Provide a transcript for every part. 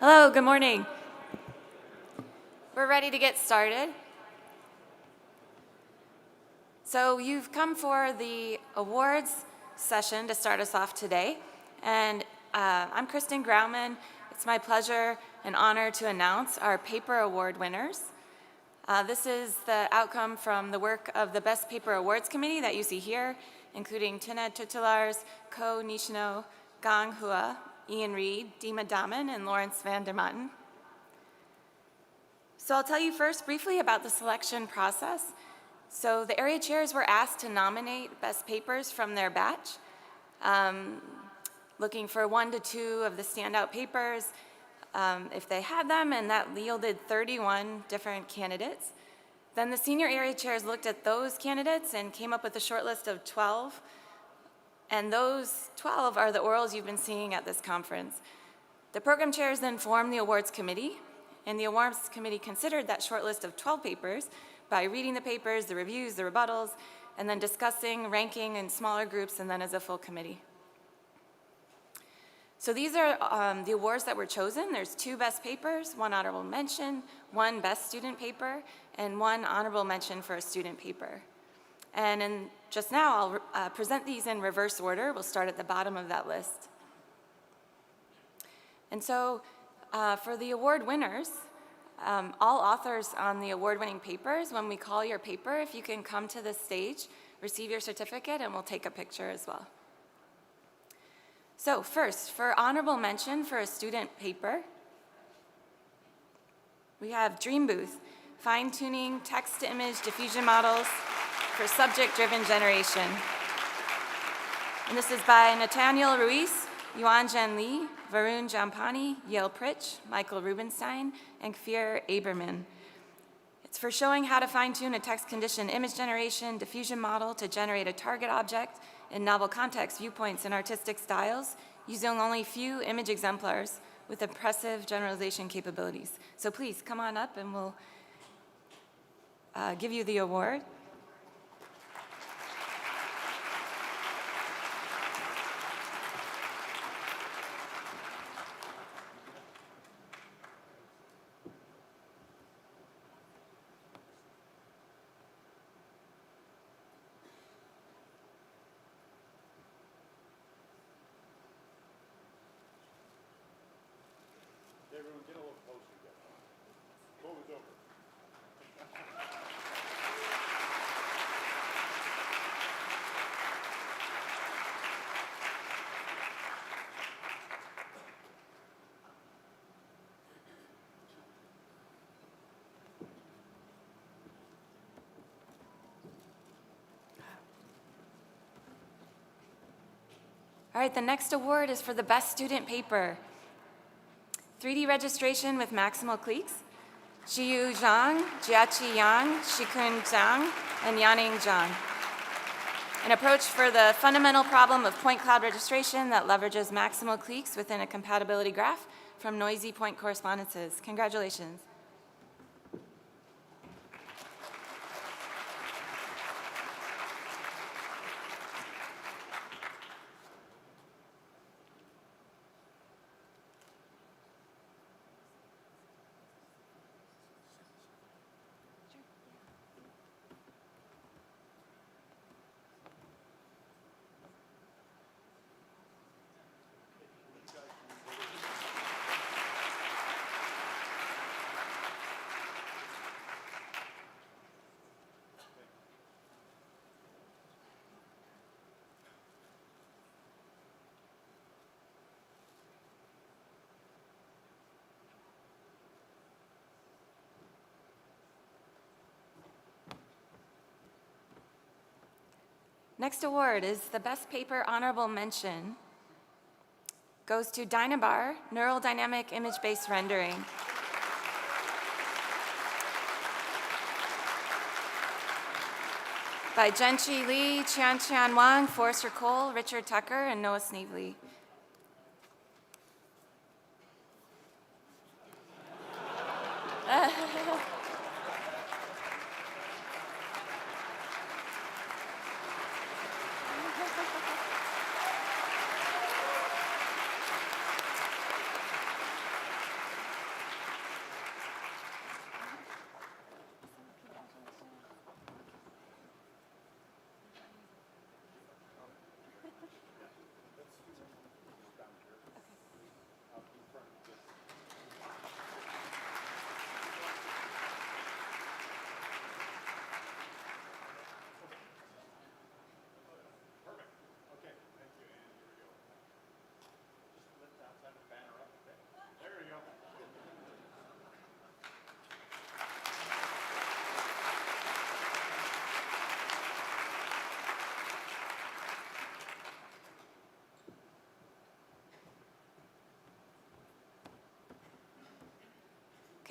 Hello, good morning. We're ready to get started. So you've come for the awards session to start us off today. And I'm Kristen Grauman. It's my pleasure and honor to announce our paper award winners. This is the outcome from the work of the Best Paper Awards Committee that you see here, including Tina Tutelars, Ko Nishino, Gang Hua, Ian Reed, Dima Daman, and Lawrence van der Matten. So I'll tell you first briefly about the selection process. So the area chairs were asked to nominate best papers from their batch, looking for 1 to 2 of the standout papers if they had them, and that yielded 31 different candidates. Then the senior area chairs looked at those candidates and came up with a short list of 12. And those 12 are the orals you've been seeing at this conference. The program chairs then formed the awards committee, and the awards committee considered that short list of 12 papers by reading the papers, the reviews, the rebuttals, and then discussing, ranking in smaller groups, and then as a full committee. So these are the awards that were chosen. There's 2 best papers, 1 honorable mention, 1 best student paper, and 1 honorable mention for a student paper. And just now, I'll present these in reverse order. We'll start at the bottom of that list. And so for the award winners, all authors on the award-winning papers, when we call your paper, if you can come to the stage, receive your certificate, and we'll take a picture as well. So first, for honorable mention for a student paper, we have Dream Booth, fine-tuning text-to-image diffusion models for subject-driven generation. And this is by Nathaniel Ruiz, Yuanzhen Li, Varun Jampani, Yale Pritch, Michael Rubenstein, and Kfir Aberman. It's for showing how to fine-tune a text condition image generation diffusion model to generate a target object in novel context, viewpoints, and artistic styles using only few image exemplars with impressive generalization capabilities. So please come on up and we'll give you the award. Everyone get a little closer again. Move it over. All right, the next award is for the best student paper. 3D registration with maximal cliques, Jiyu Zhang, Jiaqi Yang, Shikun Zhang, and Yaning Zhang. An approach for the fundamental problem of point cloud registration that leverages maximal cliques within a compatibility graph from noisy point correspondences. Congratulations. Next award is the best paper honorable mention. Goes to Dynabar, Neural Dynamic Image-Based Rendering. By Zhenqi Li, Qian Wang, Forrester Cole, Richard Tucker, and Noah Snavely.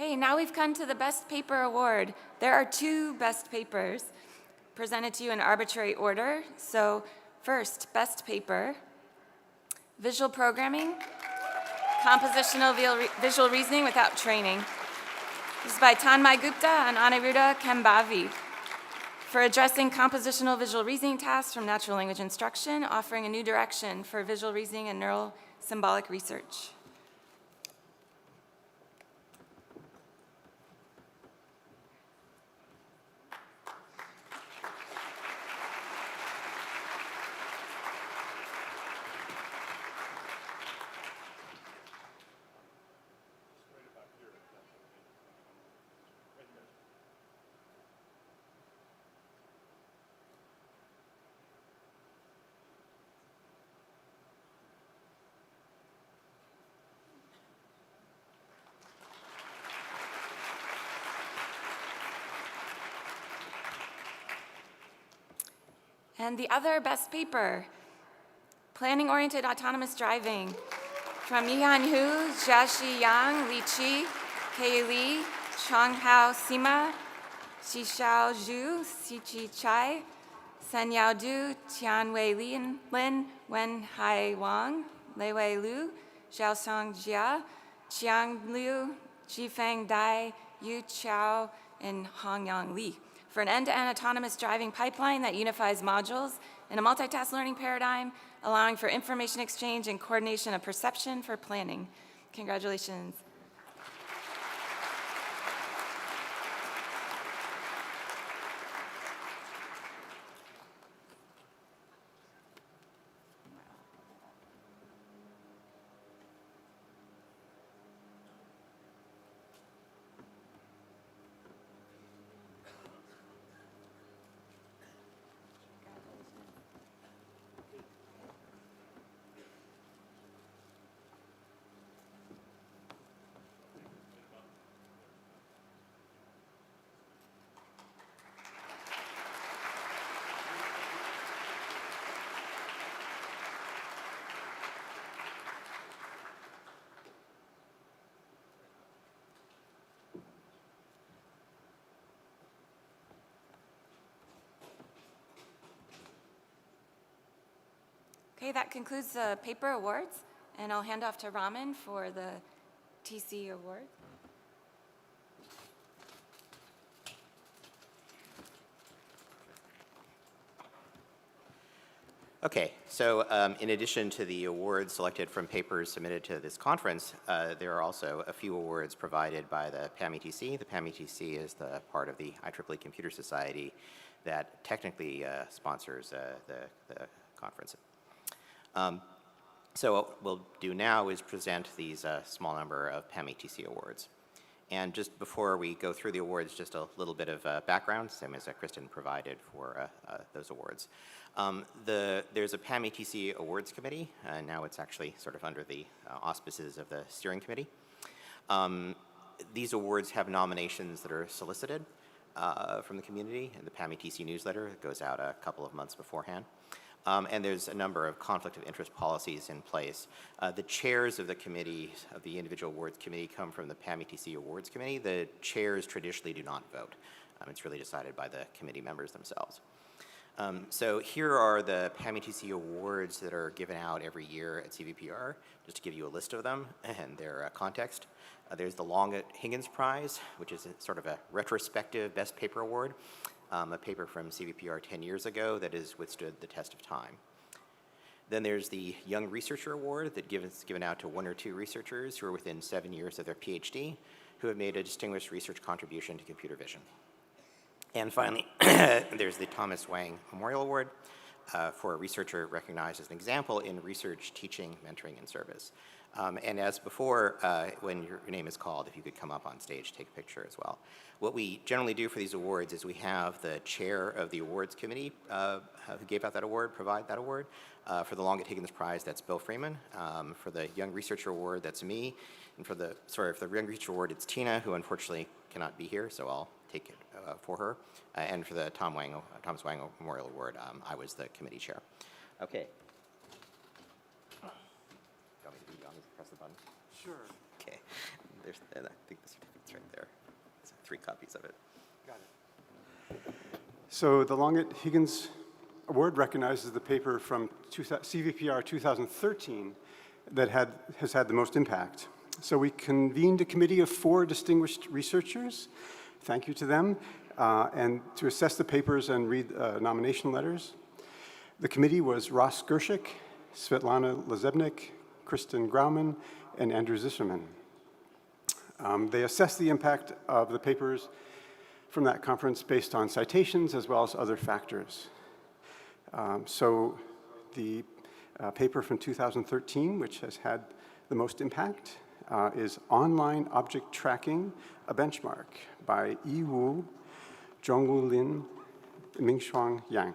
Okay, now we've come to the Best Paper Award. There are 2 Best Papers presented to you in arbitrary order. So first, Best Paper, Visual Programming, Compositional Visual Reasoning Without Training. This is by Tanmay Gupta and Aniruddha Kembavi for addressing compositional visual reasoning tasks from natural language instruction, offering a new direction for visual reasoning and neural symbolic research. And the other Best Paper, Planning-Oriented Autonomous Driving, from Yihan Hu, Jiaxi Yang, Li Qi, Kei Li, Chonghao Sima, Xixiao Zhu, Siqi Chai, Senyao Du, Tianwei Lin, Wenhai Wang, Leiwei Lu, Xiaosong Jia, Qiang Liu, Jifeng Dai, Yu Qiao, and Hongyang Li, for an end-to-end autonomous driving pipeline that unifies modules in a multitask learning paradigm, allowing for information exchange and coordination of perception for planning. Congratulations. Okay, that concludes the paper awards, and I'll hand off to Raman for the TC award. Okay, so in addition to the awards selected from papers submitted to this conference, there are also a few awards provided by the PAM-ETC. The PAM-ETC is the part of the IEEE Computer Society that technically sponsors the conference. So what we'll do now is present these small number of PAM-ETC awards. And just before we go through the awards, just a little bit of background, same as Kristen provided for those awards. There's a PAM-ETC awards committee, and now it's actually sort of under the auspices of the steering committee. These awards have nominations that are solicited from the community in the PAM-ETC newsletter. It goes out a couple of months beforehand. And there's a number of conflict of interest policies in place. The chairs of the committee, of the individual awards committee, come from the PAM-ETC awards committee. The chairs traditionally do not vote. It's really decided by the committee members themselves. So here are the PAM-ETC awards that are given out every year at CVPR, just to give you a list of them and their context. There's the Longet-Higgins Prize, which is sort of a retrospective best paper award. A paper from CVPR 10 years ago that has withstood the test of time. Then there's the Young Researcher Award that is given out to 1 or 2 researchers who are within 7 years of their PhD, who have made a distinguished research contribution to computer vision. And finally, there's the Thomas Wang Memorial Award for a researcher recognized as an example in research, teaching, mentoring, and service. And as before, when your name is called, if you could come up on stage, take a picture as well. What we generally do for these awards is we have the chair of the awards committee who gave out that award provide that award. For the Longet-Higgins Prize, that's Bill Freeman. For the Young Researcher Award, that's me. And for the Young Researcher Award, it's Tina, who unfortunately cannot be here, so I'll take it for her. And for the Thomas Wang Memorial Award, I was the committee chair. Okay. Do you want me to press the button? Sure. Okay. and I think the certificate's right there. There's 3 copies of it. Got it. So the Longett-Higgins Award recognizes the paper from CVPR 2013 that has had the most impact. So we convened a committee of 4 distinguished researchers, thank you to them, and to assess the papers and read nomination letters. The committee was Ross Gershik, Svetlana Lazebnik, Kristen Grauman, and Andrew Zisserman. They assessed the impact of the papers from that conference based on citations as well as other factors. So the paper from 2013, which has had the most impact, is Online Object Tracking, a Benchmark by Yi Wu, Zhongwu Lin, Mingshuang Yang.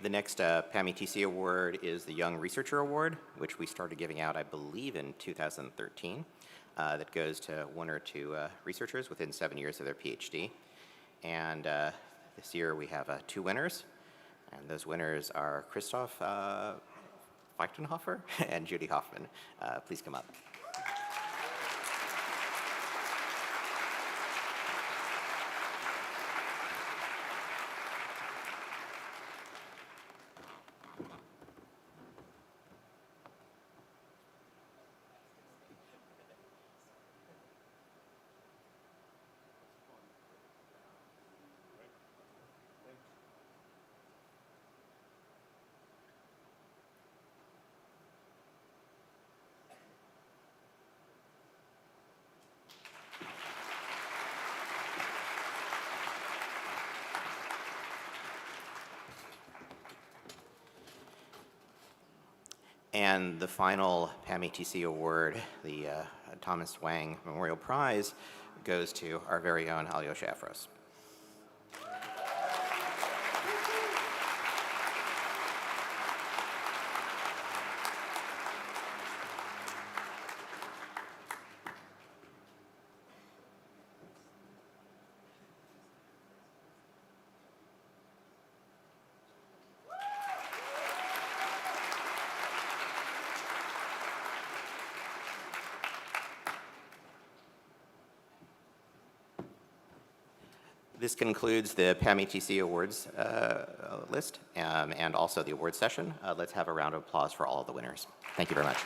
The next PAMI-TC award is the Young Researcher Award, which we started giving out, I believe, in 2013. That goes to 1 or 2 researchers within 7 years of their PhD. And this year we have 2 winners, and those winners are Christoph Feichtenhofer and Judy Hoffman. Please come up. And the final PAMI-TC award, the Thomas Wang Memorial Prize, goes to our very own Alyosha Efros. This concludes the PAMI-TC Awards list and also the awards session. Let's have a round of applause for all of the winners. Thank you very much.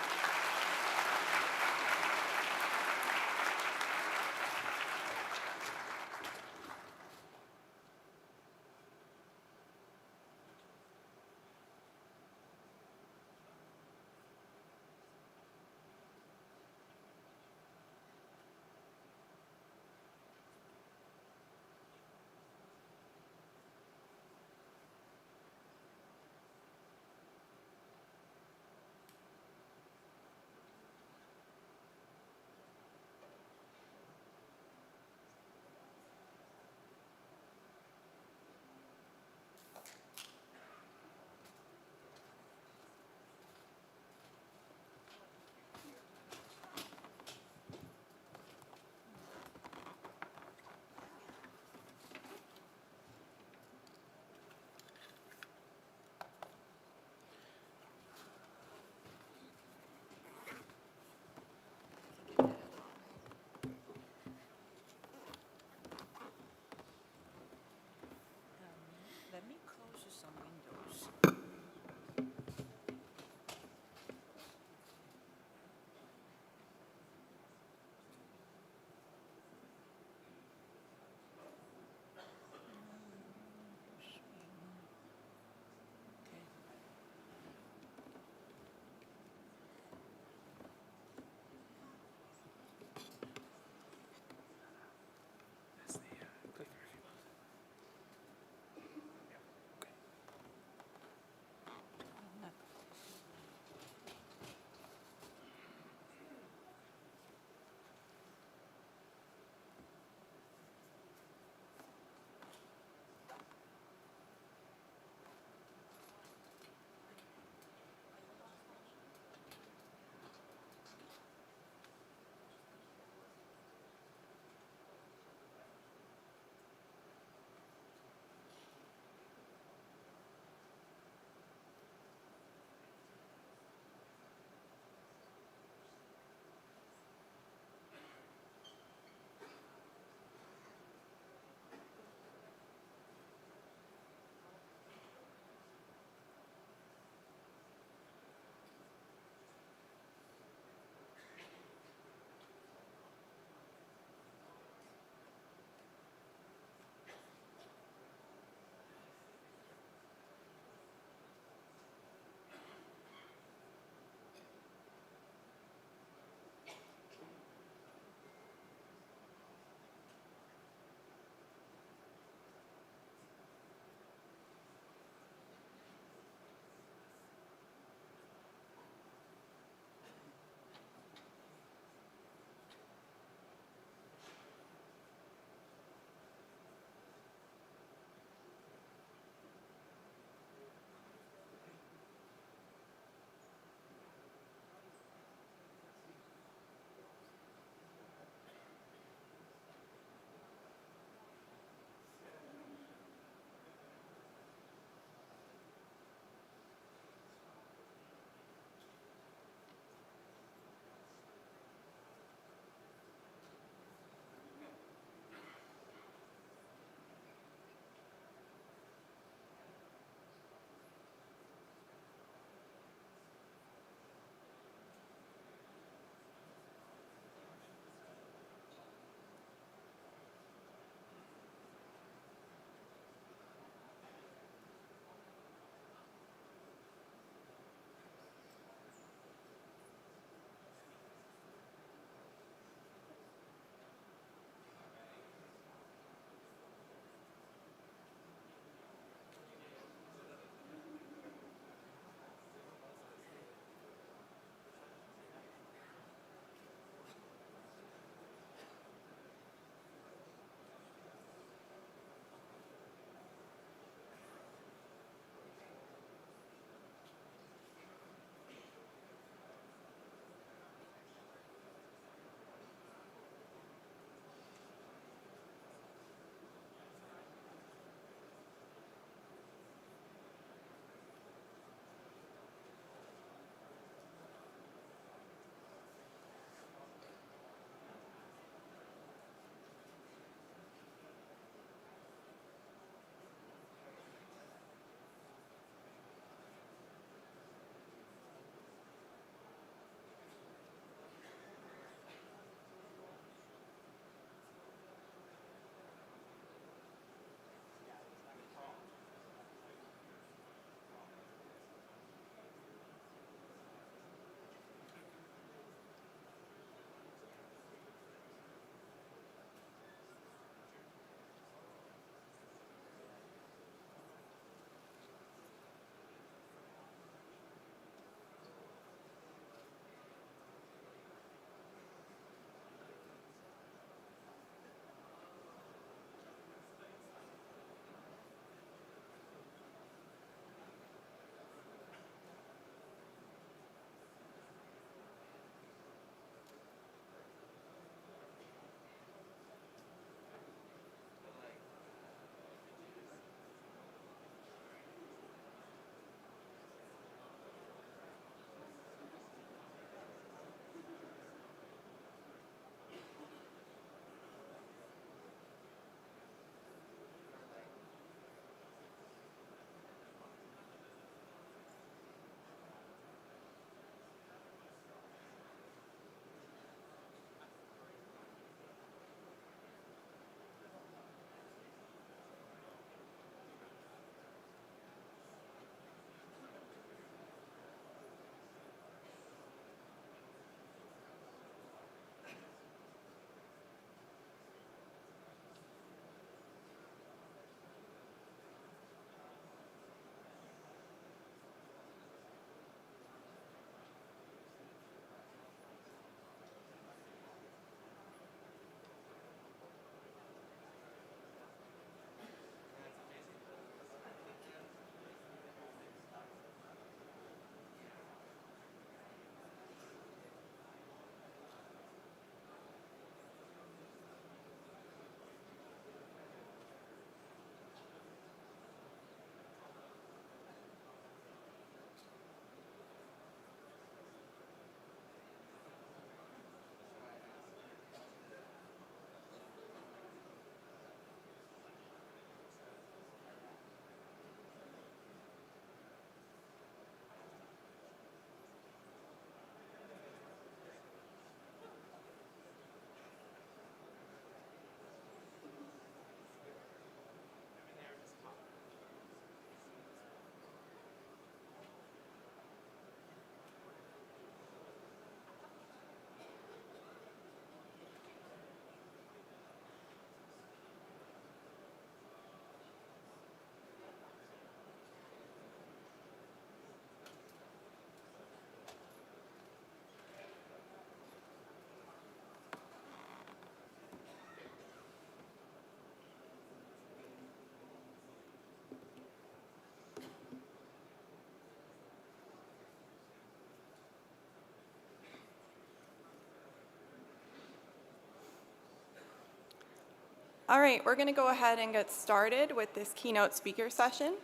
All right, we're going to go ahead and get started with this keynote speaker session.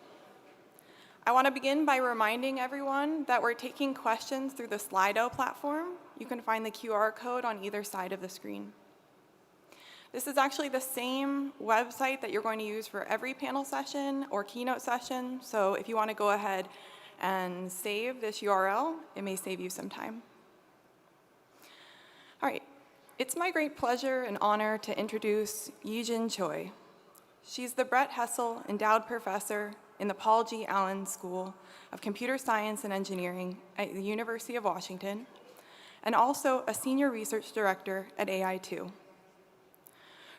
I want to begin by reminding everyone that we're taking questions through the Slido platform. You can find the QR code on either side of the screen. This is actually the same website that you're going to use for every panel session or keynote session, so if you want to go ahead and save this URL, it may save you some time. All right. It's my great pleasure and honor to introduce Yijin Choi. She's the Brett Hessel Endowed Professor in the Paul G. Allen School of Computer Science and Engineering at the University of Washington, and also a Senior Research Director at AI2.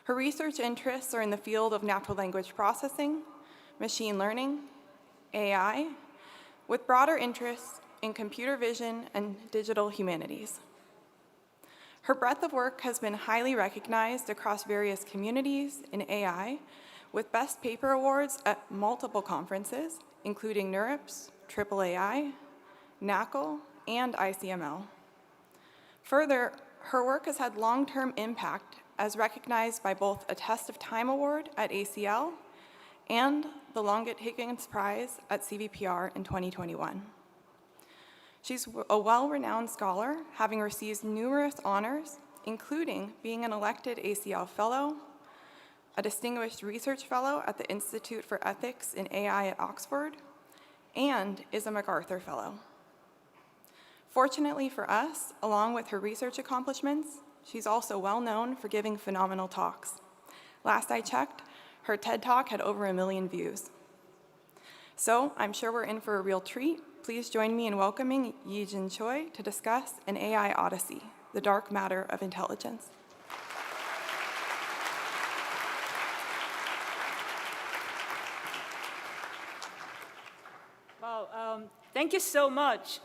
Her research interests are in the field of natural language processing, machine learning, AI, with broader interests in computer vision and digital humanities. Her breadth of work has been highly recognized across various communities in AI, with Best Paper Awards at multiple conferences, including NeurIPS, AAAI, NACL, and ICML. Further, her work has had long-term impact as recognized by both a Test of Time Award at ACL and the Longet-Higgins Prize at CVPR in 2021. She's a well-renowned scholar, having received numerous honors, including being an elected ACL Fellow, a Distinguished Research Fellow at the Institute for Ethics in AI at Oxford, and is a MacArthur Fellow. Fortunately for us, along with her research accomplishments, she's also well known for giving phenomenal talks. Last I checked, her TED Talk had over 1 million views. So I'm sure we're in for a real treat. Please join me in welcoming Yijin Choi to discuss an AI Odyssey, the dark matter of intelligence. Wow, thank you so much.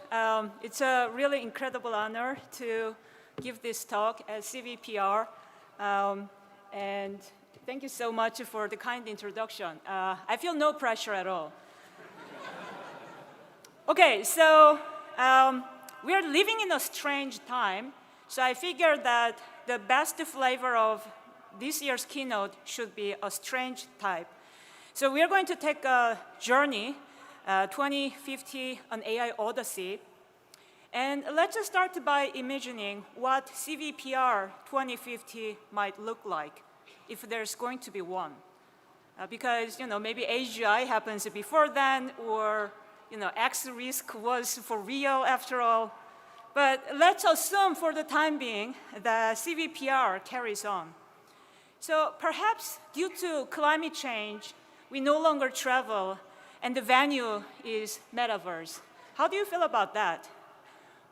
It's a really incredible honor to give this talk at CVPR. And thank you so much for the kind introduction. I feel no pressure at all. Okay, so we are living in a strange time, so I figured that the best flavor of this year's keynote should be a strange type. So we are going to take a journey, 2050, an AI Odyssey, and let's just start by imagining what CVPR 2050 might look like if there's going to be one. Because, maybe AGI happens before then, or X risk was for real after all. But let's assume for the time being that CVPR carries on. So perhaps due to climate change, we no longer travel, and the venue is metaverse. How do you feel about that?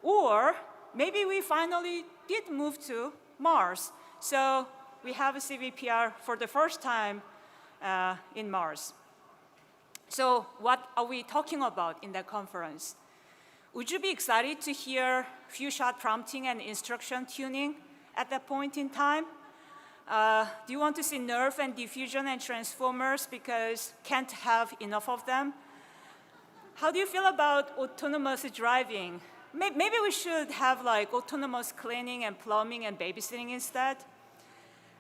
Or maybe we finally did move to Mars. So we have a CVPR for the first time in Mars. So what are we talking about in that conference? Would you be excited to hear few-shot prompting and instruction tuning at that point in time? Do you want to see nerve and diffusion and transformers because can't have enough of them? How do you feel about autonomous driving? Maybe we should have like autonomous cleaning and plumbing and babysitting instead.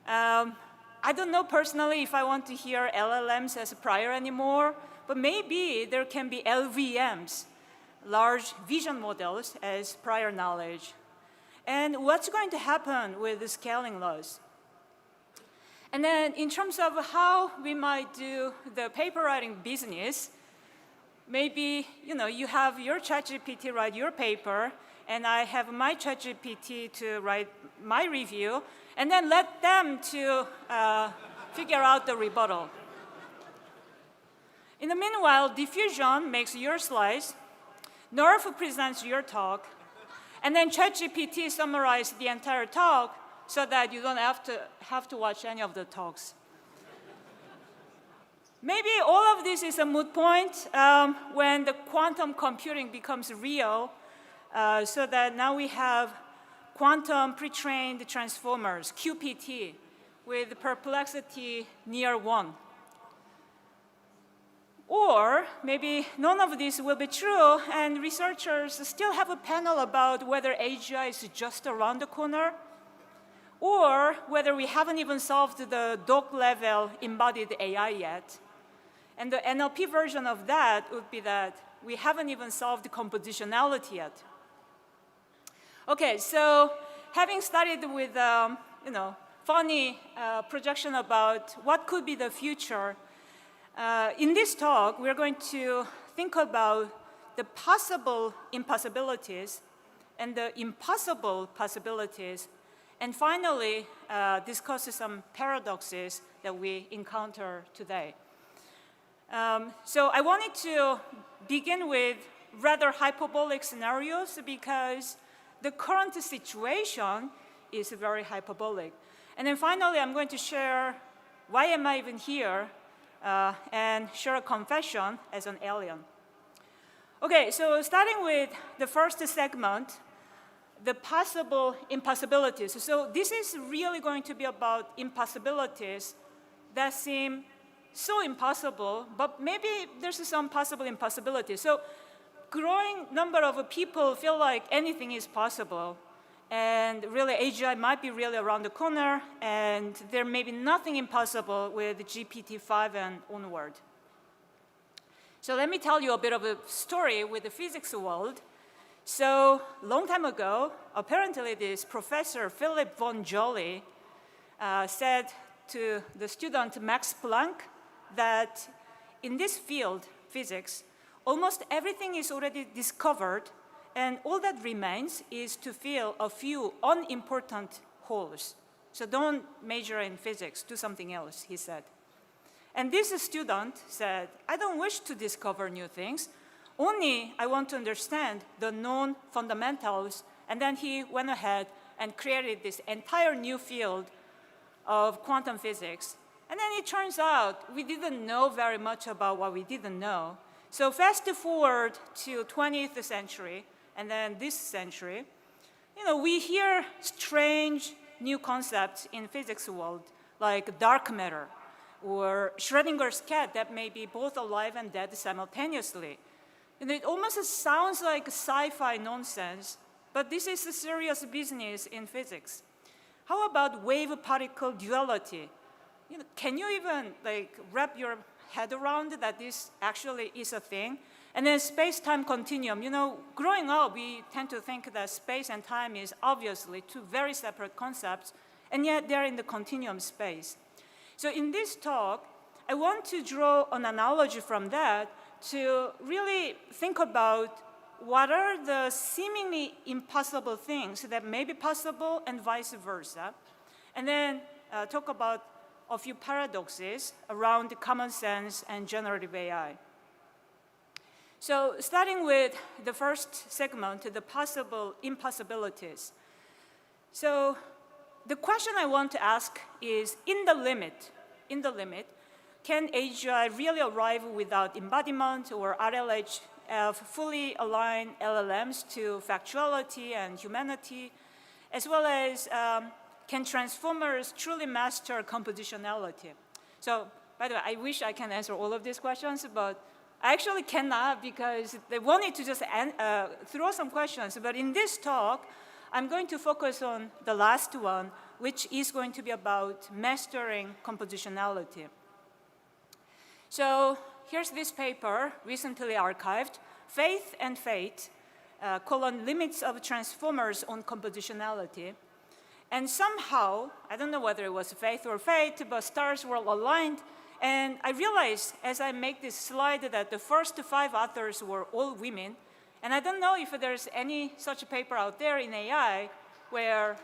I don't know personally if I want to hear LLMs as prior anymore, but maybe there can be LVMs, large vision models, as prior knowledge. And what's going to happen with the scaling laws? And then in terms of how we might do the paper writing business, maybe you have your ChatGPT write your paper, and I have my ChatGPT to write my review, and then let them to figure out the rebuttal. In the meanwhile, diffusion makes your slides, Nerve presents your talk, and then ChatGPT summarizes the entire talk so that you don't have to watch any of the talks. Maybe all of this is a moot point when the quantum computing becomes real, so that now we have quantum pre-trained transformers, QPT, with perplexity near 1. Or maybe none of this will be true, and researchers still have a panel about whether AGI is just around the corner, or whether we haven't even solved the dog-level embodied AI yet. And the NLP version of that would be that we haven't even solved the compositionality yet. Okay, so having started with funny projection about what could be the future, in this talk, we're going to think about the possible impossibilities and the impossible possibilities, and finally, discuss some paradoxes that we encounter today. So I wanted to begin with rather hyperbolic scenarios because the current situation is very hyperbolic. And then finally, I'm going to share why am I even here and share a confession as an alien. Okay, so starting with the first segment, the possible impossibilities. So this is really going to be about impossibilities that seem so impossible, but maybe there's some possible impossibilities. So growing number of people feel like anything is possible, and really AGI might be really around the corner, and there may be nothing impossible with GPT-5 and onward. So let me tell you a bit of a story with the physics world. So long time ago, apparently this professor, Philip von Joly, said to the student Max Planck that in this field, physics, almost everything is already discovered, and all that remains is to fill a few unimportant holes. So don't major in physics, do something else, he said. And this student said, I don't wish to discover new things, only I want to understand the known fundamentals. And then he went ahead and created this entire new field of quantum physics. And then it turns out we didn't know very much about what we didn't know. So fast forward to 20th century, and then this century, we hear strange new concepts in physics world, like dark matter, or Schrödinger's cat that may be both alive and dead simultaneously. And it almost sounds like sci-fi nonsense, but this is a serious business in physics. How about wave-particle duality? Can you even wrap your head around that this actually is a thing? And then space-time continuum. Growing up, we tend to think that space and time is obviously two very separate concepts, and yet they're in the continuum space. So in this talk, I want to draw an analogy from that to really think about what are the seemingly impossible things that may be possible and vice versa, and then talk about a few paradoxes around common sense and generative AI. So starting with the first segment, the possible impossibilities. So the question I want to ask is, in the limit, can AGI really arrive without embodiment or RLH of fully aligned LLMs to factuality and humanity, as well as can transformers truly master compositionality? So, by the way, I wish I can answer all of these questions, but I actually cannot because they wanted to just throw some questions. But in this talk, I'm going to focus on the last one, which is going to be about mastering compositionality. So here's this paper, recently archived, Faith and Fate, Limits of Transformers on Compositionality. And somehow, I don't know whether it was faith or fate, but stars were aligned. And I realized as I make this slide that the first 5 authors were all women. And I don't know if there's any such paper out there in AI where,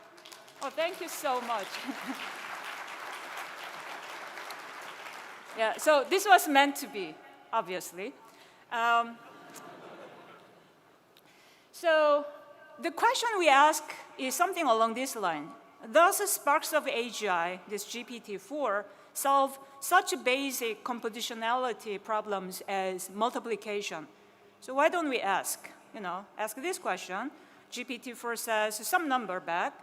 oh, thank you so much. Yeah, so this was meant to be, obviously. So the question we ask is something along this line. Does sparks of AGI, this GPT-4, solve such basic compositionality problems as multiplication? So why don't we ask this question? GPT-4 says some number back.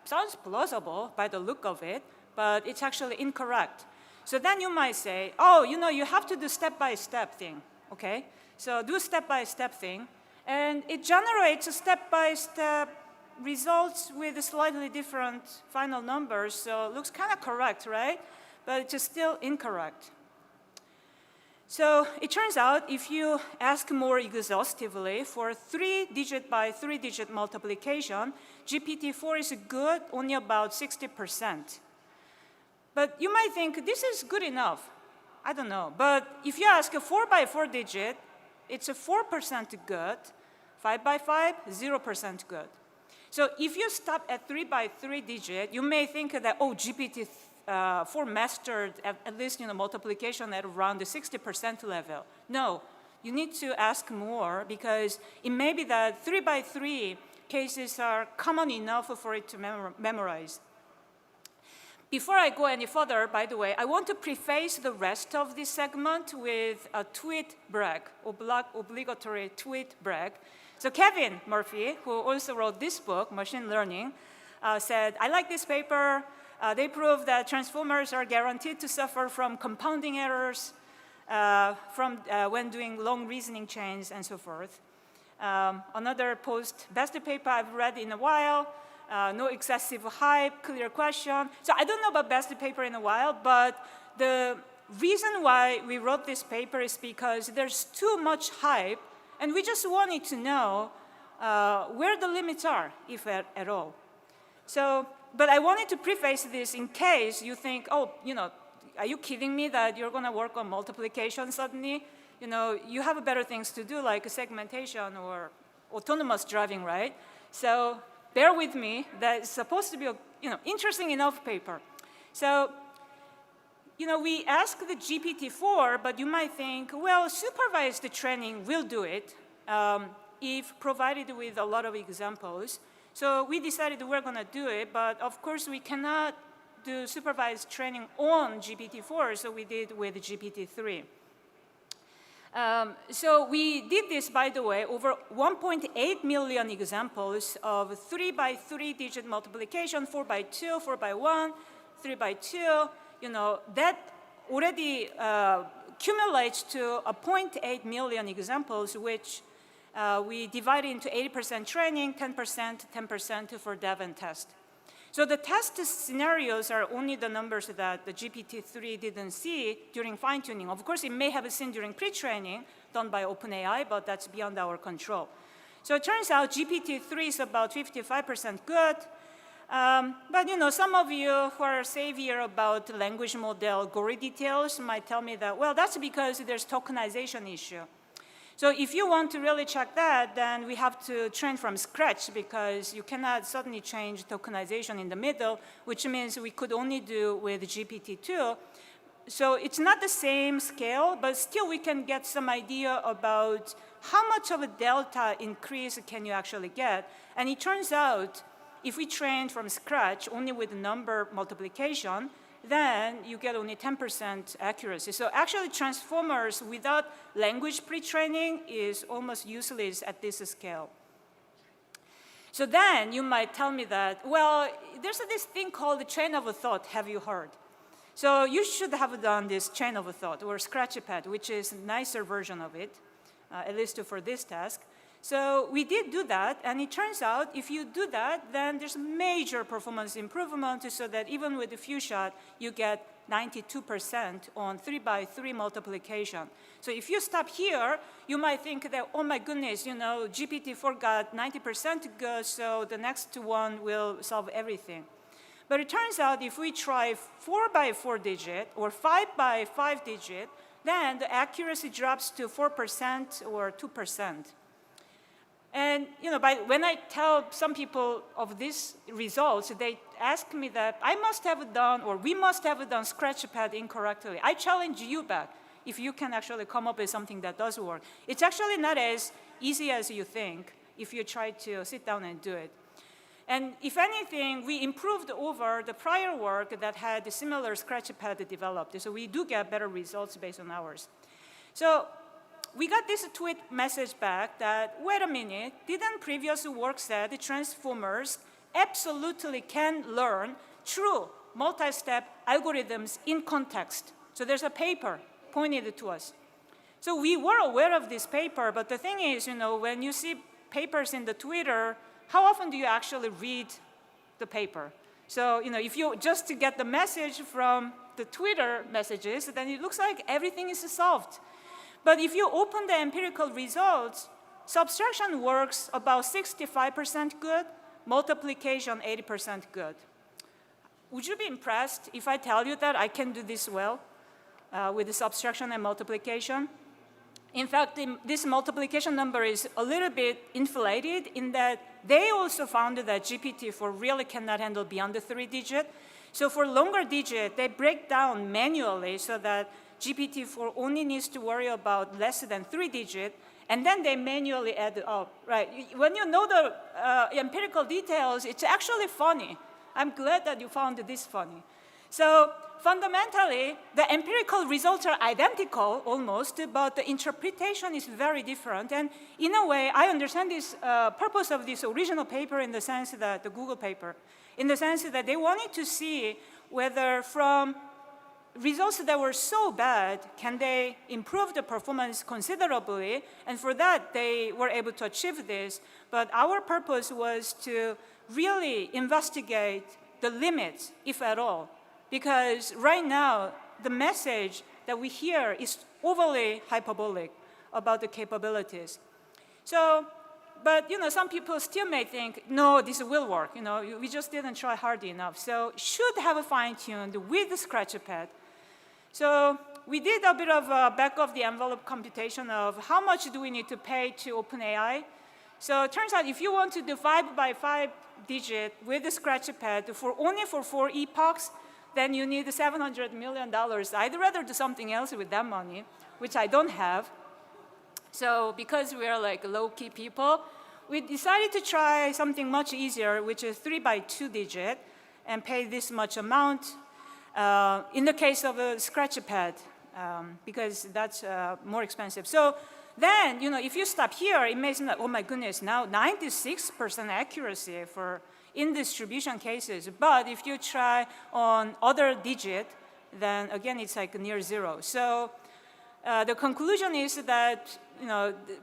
Sounds plausible by the look of it, but it's actually incorrect. So then you might say, oh, you have to do step-by-step thing, okay? So do step-by-step thing, and it generates a step-by-step results with slightly different final numbers, so it looks kind of correct, right? But it's still incorrect. So it turns out if you ask more exhaustively for 3-digit by 3-digit multiplication, GPT-4 is good only about 60%. But you might think this is good enough. I don't know. But if you ask a 4 by 4 digit, it's a 4% good. 5 by 5, 0% good. So if you stop at 3 by 3 digit, you may think that, oh, GPT-4 mastered at least multiplication at around the 60% level. No, you need to ask more because it may be that 3 by 3 cases are common enough for it to memorize. Before I go any further, by the way, I want to preface the rest of this segment with a tweet brag, obligatory tweet brag. So Kevin Murphy, who also wrote this book, Machine Learning, said, I like this paper. They prove that transformers are guaranteed to suffer from compounding errors when doing long reasoning chains and so forth. Another post, best paper I've read in a while. No excessive hype, clear question. So I don't know about best paper in a while, but the reason why we wrote this paper is because there's too much hype, and we just wanted to know where the limits are, if at all. So, but I wanted to preface this in case you think, oh, are you kidding me that you're going to work on multiplication suddenly? You have better things to do like segmentation or autonomous driving, right? So bear with me. That's supposed to be a interesting enough paper. So we asked the GPT-4, but you might think, well, supervised training will do it if provided with a lot of examples. So we decided we're going to do it, but of course we cannot do supervised training on GPT-4, so we did with GPT-3. So we did this, by the way, over 1.8 million examples of 3 by 3 digit multiplication, 4 by 2, 4 by 1, 3 by 2. That already accumulates to a 0.8 million examples, which we divided into 80% training, 10%, 10% for dev and test. So the test scenarios are only the numbers that the GPT-3 didn't see during fine-tuning. Of course, it may have seen during pre-training done by OpenAI, but that's beyond our control. So it turns out GPT-3 is about 55% good. But some of you who are savvier about language model gory details might tell me that, well, that's because there's tokenization issue. So if you want to really check that, then we have to train from scratch because you cannot suddenly change tokenization in the middle, which means we could only do with GPT-2. So it's not the same scale, but still we can get some idea about how much of a delta increase can you actually get. And it turns out if we train from scratch only with number multiplication, then you get only 10% accuracy. So actually transformers without language pre-training is almost useless at this scale. So then you might tell me that, well, there's this thing called the chain of thought, have you heard? So you should have done this chain of thought or Scratchpad, which is a nicer version of it, at least for this task. So we did do that, and it turns out if you do that, then there's major performance improvement so that even with a few shots, you get 92% on 3 by 3 multiplication. So if you stop here, you might think that, oh my goodness, GPT-4 got 90% good, so the next one will solve everything. But it turns out if we try 4 by 4 digit or 5 by 5 digit, then the accuracy drops to 4% or 2%. And when I tell some people of these results, they ask me that I must have done, or we must have done Scratchpad incorrectly. I challenge you back if you can actually come up with something that does work. It's actually not as easy as you think if you try to sit down and do it. And if anything, we improved over the prior work that had a similar Scratchpad developed. So we do get better results based on ours. So we got this tweet message back that, wait a minute, didn't previous work say the transformers absolutely can learn true multi-step algorithms in context? So there's a paper pointed to us. So we were aware of this paper, but the thing is, when you see papers in the Twitter how often do you actually read the paper? So, if you just to get the message from the Twitter messages, then it looks like everything is solved. But if you open the empirical results, subtraction works about 65% good, multiplication 80% good. Would you be impressed if I tell you that I can do this well with the subtraction and multiplication? In fact, this multiplication number is a little bit inflated in that they also found that GPT-4 really cannot handle beyond the 3-digit. So for longer digit, they break down manually so that GPT-4 only needs to worry about less than 3-digit, and then they manually add it up, right? When you know the empirical details, it's actually funny. I'm glad that you found this funny. So fundamentally, the empirical results are identical almost, but the interpretation is very different. And in a way, I understand this purpose of this original paper in the sense that the Google paper, in the sense that they wanted to see whether from results that were so bad, can they improve the performance considerably? And for that, they were able to achieve this. But our purpose was to really investigate the limits, if at all. Because right now, the message that we hear is overly hyperbolic about the capabilities. So, but some people still may think, no, this will work. We just didn't try hard enough. So should have a fine-tuned with the Scratchpad. So we did a bit of a back-of-the-envelope computation of how much do we need to pay to OpenAI. So it turns out if you want to do 5x5 digit with the Scratchpad only for 4 epochs, then you need $700 million. I'd rather do something else with that money, which I don't have. So because we are like low-key people, we decided to try something much easier, which is 3x2 digit, and pay this much amount. In the case of a Scratchpad, because that's more expensive. So then, if you stop here, it may seem like, oh my goodness, now 96% accuracy for in distribution cases. But if you try on other digit, then again, it's like near zero. So the conclusion is that,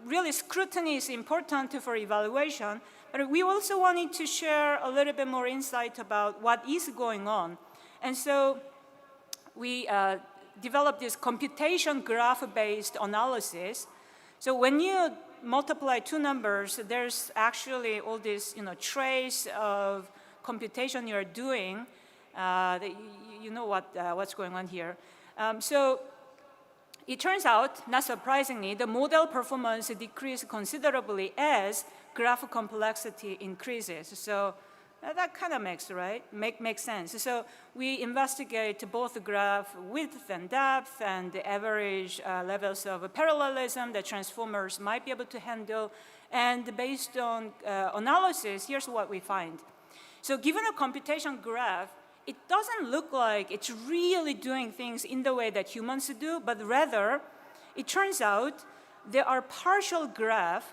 really scrutiny is important for evaluation. But we also wanted to share a little bit more insight about what is going on. And so we developed this computation graph-based analysis. So when you multiply two numbers, there's actually all this trace of computation you're doing. You know what's going on here. So it turns out, not surprisingly, the model performance decreases considerably as graph complexity increases. So that kind of makes sense. So we investigate both the graph width and depth and the average levels of parallelism that transformers might be able to handle. And based on analysis, here's what we find. So given a computation graph, it doesn't look like it's really doing things in the way that humans do, but rather, it turns out there are partial graphs,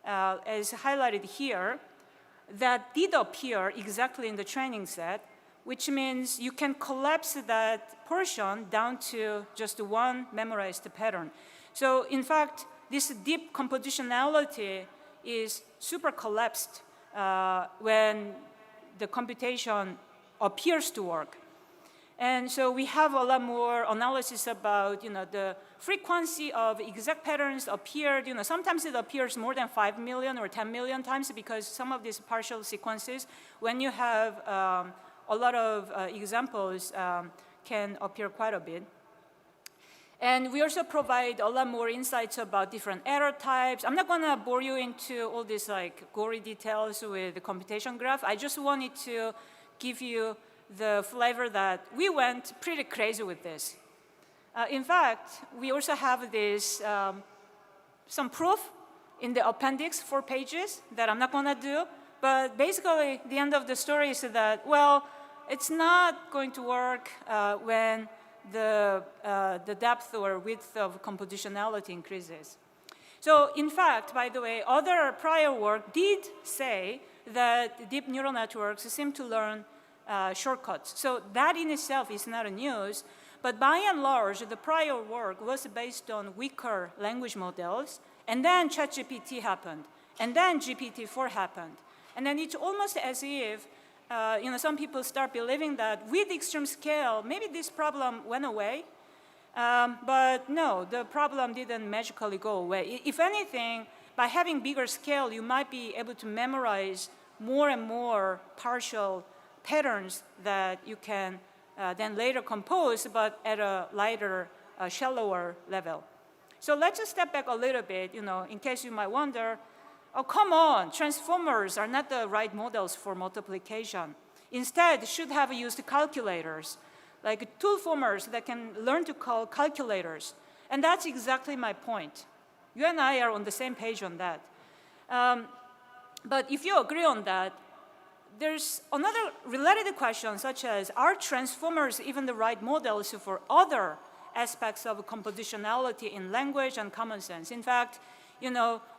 as highlighted here, that did appear exactly in the training set, which means you can collapse that portion down to just one memorized pattern. So in fact, this deep compositionality is super collapsed when the computation appears to work. And so we have a lot more analysis about the frequency of exact patterns appeared. Sometimes it appears more than 5 million or 10 million times because some of these partial sequences, when you have a lot of examples, can appear quite a bit. And we also provide a lot more insights about different error types. I'm not going to bore you into all these gory details with the computation graph. I just wanted to give you the flavor that we went pretty crazy with this. In fact, we also have this, some proof in the appendix, 4 pages, that I'm not going to do. But basically, the end of the story is that, well, it's not going to work when the depth or width of compositionality increases. So in fact, by the way, other prior work did say that deep neural networks seem to learn shortcuts. So that in itself is not a news, but by and large, the prior work was based on weaker language models, and then ChatGPT happened. And then GPT-4 happened. And then it's almost as if some people start believing that with extreme scale, maybe this problem went away. But no, the problem didn't magically go away. If anything, by having bigger scale, you might be able to memorize more and more partial patterns that you can then later compose, but at a lighter, shallower level. So let's just step back a little bit, in case you might wonder, oh, come on, transformers are not the right models for multiplication. Instead, should have used calculators, like tool formers that can learn to call calculators. And that's exactly my point. You and I are on the same page on that. But if you agree on that, there's another related question, such as, are transformers even the right models for other aspects of compositionality in language and common sense? In fact,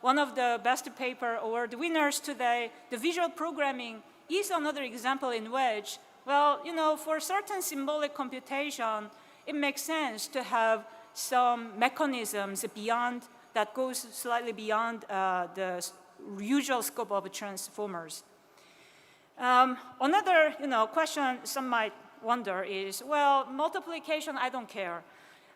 one of the best paper award winners today, the visual programming is another example in which, well, for certain symbolic computation, it makes sense to have some mechanisms beyond that goes slightly beyond the usual scope of transformers. Another question some might wonder is, well, multiplication, I don't care.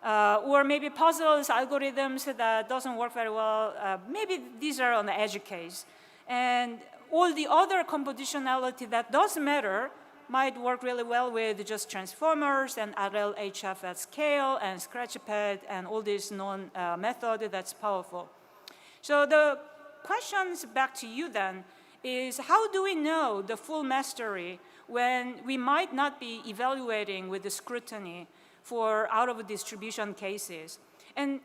Or maybe puzzles, algorithms that doesn't work very well, maybe these are on the edge case. And all the other compositionality that does matter might work really well with just transformers and RLHF at scale and Scratchpad and all these known method that's powerful. So the questions back to you then is, how do we know the full mastery when we might not be evaluating with the scrutiny for out-of-distribution cases? And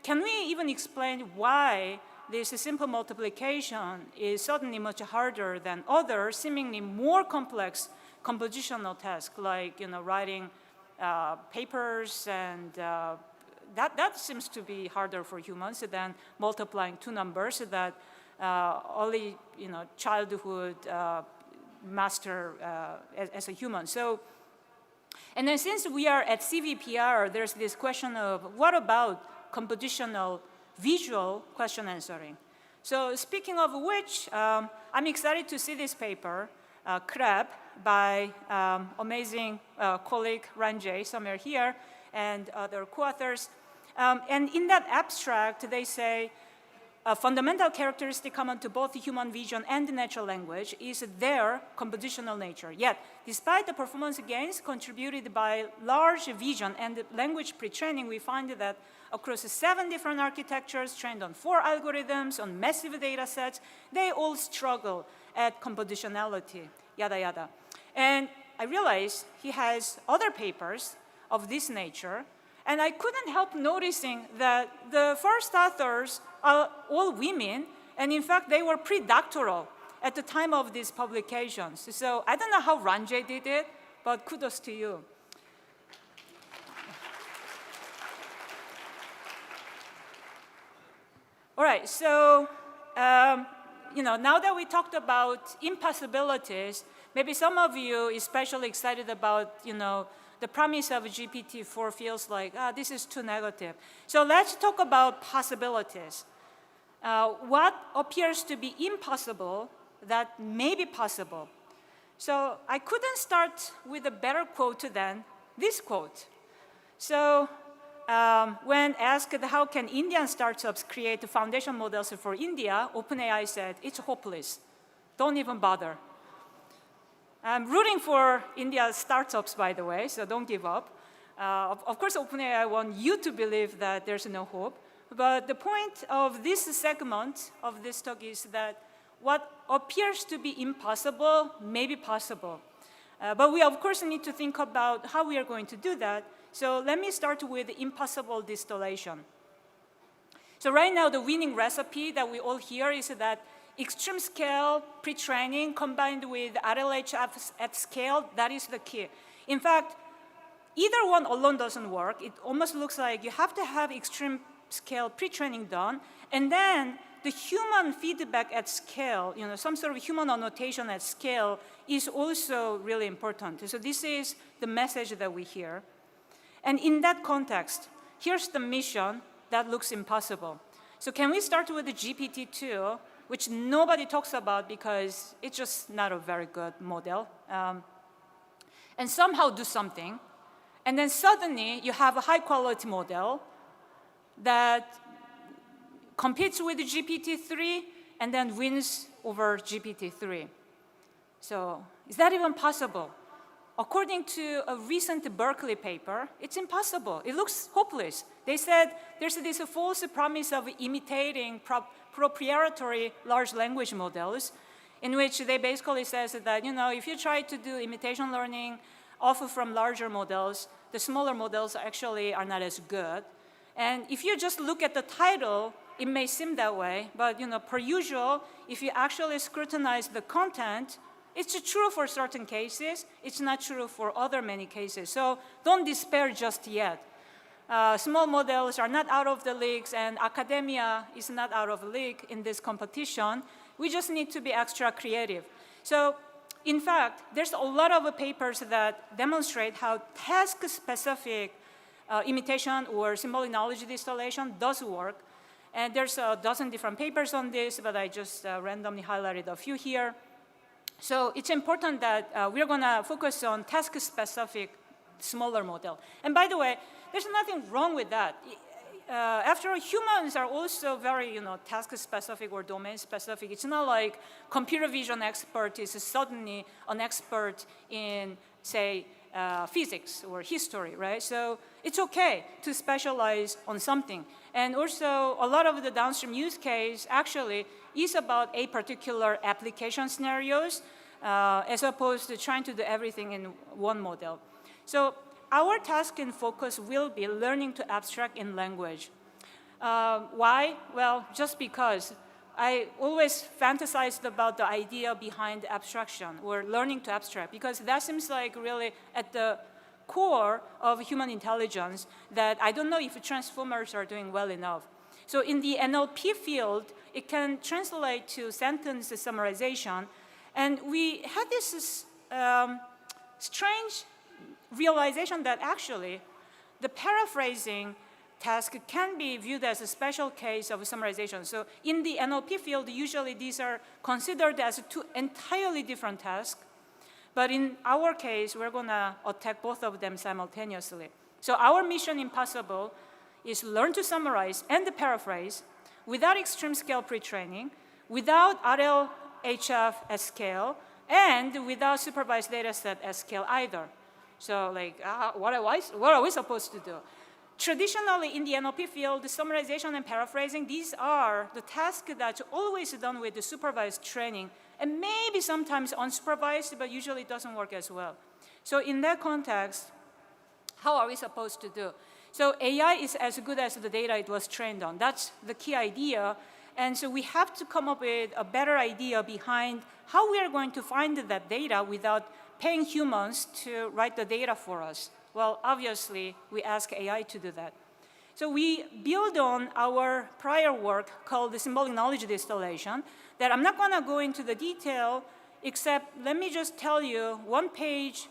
can we even explain why this simple multiplication is certainly much harder than other seemingly more complex compositional tasks, like writing papers, and that seems to be harder for humans than multiplying two numbers that only childhood master as a human. So, and then since we are at CVPR, there's this question of what about compositional visual question answering? So speaking of which, I'm excited to see this paper, CRAB, by amazing colleague Ranjay, somewhere here, and other co-authors. And in that abstract, they say, a fundamental characteristic common to both human vision and natural language is their compositional nature. Yet, despite the performance gains contributed by large vision and language pre-training, we find that across 7 different architectures trained on 4 algorithms, on massive data sets, they all struggle at compositionality, yada, yada. And I realized he has other papers of this nature, and I couldn't help noticing that the first authors are all women, and in fact, they were pre-doctoral at the time of these publications. So I don't know how Ranjay did it, but kudos to you. All right, so now that we talked about impossibilities, maybe some of you especially excited about the promise of GPT-4 feels like, this is too negative. So let's talk about possibilities. What appears to be impossible that may be possible. So I couldn't start with a better quote than this quote. So when asked how can Indian startups create foundation models for India, OpenAI said, it's hopeless. Don't even bother. I'm rooting for India's startups, by the way, so don't give up. Of course, OpenAI want you to believe that there's no hope. But the point of this segment of this talk is that what appears to be impossible may be possible. But we, of course, need to think about how we are going to do that. So let me start with impossible distillation. So right now, the winning recipe that we all hear is that extreme scale pre-training combined with RLHF at scale, that is the key. In fact, either one alone doesn't work. It almost looks like you have to have extreme scale pre-training done, and then the human feedback at scale, some sort of human annotation at scale is also really important. So this is the message that we hear. And in that context, here's the mission that looks impossible. So can we start with the GPT-2 which nobody talks about because it's just not a very good model, and somehow do something. And then suddenly you have a high-quality model that competes with GPT-3 and then wins over GPT-3. So is that even possible? According to a recent Berkeley paper, it's impossible. It looks hopeless. They said there's this false promise of imitating proprietary large language models, in which they basically says that, if you try to do imitation learning off from larger models, the smaller models actually are not as good. And if you just look at the title, it may seem that way, but per usual, if you actually scrutinize the content, it's true for certain cases. It's not true for other many cases. So don't despair just yet. Small models are not out of the leagues, and academia is not out of the league in this competition. We just need to be extra creative. So in fact, there's a lot of papers that demonstrate how task-specific imitation or symbolic knowledge distillation does work. And there's a dozen different papers on this, but I just randomly highlighted a few here. So it's important that we're going to focus on task-specific smaller model. And by the way, there's nothing wrong with that. After all, humans are also very, task-specific or domain-specific. It's not like computer vision expert is suddenly an expert in, say, physics or history, right? So it's okay to specialize on something. And also, a lot of the downstream use case actually is about a particular application scenarios as opposed to trying to do everything in one model. So our task and focus will be learning to abstract in language. Why? Well, just because I always fantasized about the idea behind abstraction or learning to abstract, because that seems like really at the core of human intelligence that I don't know if transformers are doing well enough. So in the NLP field, it can translate to sentence summarization. And we had this strange realization that actually the paraphrasing task can be viewed as a special case of summarization. So in the NLP field, usually these are considered as two entirely different tasks. But in our case, we're going to attack both of them simultaneously. So our mission impossible is learn to summarize and paraphrase without extreme scale pre-training, without RLHF at scale, and without supervised data set at scale either. So what are we supposed to do? Traditionally, in the NLP field, the summarization and paraphrasing, these are the tasks that's always done with the supervised training, and maybe sometimes unsupervised, but usually it doesn't work as well. So in that context, how are we supposed to do? So AI is as good as the data it was trained on. That's the key idea. And so we have to come up with a better idea behind how we are going to find that data without paying humans to write the data for us. Well, obviously, we ask AI to do that. So we build on our prior work called the symbolic knowledge distillation that I'm not going to go into the detail, except let me just tell you one-page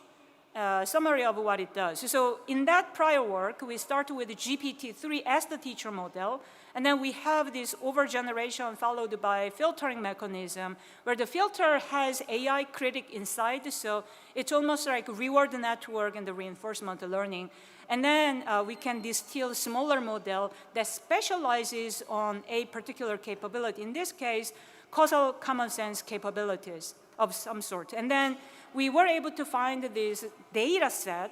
summary of what it does. So in that prior work, we start with GPT-3 as the teacher model, and then we have this overgeneration followed by filtering mechanism, where the filter has AI critic inside, so it's almost like reward network and the reinforcement learning. And then we can distill a smaller model that specializes on a particular capability. In this case, causal common sense capabilities of some sort. And then we were able to find this data set,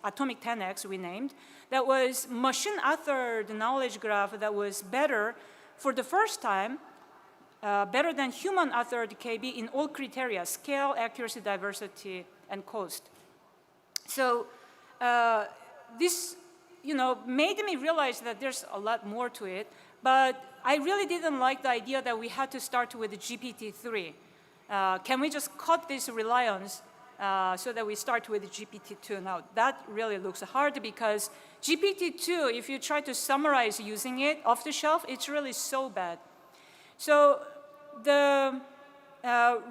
Atomic 10X we named, that was machine-authored knowledge graph that was better for the first time, better than human-authored KB in all criteria, scale, accuracy, diversity, and cost. So this made me realize that there's a lot more to it, but I really didn't like the idea that we had to start with GPT-3. Can we just cut this reliance so that we start with GPT-2? Now, that really looks hard because GPT-2, if you try to summarize using it off the shelf, it's really so bad. So the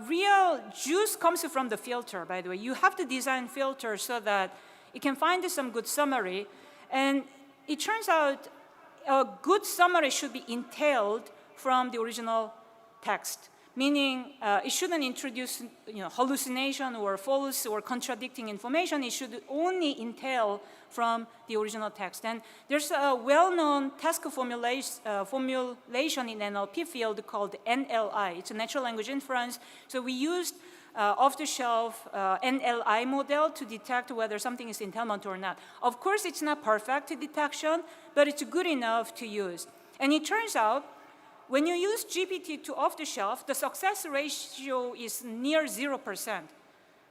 real juice comes from the filter, by the way. You have to design filters so that it can find some good summary. And it turns out a good summary should be entailed from the original text, meaning it shouldn't introduce hallucination or false or contradicting information. It should only entail from the original text. And there's a well-known task formulation in NLP field called NLI. It's a natural language inference. So we used off-the-shelf NLI model to detect whether something is entailment or not. Of course, it's not perfect detection, but it's good enough to use. And it turns out, when you use GPT-2 off-the-shelf, the success ratio is near 0%.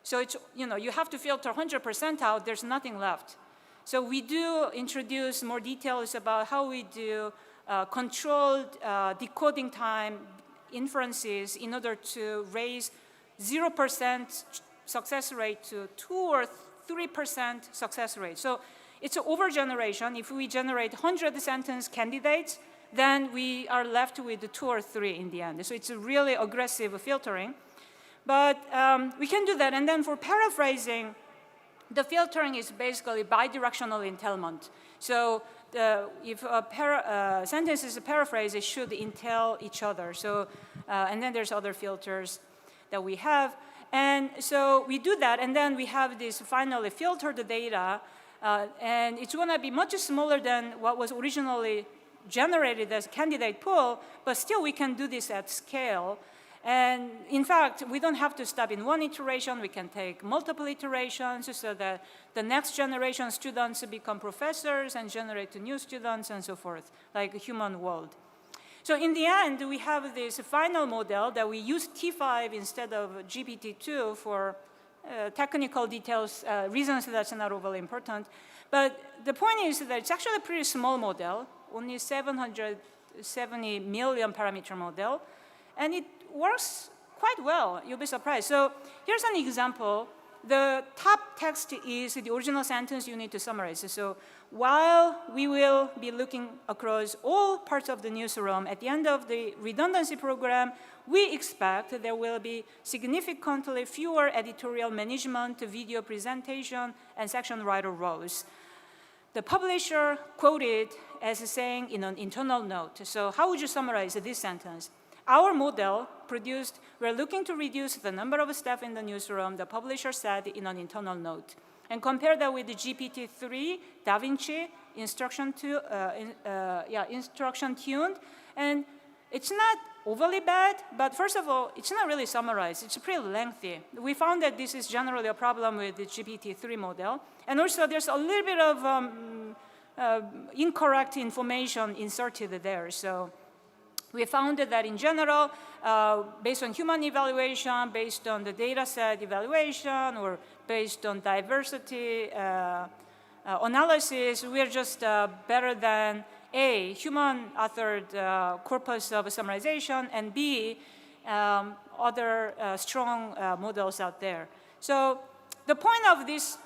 So it's, you have to filter 100% out, there's nothing left. So we do introduce more details about how we do controlled decoding time inferences in order to raise 0% success rate to 2 or 3% success rate. So it's an overgeneration. If we generate 100 sentence candidates, then we are left with 2 or 3 in the end. So it's a really aggressive filtering. But we can do that. And then for paraphrasing, the filtering is basically bidirectional entailment. So if a sentence is a paraphrase, it should entail each other. So, and then there's other filters that we have. And so we do that, and then we have this finally filtered data, and it's going to be much smaller than what was originally generated as a candidate pool, but still we can do this at scale. And in fact, we don't have to stop in one iteration. We can take multiple iterations so that the next generation students become professors and generate new students and so forth, like a human world. So in the end, we have this final model that we use T5 instead of GPT-2 for technical details, reasons that's not overly important. But the point is that it's actually a pretty small model, only 770 million parameter model, and it works quite well. You'll be surprised. So here's an example. The top text is the original sentence you need to summarize. So while we will be looking across all parts of the newsroom, at the end of the redundancy program, we expect there will be significantly fewer editorial management, video presentation, and section writer roles. The publisher quoted as saying in an internal note. So how would you summarize this sentence? Our model produced, we're looking to reduce the number of staff in the newsroom, the publisher said in an internal note. And compare that with the GPT-3, DaVinci, instruction tuned. And it's not overly bad, but first of all, it's not really summarized. It's pretty lengthy. We found that this is generally a problem with the GPT-3 model. And also, there's a little bit of incorrect information inserted there. So we found that in general, based on human evaluation, based on the data set evaluation, or based on diversity analysis, we're just better than A, human-authored corpus of summarization, and B, other strong models out there. So the point of this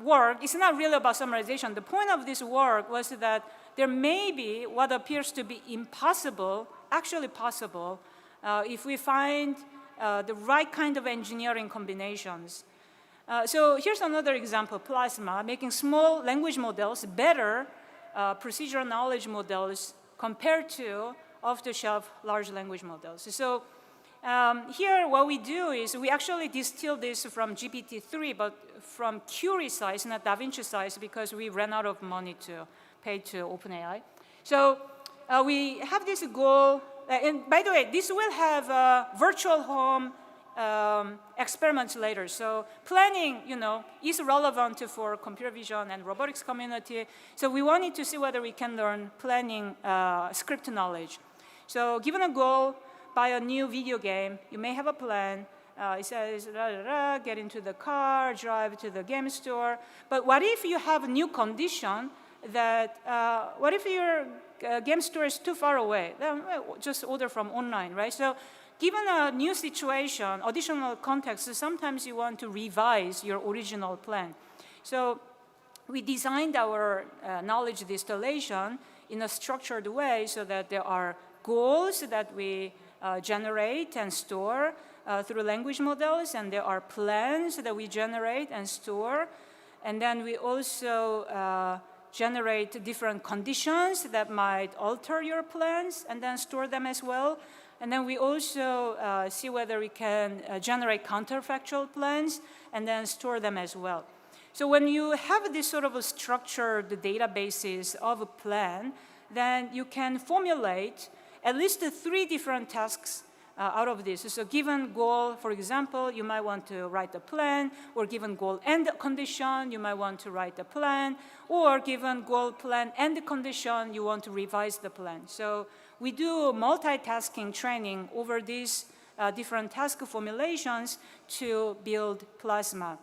work is not really about summarization. The point of this work was that there may be what appears to be impossible, actually possible, if we find the right kind of engineering combinations. So here's another example, Plasma, making small language models better procedural knowledge models compared to off-the-shelf large language models. So here what we do is we actually distill this from GPT-3, but from Curie size, not DaVinci size, because we ran out of money to pay to OpenAI. So we have this goal, and by the way, this will have virtual home experiments later. So planning, is relevant for computer vision and robotics community. So we wanted to see whether we can learn planning script knowledge. So given a goal, buy a new video game, you may have a plan. It says, get into the car, drive to the game store. But what if you have a new condition that, what if your game store is too far away? Then just order from online, right? So given a new situation, additional context, sometimes you want to revise your original plan. So we designed our knowledge distillation in a structured way so that there are goals that we generate and store through language models, and there are plans that we generate and store. And then we also generate different conditions that might alter your plans and then store them as well. And then we also see whether we can generate counterfactual plans and then store them as well. So when you have this sort of a structured databases of a plan, then you can formulate at least 3 different tasks out of this. So given goal, for example, you might want to write a plan, or given goal and condition, you might want to write a plan, or given goal, plan, and condition, you want to revise the plan. So we do multitasking training over these different task formulations to build Plasma.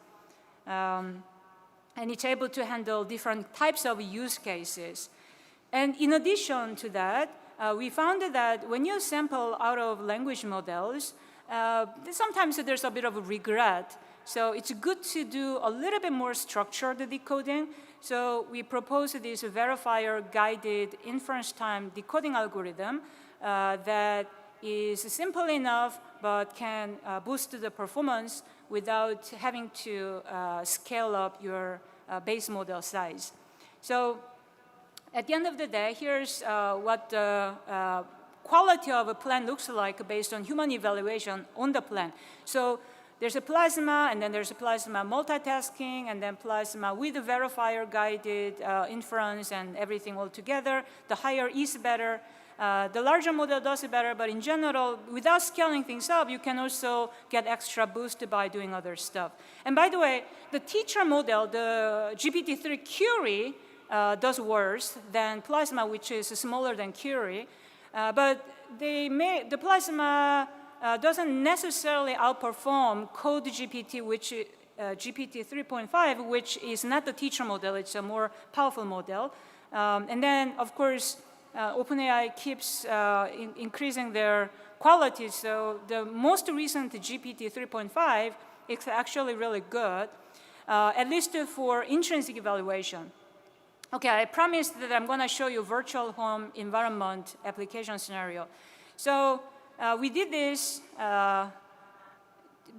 And it's able to handle different types of use cases. And in addition to that, we found that when you sample out of language models, sometimes there's a bit of a regret. So it's good to do a little bit more structured decoding. So we propose this verifier-guided inference time decoding algorithm that is simple enough but can boost the performance without having to scale up your base model size. So at the end of the day, here's what the quality of a plan looks like based on human evaluation on the plan. So there's a Plasma, and then there's a Plasma multitasking, and then Plasma with a verifier-guided inference and everything all together. The higher is better. The larger model does it better, but in general, without scaling things up, you can also get extra boost by doing other stuff. And by the way, the teacher model, the GPT-3 Curie, does worse than Plasma, which is smaller than Curie. But the Plasma doesn't necessarily outperform Code GPT, which GPT 3.5, which is not the teacher model. It's a more powerful model. And then, of course, OpenAI keeps increasing their quality. So the most recent GPT 3.5 is actually really good, at least for intrinsic evaluation. Okay, I promised that I'm going to show you virtual home environment application scenario. So we did this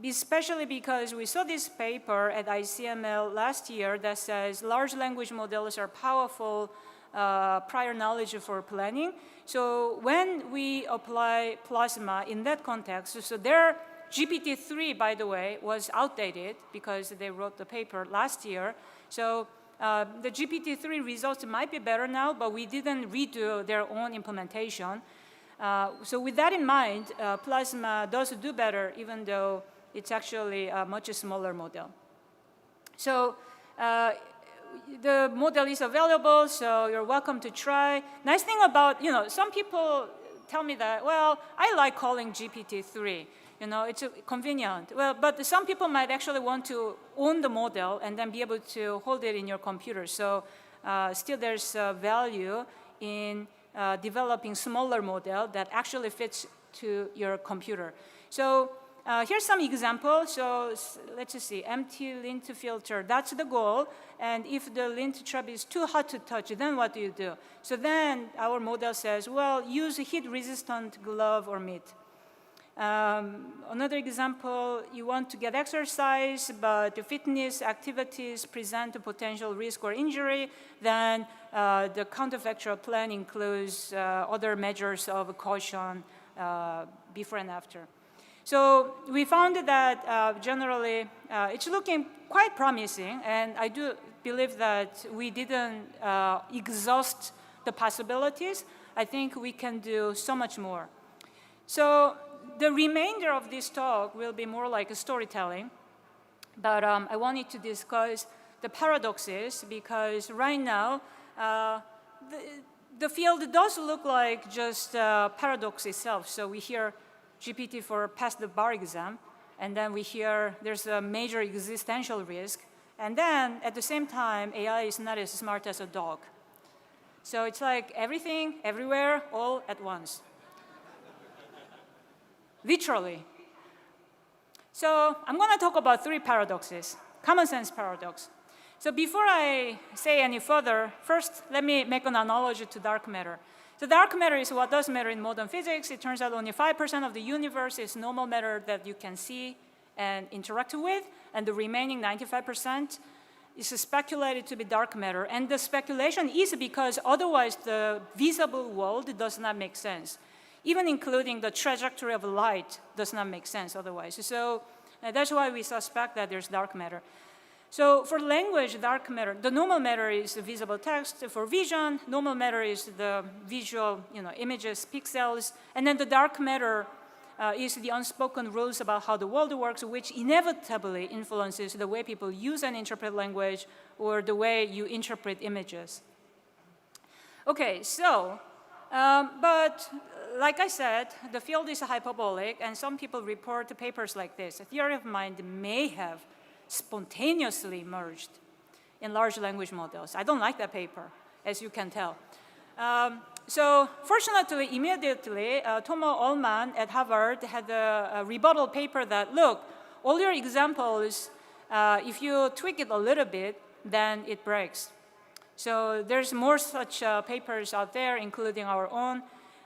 especially because we saw this paper at ICML last year that says large language models are powerful prior knowledge for planning. So when we apply Plasma in that context, so their GPT-3, by the way, was outdated because they wrote the paper last year. So the GPT-3 results might be better now, but we didn't redo their own implementation. So with that in mind, Plasma does do better, even though it's actually a much smaller model. So the model is available, so you're welcome to try. Nice thing about, some people tell me that, well, I like calling GPT-3. It's convenient. Well, but some people might actually want to own the model and then be able to hold it in your computer. So still there's value in developing smaller model that actually fits to your computer. So here's some examples. So let's just see, empty lint filter, that's the goal. And if the lint trap is too hot to touch, then what do you do? So then our model says, well, use a heat-resistant glove or mitt. Another example, you want to get exercise, but the fitness activities present a potential risk or injury, then the counterfactual plan includes other measures of caution before and after. So we found that generally it's looking quite promising, and I do believe that we didn't exhaust the possibilities. I think we can do so much more. So the remainder of this talk will be more like a storytelling, but I wanted to discuss the paradoxes because right now the field does look like just paradox itself. So we hear GPT for pass the bar exam, and then we hear there's a major existential risk, and then at the same time AI is not as smart as a dog. So it's like everything, everywhere, all at once. Literally. So I'm going to talk about 3 paradoxes. Common sense paradox. So before I say any further, first let me make an analogy to dark matter. So dark matter is what does matter in modern physics. It turns out only 5% of the universe is normal matter that you can see and interact with, and the remaining 95% is speculated to be dark matter. And the speculation is because otherwise the visible world does not make sense. Even including the trajectory of light does not make sense otherwise. So that's why we suspect that there's dark matter. So for language, dark matter, the normal matter is the visible text. For vision, normal matter is the visual, images, pixels. And then the dark matter is the unspoken rules about how the world works, which inevitably influences the way people use and interpret language or the way you interpret images. Okay, so, but like I said, the field is hyperbolic, and some people report papers like this. A theory of mind may have spontaneously emerged in large language models. I don't like that paper, as you can tell. So fortunately, immediately, Tomo Ullman at Harvard had a rebuttal paper that, look, all your examples, if you tweak it a little bit, then it breaks. So there's more such papers out there, including our own,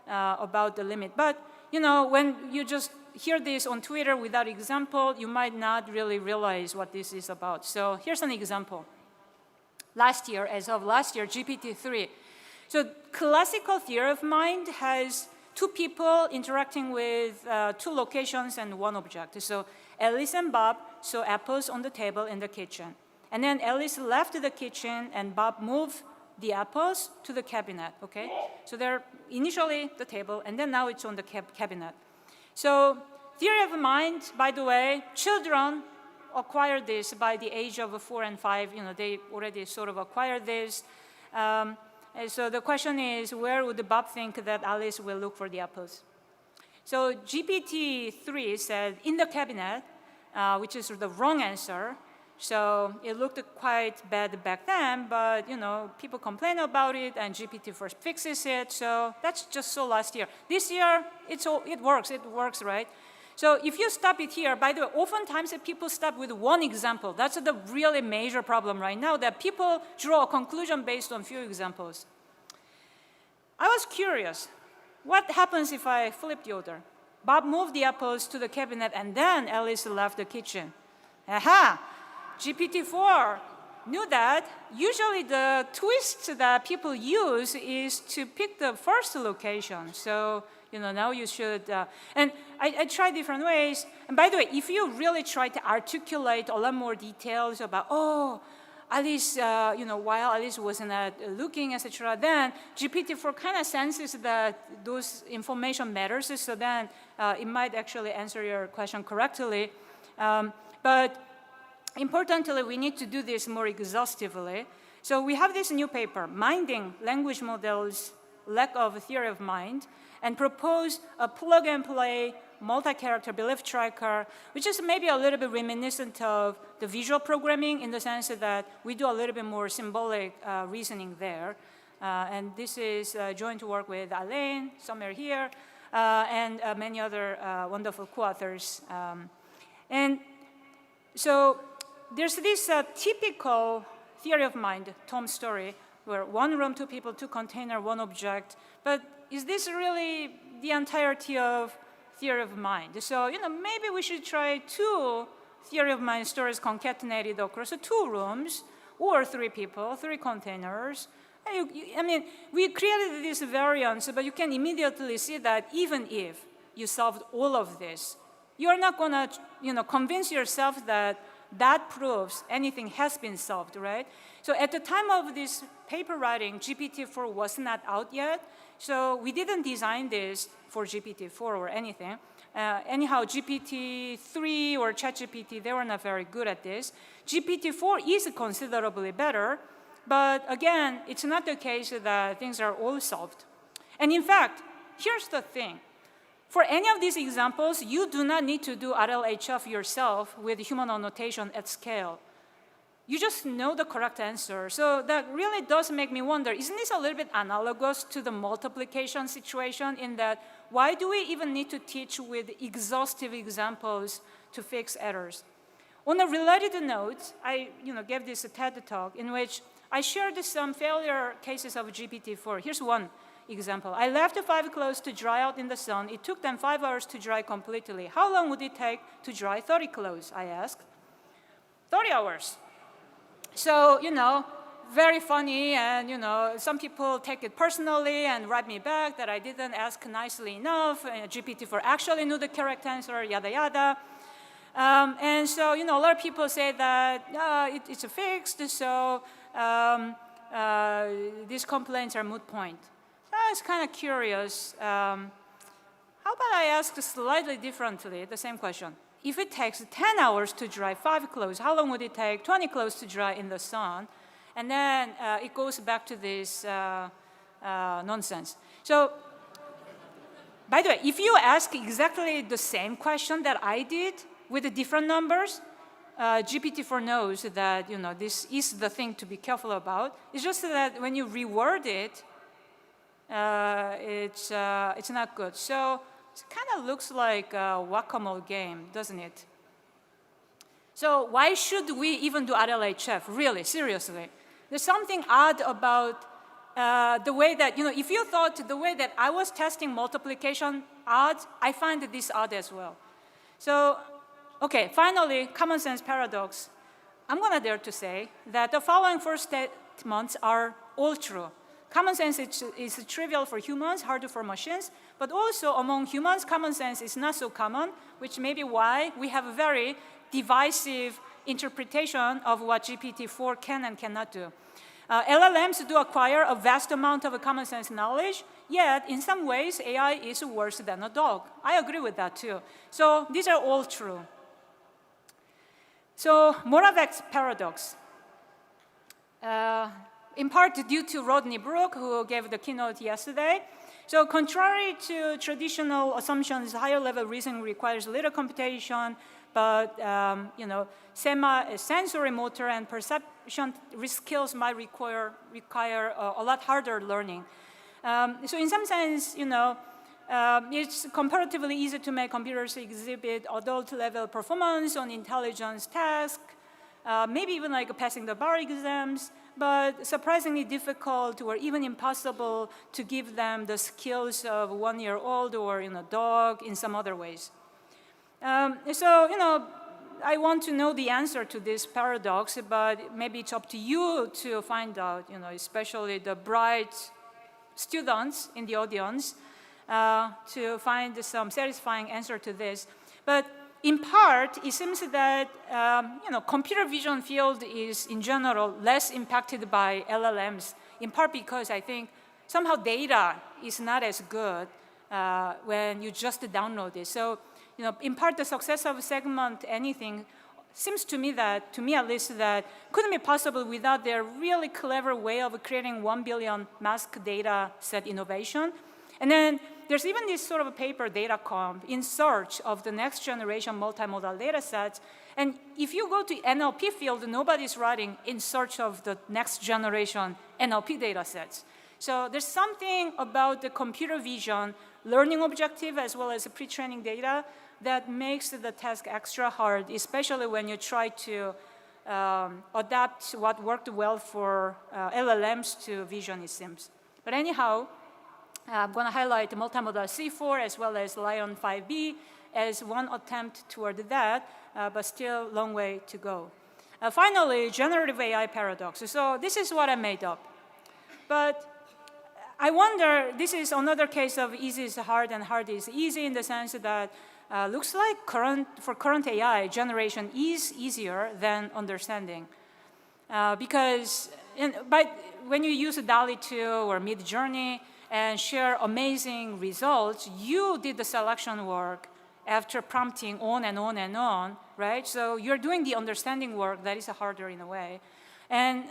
about the limit. But, when you just hear this on Twitter without example, you might not really realize what this is about. So here's an example. As of last year, GPT-3. So classical theory of mind has two people interacting with two locations and one object. So Alice and Bob saw apples on the table in the kitchen. And then Alice left the kitchen and Bob moved the apples to the cabinet, okay? So they're initially the table, and then now it's on the cabinet. So theory of mind, by the way, children acquire this by the age of 4 and 5. They already sort of acquired this. And so the question is, where would Bob think that Alice will look for the apples? So GPT-3 said, in the cabinet, which is the wrong answer. So it looked quite bad back then, but people complain about it, and GPT-4 fixes it. So that's just so last year. This year, it works, right? So if you stop it here, by the way, oftentimes people stop with one example. That's the really major problem right now, that people draw a conclusion based on few examples. I was curious, what happens if I flip the order? Bob moved the apples to the cabinet, and then Alice left the kitchen. Aha! GPT-4 knew that. Usually the twist that people use is to pick the first location. So, now you should, and I tried different ways. And by the way, if you really try to articulate a lot more details about, Alice, while Alice wasn't looking, etc., then GPT-4 kind of senses that those information matters, so then it might actually answer your question correctly. But importantly, we need to do this more exhaustively. So we have this new paper, Minding Language Models, Lack of Theory of Mind, and propose a plug-and-play multi-character belief tracker, which is maybe a little bit reminiscent of the visual programming in the sense that we do a little bit more symbolic reasoning there. And this is joint work with Alain, somewhere here, and many other wonderful co-authors. And so there's this typical theory of mind, Tom's story, where one room, two people, two container, one object. But is this really the entirety of theory of mind? So, maybe we should try two theory of mind stories concatenated across two rooms, or three people, three containers. We created this variance, but you can immediately see that even if you solved all of this, you're not going to, convince yourself that proves anything has been solved, right? So at the time of this paper writing, GPT-4 was not out yet. So we didn't design this for GPT-4 or anything. Anyhow, GPT-3 or ChatGPT, they were not very good at this. GPT-4 is considerably better, but again, it's not the case that things are all solved. And in fact, here's the thing. For any of these examples, you do not need to do RLHF yourself with human annotation at scale. You just know the correct answer. So that really does make me wonder, isn't this a little bit analogous to the multiplication situation in that why do we even need to teach with exhaustive examples to fix errors? On a related note, I gave this a TED talk in which I shared some failure cases of GPT-4. Here's one example. I left 5 clothes to dry out in the sun. It took them 5 hours to dry completely. How long would it take to dry 30 clothes, I asked. 30 hours. So, very funny, and some people take it personally and write me back that I didn't ask nicely enough, GPT-4 actually knew the correct answer, yada yada. And so, a lot of people say that it's fixed, so these complaints are moot point. So I was kind of curious. How about I ask slightly differently the same question? If it takes 10 hours to dry 5 clothes, how long would it take 20 clothes to dry in the sun? And then it goes back to this nonsense. So, by the way, if you ask exactly the same question that I did with the different numbers, GPT-4 knows that this is the thing to be careful about. It's just that when you reword it, it's not good. So it kind of looks like a whack-a-mole game, doesn't it? So why should we even do RLHF? Really, seriously, there's something odd about the way that if you thought the way that I was testing multiplication odd, I find this odd as well. So, okay, finally, common sense paradox. I'm going to dare to say that the following 4 statements are all true. Common sense is trivial for humans, harder for machines, but also among humans, common sense is not so common, which may be why we have a very divisive interpretation of what GPT-4 can and cannot do. LLMs do acquire a vast amount of common sense knowledge, yet in some ways, AI is worse than a dog. I agree with that too. So these are all true. So Moravec's paradox. In part due to Rodney Brook, who gave the keynote yesterday. So contrary to traditional assumptions, higher level reasoning requires little computation, but sensory motor and perception skills might require a lot harder learning. So in some sense, it's comparatively easy to make computers exhibit adult-level performance on intelligence tasks, maybe even like passing the bar exams, but surprisingly difficult or even impossible to give them the skills of a 1-year-old or a dog in some other ways. So, I want to know the answer to this paradox, but maybe it's up to you to find out, especially the bright students in the audience, to find some satisfying answer to this. But in part, it seems that computer vision field is in general less impacted by LLMs. In part because I think somehow data is not as good when you just download it. So in part, the success of segment anything seems to me that, to me at least, that couldn't be possible without their really clever way of creating 1 billion mask data set innovation. And then there's even this sort of a paper, Datacomp, in search of the next generation multimodal data sets. And if you go to NLP field, nobody's writing in search of the next generation NLP data sets. So there's something about the computer vision learning objective as well as the pre-training data that makes the task extra hard, especially when you try to adapt what worked well for LLMs to vision, it seems. But anyhow, I'm going to highlight the multimodal C4 as well as Lion 5B as one attempt toward that, but still a long way to go. Finally, generative AI paradox. So this is what I made up. But I wonder, this is another case of easy is hard and hard is easy in the sense that looks like for current AI, generation is easier than understanding. Because when you use DALL-E 2 or Mid-Journey and share amazing results, you did the selection work after prompting on and on and on, right? So you're doing the understanding work that is harder in a way. And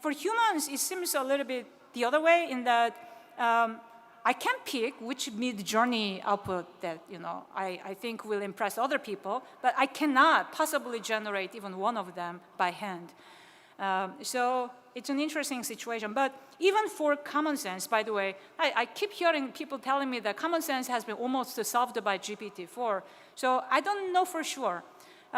for humans, it seems a little bit the other way in that I can pick which mid-journey output that I think will impress other people, but I cannot possibly generate even one of them by hand. So it's an interesting situation. But even for common sense, by the way, I keep hearing people telling me that common sense has been almost solved by GPT-4. So I don't know for sure.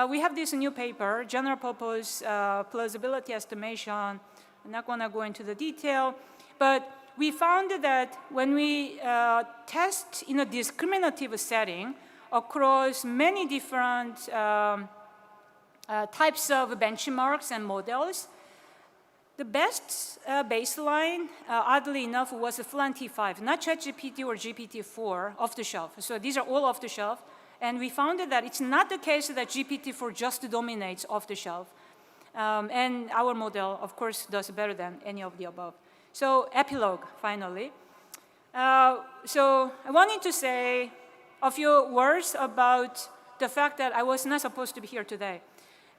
We have this new paper, general purpose plausibility estimation. I'm not going to go into the detail, but we found that when we test in a discriminative setting across many different types of benchmarks and models, The best baseline, oddly enough, was Flan T5, not ChatGPT or GPT-4 off the shelf. So these are all off the shelf. And we found that it's not the case that GPT-4 just dominates off the shelf. And our model, of course, does better than any of the above. So epilogue, finally. So I wanted to say a few words about the fact that I was not supposed to be here today.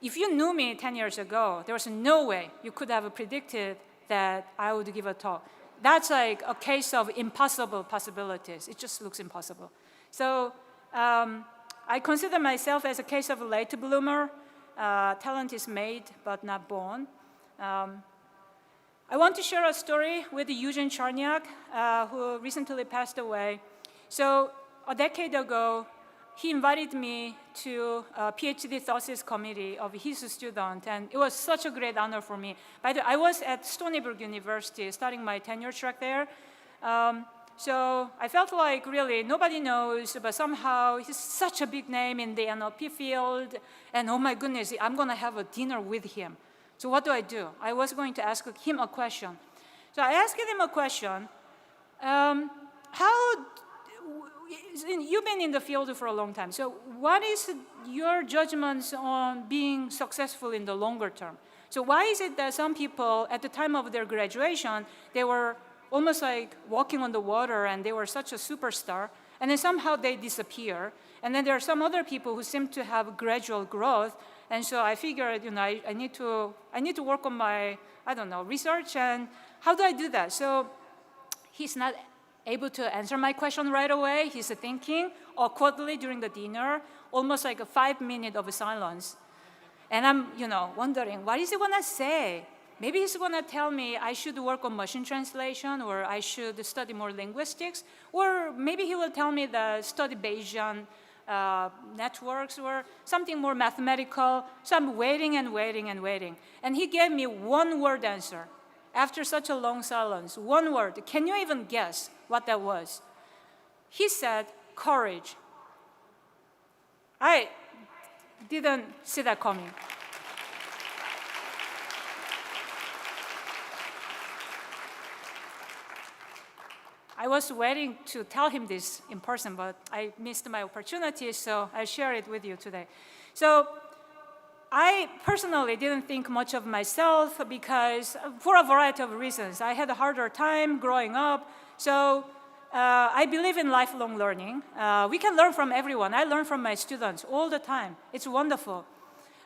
If you knew me 10 years ago, there was no way you could have predicted that I would give a talk. That's like a case of impossible possibilities. It just looks impossible. So I consider myself as a case of a late bloomer. Talent is made but not born. I want to share a story with Eugene Charniak, who recently passed away. So a decade ago, he invited me to a PhD thesis committee of his student, and it was such a great honor for me. By the way, I was at Stony Brook University starting my tenure track there. So I felt like really nobody knows, but somehow he's such a big name in the NLP field, and oh my goodness, I'm gonna have a dinner with him. So what do? I was going to ask him a question. So I asked him a question. You've been in the field for a long time. So what is your judgments on being successful in the longer term? So why is it that some people, at the time of their graduation, they were almost like walking on the water and they were such a superstar, and then somehow they disappear. And then there are some other people who seem to have gradual growth. And so I figured, I need to work on my, research, and how do I do that? So he's not able to answer my question right away. He's thinking awkwardly during the dinner, almost like a 5 minute of silence. And I'm, wondering, what is he gonna say? Maybe he's gonna tell me I should work on machine translation, or I should study more linguistics, or maybe he will tell me that study Bayesian networks or something more mathematical. So I'm waiting and waiting and waiting. And he gave me one word answer. After such a long silence, one word. Can you even guess what that was? He said, courage. I didn't see that coming. I was waiting to tell him this in person, but I missed my opportunity, so I'll share it with you today. So I personally didn't think much of myself because, for a variety of reasons, I had a harder time growing up. So I believe in lifelong learning. We can learn from everyone. I learn from my students all the time. It's wonderful.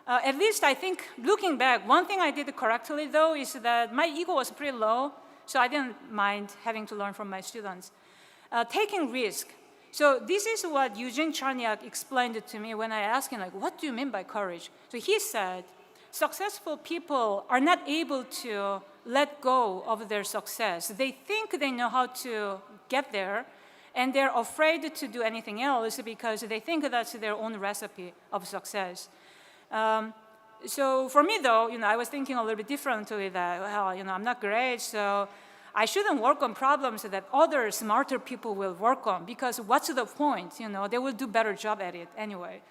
At least I think, looking back, one thing I did correctly, though, is that my ego was pretty low, so I didn't mind having to learn from my students. Taking risk. So this is what Eugene Charniak explained to me when I asked him, what do you mean by courage? So he said, successful people are not able to let go of their success. They think they know how to get there, and they're afraid to do anything else because they think that's their own recipe of success. So for me, though, I was thinking a little bit differently that, well, I'm not great, so I shouldn't work on problems that other smarter people will work on, because what's the point? They will do better job at it anyway.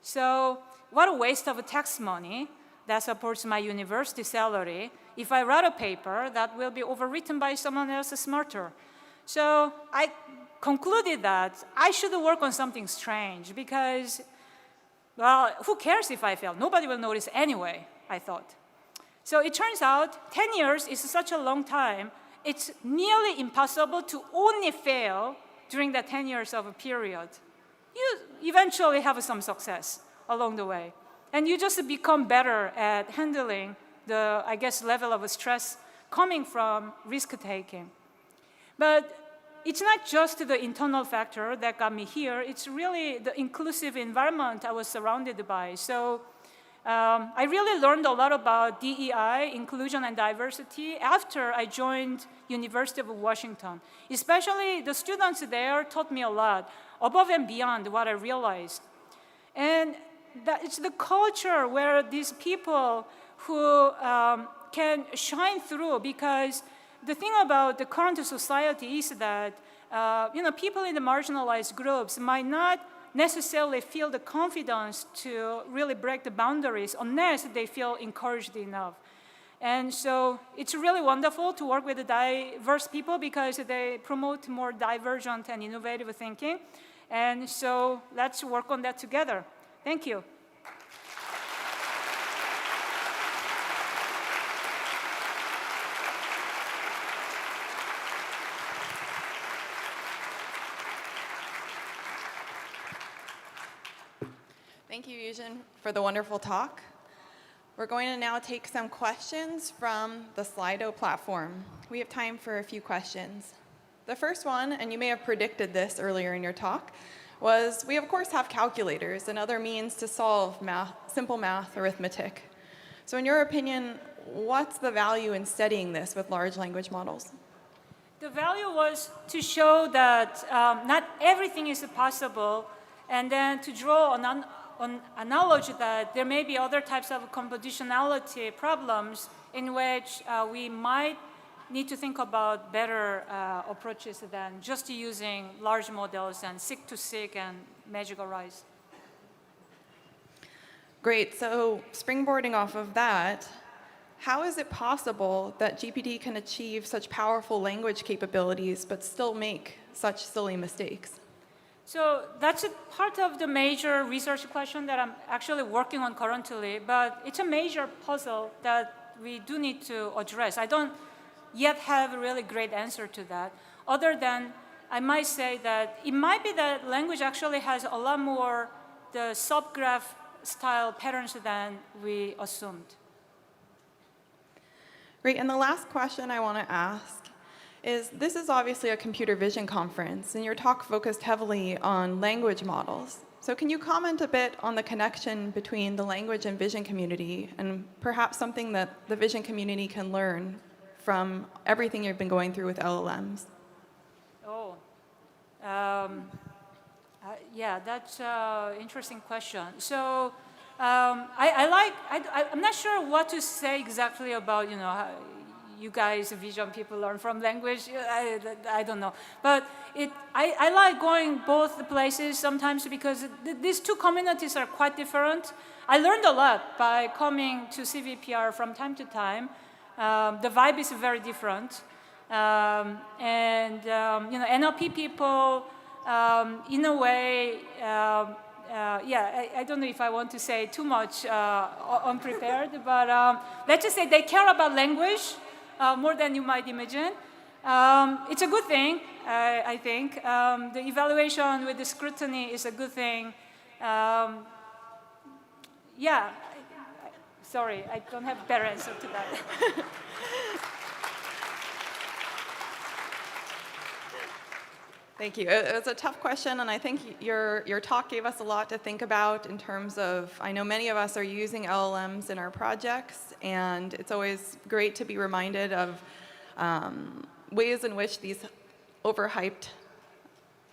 So what a waste of tax money that supports my university salary if I write a paper that will be overwritten by someone else smarter. So I concluded that I should work on something strange because, well, who cares if I fail? Nobody will notice anyway, I thought. So it turns out 10 years is such a long time. It's nearly impossible to only fail during that 10 years of a period. You eventually have some success along the way. And you just become better at handling the, level of stress coming from risk-taking. But it's not just the internal factor that got me here. It's really the inclusive environment I was surrounded by. So I really learned a lot about DEI, inclusion and diversity, after I joined University of Washington. Especially the students there taught me a lot, above and beyond what I realized. And that it's the culture where these people who can shine through, because the thing about the current society is that people in the marginalized groups might not necessarily feel the confidence to really break the boundaries unless they feel encouraged enough. And so it's really wonderful to work with diverse people because they promote more divergent and innovative thinking. And so let's work on that together. Thank you. Thank you, Yujin, for the wonderful talk. We're going to now take some questions from the Slido platform. We have time for a few questions. The first one, and you may have predicted this earlier in your talk, was we of course have calculators and other means to solve simple math arithmetic. So in your opinion, what's the value in studying this with large language models? The value was to show that not everything is possible, and then to draw an analogy that there may be other types of computationality problems in which we might need to think about better approaches than just using large models and seek-to-seek and magical rise. Great. So springboarding off of that, how is it possible that GPT can achieve such powerful language capabilities but still make such silly mistakes? So that's a part of the major research question that I'm actually working on currently, but it's a major puzzle that we do need to address. I don't yet have a really great answer to that, other than I might say that it might be that language actually has a lot more the subgraph style patterns than we assumed. Great. And the last question I want to ask is, this is obviously a computer vision conference, and your talk focused heavily on language models. So can you comment a bit on the connection between the language and vision community, and perhaps something that the vision community can learn from everything you've been going through with LLMs? Oh, yeah, that's an interesting question. So I'm not sure what to say exactly about, how you guys, vision people, learn from language. I don't know. But I like going both places sometimes because these two communities are quite different. I learned a lot by coming to CVPR from time to time. The vibe is very different. NLP people, in a way, I don't know if I want to say too much unprepared, but let's just say they care about language more than you might imagine. It's a good thing, I think. The evaluation with the scrutiny is a good thing. Sorry, I don't have a better answer to that. Thank you. It was a tough question, and I think your talk gave us a lot to think about in terms of, I know many of us are using LLMs in our projects, and it's always great to be reminded of ways in which these overhyped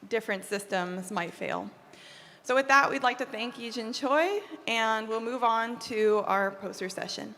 different systems might fail. So with that, we'd like to thank Yijin Choi, and we'll move on to our poster session.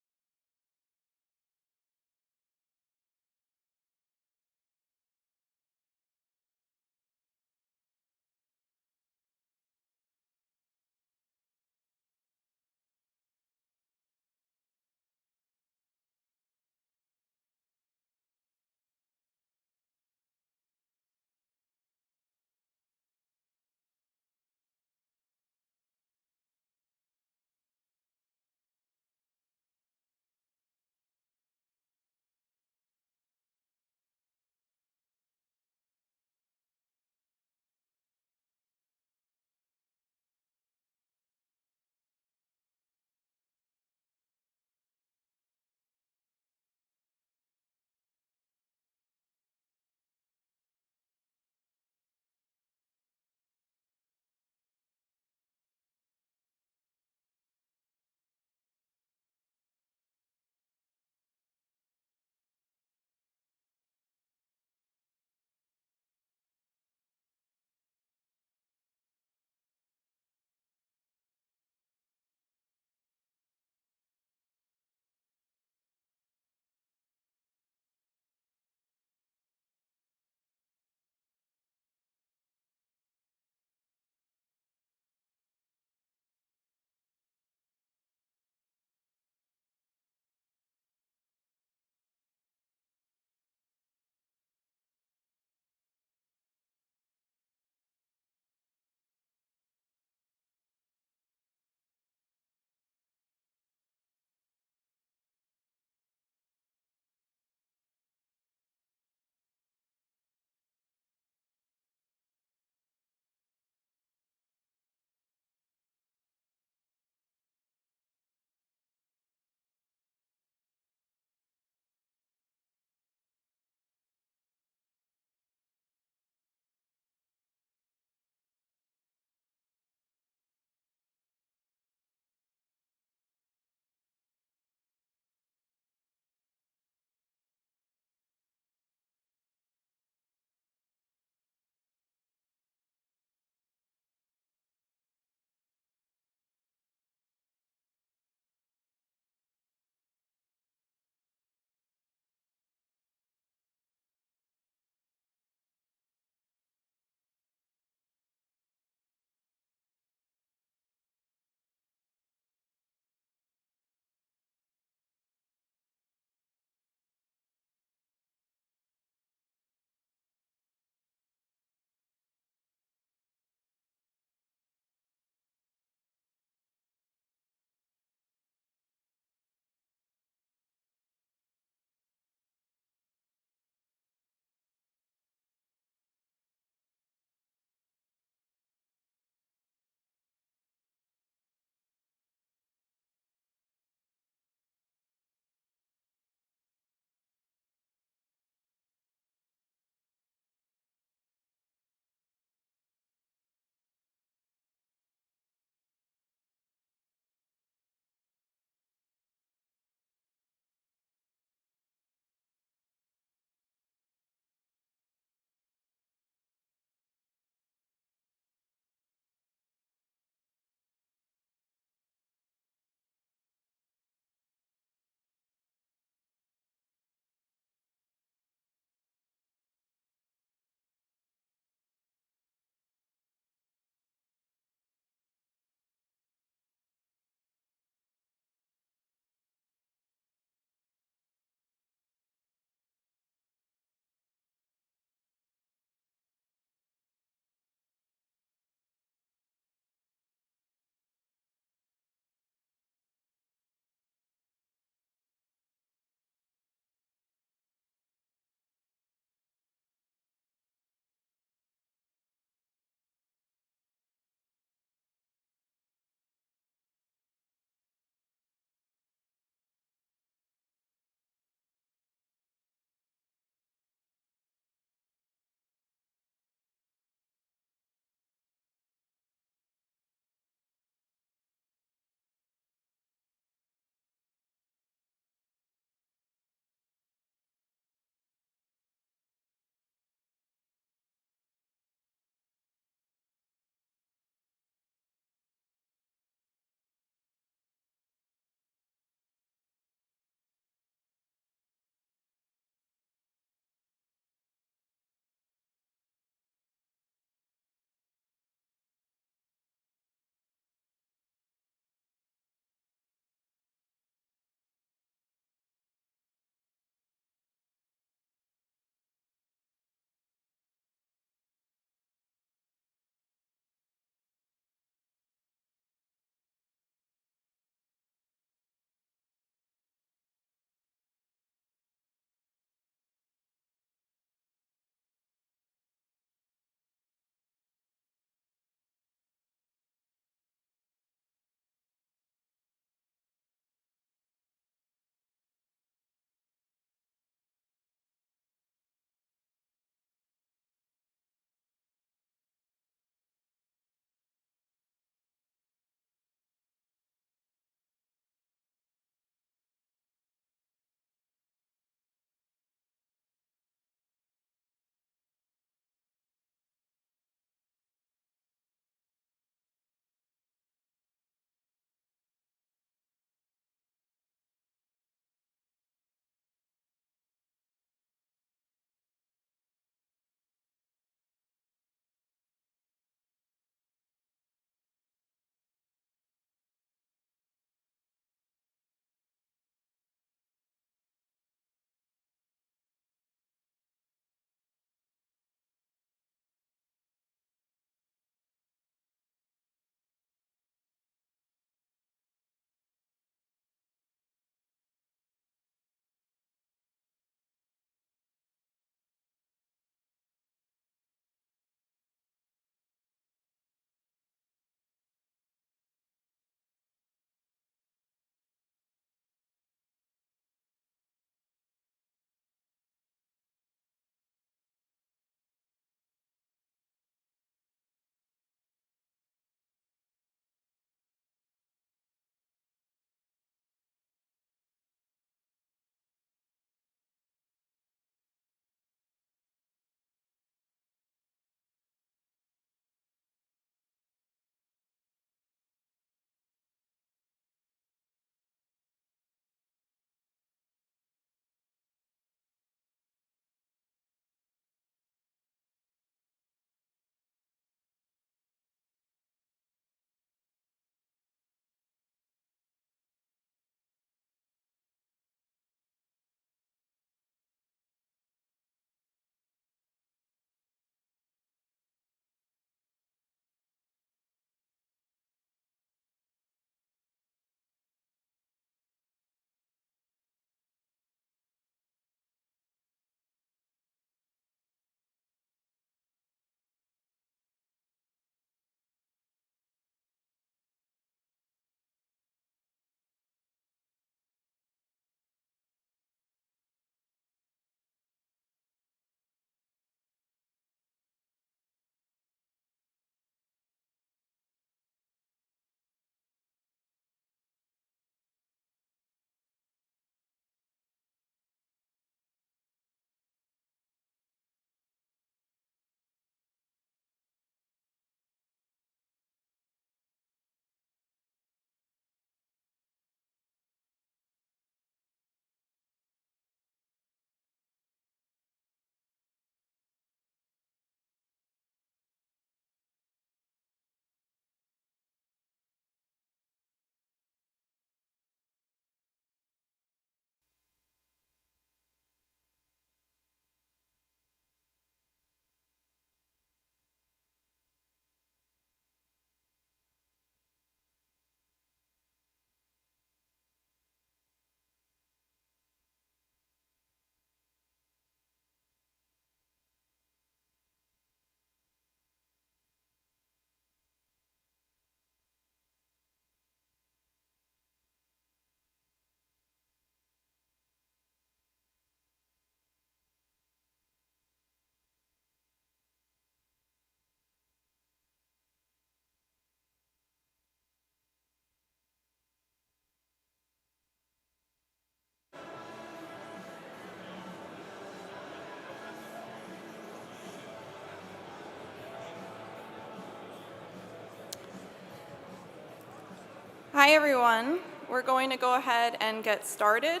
Hi, everyone. We're going to go ahead and get started.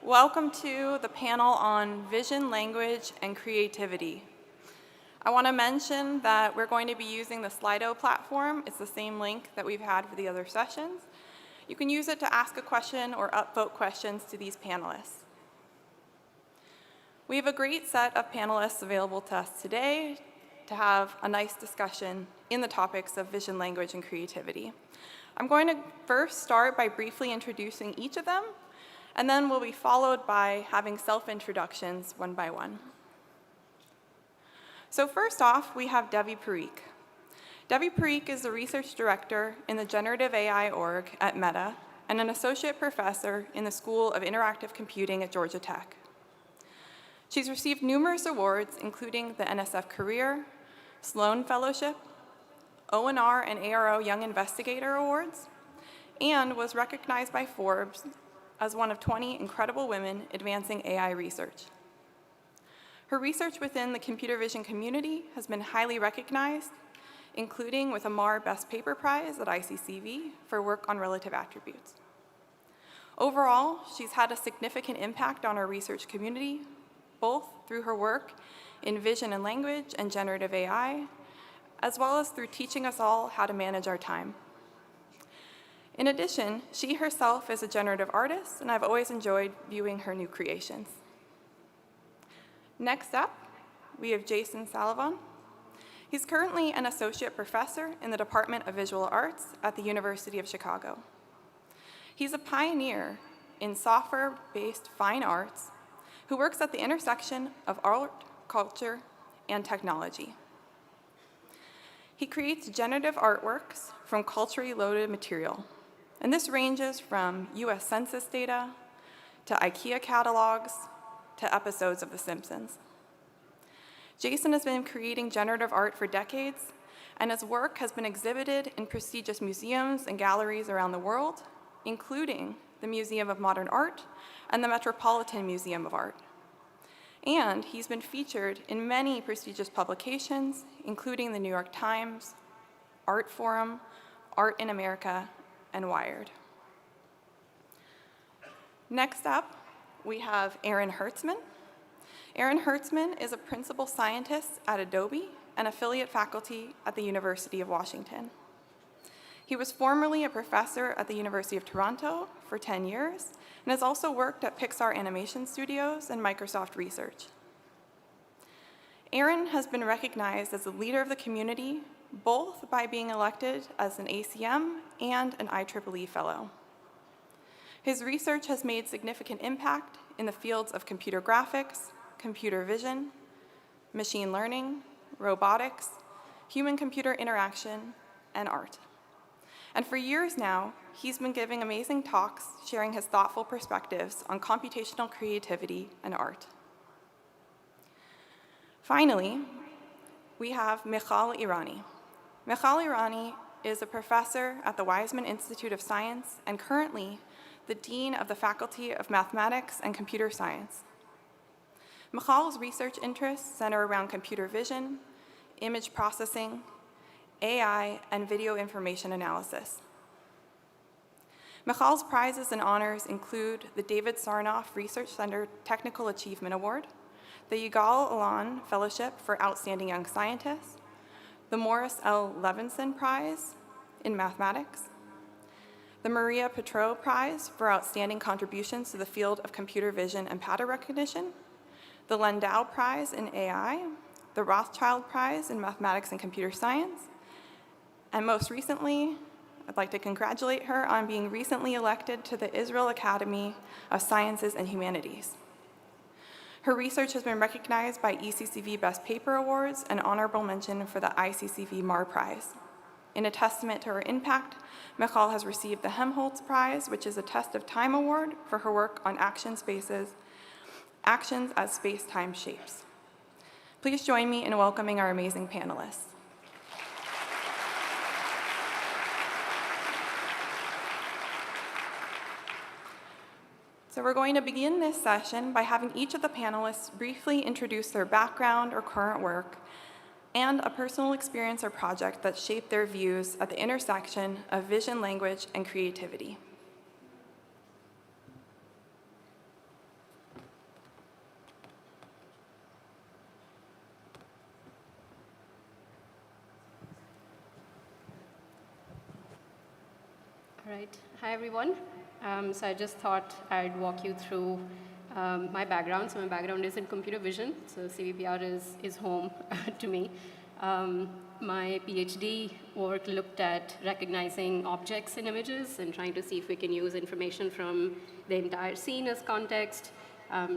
Welcome to the panel on vision, language, and creativity. I want to mention that we're going to be using the Slido platform. It's the same link that we've had for the other sessions. You can use it to ask a question or upvote questions to these panelists. We have a great set of panelists available to us today to have a nice discussion in the topics of vision, language, and creativity. I'm going to first start by briefly introducing each of them, and then we'll be followed by having self-introductions one by one. So first off, we have Devi Parikh. Devi Parikh is the research director in the Generative AI org at Meta and an associate professor in the School of Interactive Computing at Georgia Tech. She's received numerous awards, including the NSF Career, Sloan Fellowship, ONR and ARO Young Investigator Awards, and was recognized by Forbes as one of 20 incredible women advancing AI research. Her research within the computer vision community has been highly recognized, including with a MAR Best Paper Prize at ICCV for work on relative attributes. Overall, she's had a significant impact on our research community, both through her work in vision and language and generative AI, as well as through teaching us all how to manage our time. In addition, she herself is a generative artist, and I've always enjoyed viewing her new creations. Next up, we have Jason Salavon. He's currently an associate professor in the Department of Visual Arts at the University of Chicago. He's a pioneer in software-based fine arts who works at the intersection of art, culture, and technology. He creates generative artworks from culturally loaded material, and this ranges from US Census data to IKEA catalogs to episodes of The Simpsons. Jason has been creating generative art for decades, and his work has been exhibited in prestigious museums and galleries around the world, including the Museum of Modern Art and the Metropolitan Museum of Art. And he's been featured in many prestigious publications, including the New York Times, Art Forum, Art in America, and Wired. Next up, we have Aaron Hertzman. Aaron Hertzman is a principal scientist at Adobe and affiliate faculty at the University of Washington. He was formerly a professor at the University of Toronto for 10 years and has also worked at Pixar Animation Studios and Microsoft Research. Aaron has been recognized as a leader of the community, both by being elected as an ACM and an IEEE Fellow. His research has made significant impact in the fields of computer graphics, computer vision, machine learning, robotics, human-computer interaction, and art. And for years now, he's been giving amazing talks, sharing his thoughtful perspectives on computational creativity and art. Finally, we have Michal Irani. Michal Irani is a professor at the Weizmann Institute of Science and currently the Dean of the Faculty of Mathematics and Computer Science. Michal's research interests center around computer vision, image processing, AI, and video information analysis. Michal's prizes and honors include the David Sarnoff Research Center Technical Achievement Award, the Yigal Allon Fellowship for Outstanding Young Scientists, the Morris L. Levinson Prize in Mathematics, the Maria Petro Prize for Outstanding Contributions to the Field of Computer Vision and Pattern Recognition, the Landau Prize in AI, the Rothschild Prize in Mathematics and Computer Science, and most recently, I'd like to congratulate her on being recently elected to the Israel Academy of Sciences and Humanities. Her research has been recognized by ECCV Best Paper Awards and honorable mention for the ICCV MAR Prize. In a testament to her impact, Michal has received the Helmholtz Prize, which is a test of time award for her work on actions as space-time shapes. Please join me in welcoming our amazing panelists. So we're going to begin this session by having each of the panelists briefly introduce their background or current work, and a personal experience or project that shaped their views at the intersection of vision, language, and creativity. All right. Hi, everyone. So I just thought I'd walk you through my background. So my background is in computer vision. So CVPR is home to me. My PhD work looked at recognizing objects in images and trying to see if we can use information from the entire scene as context,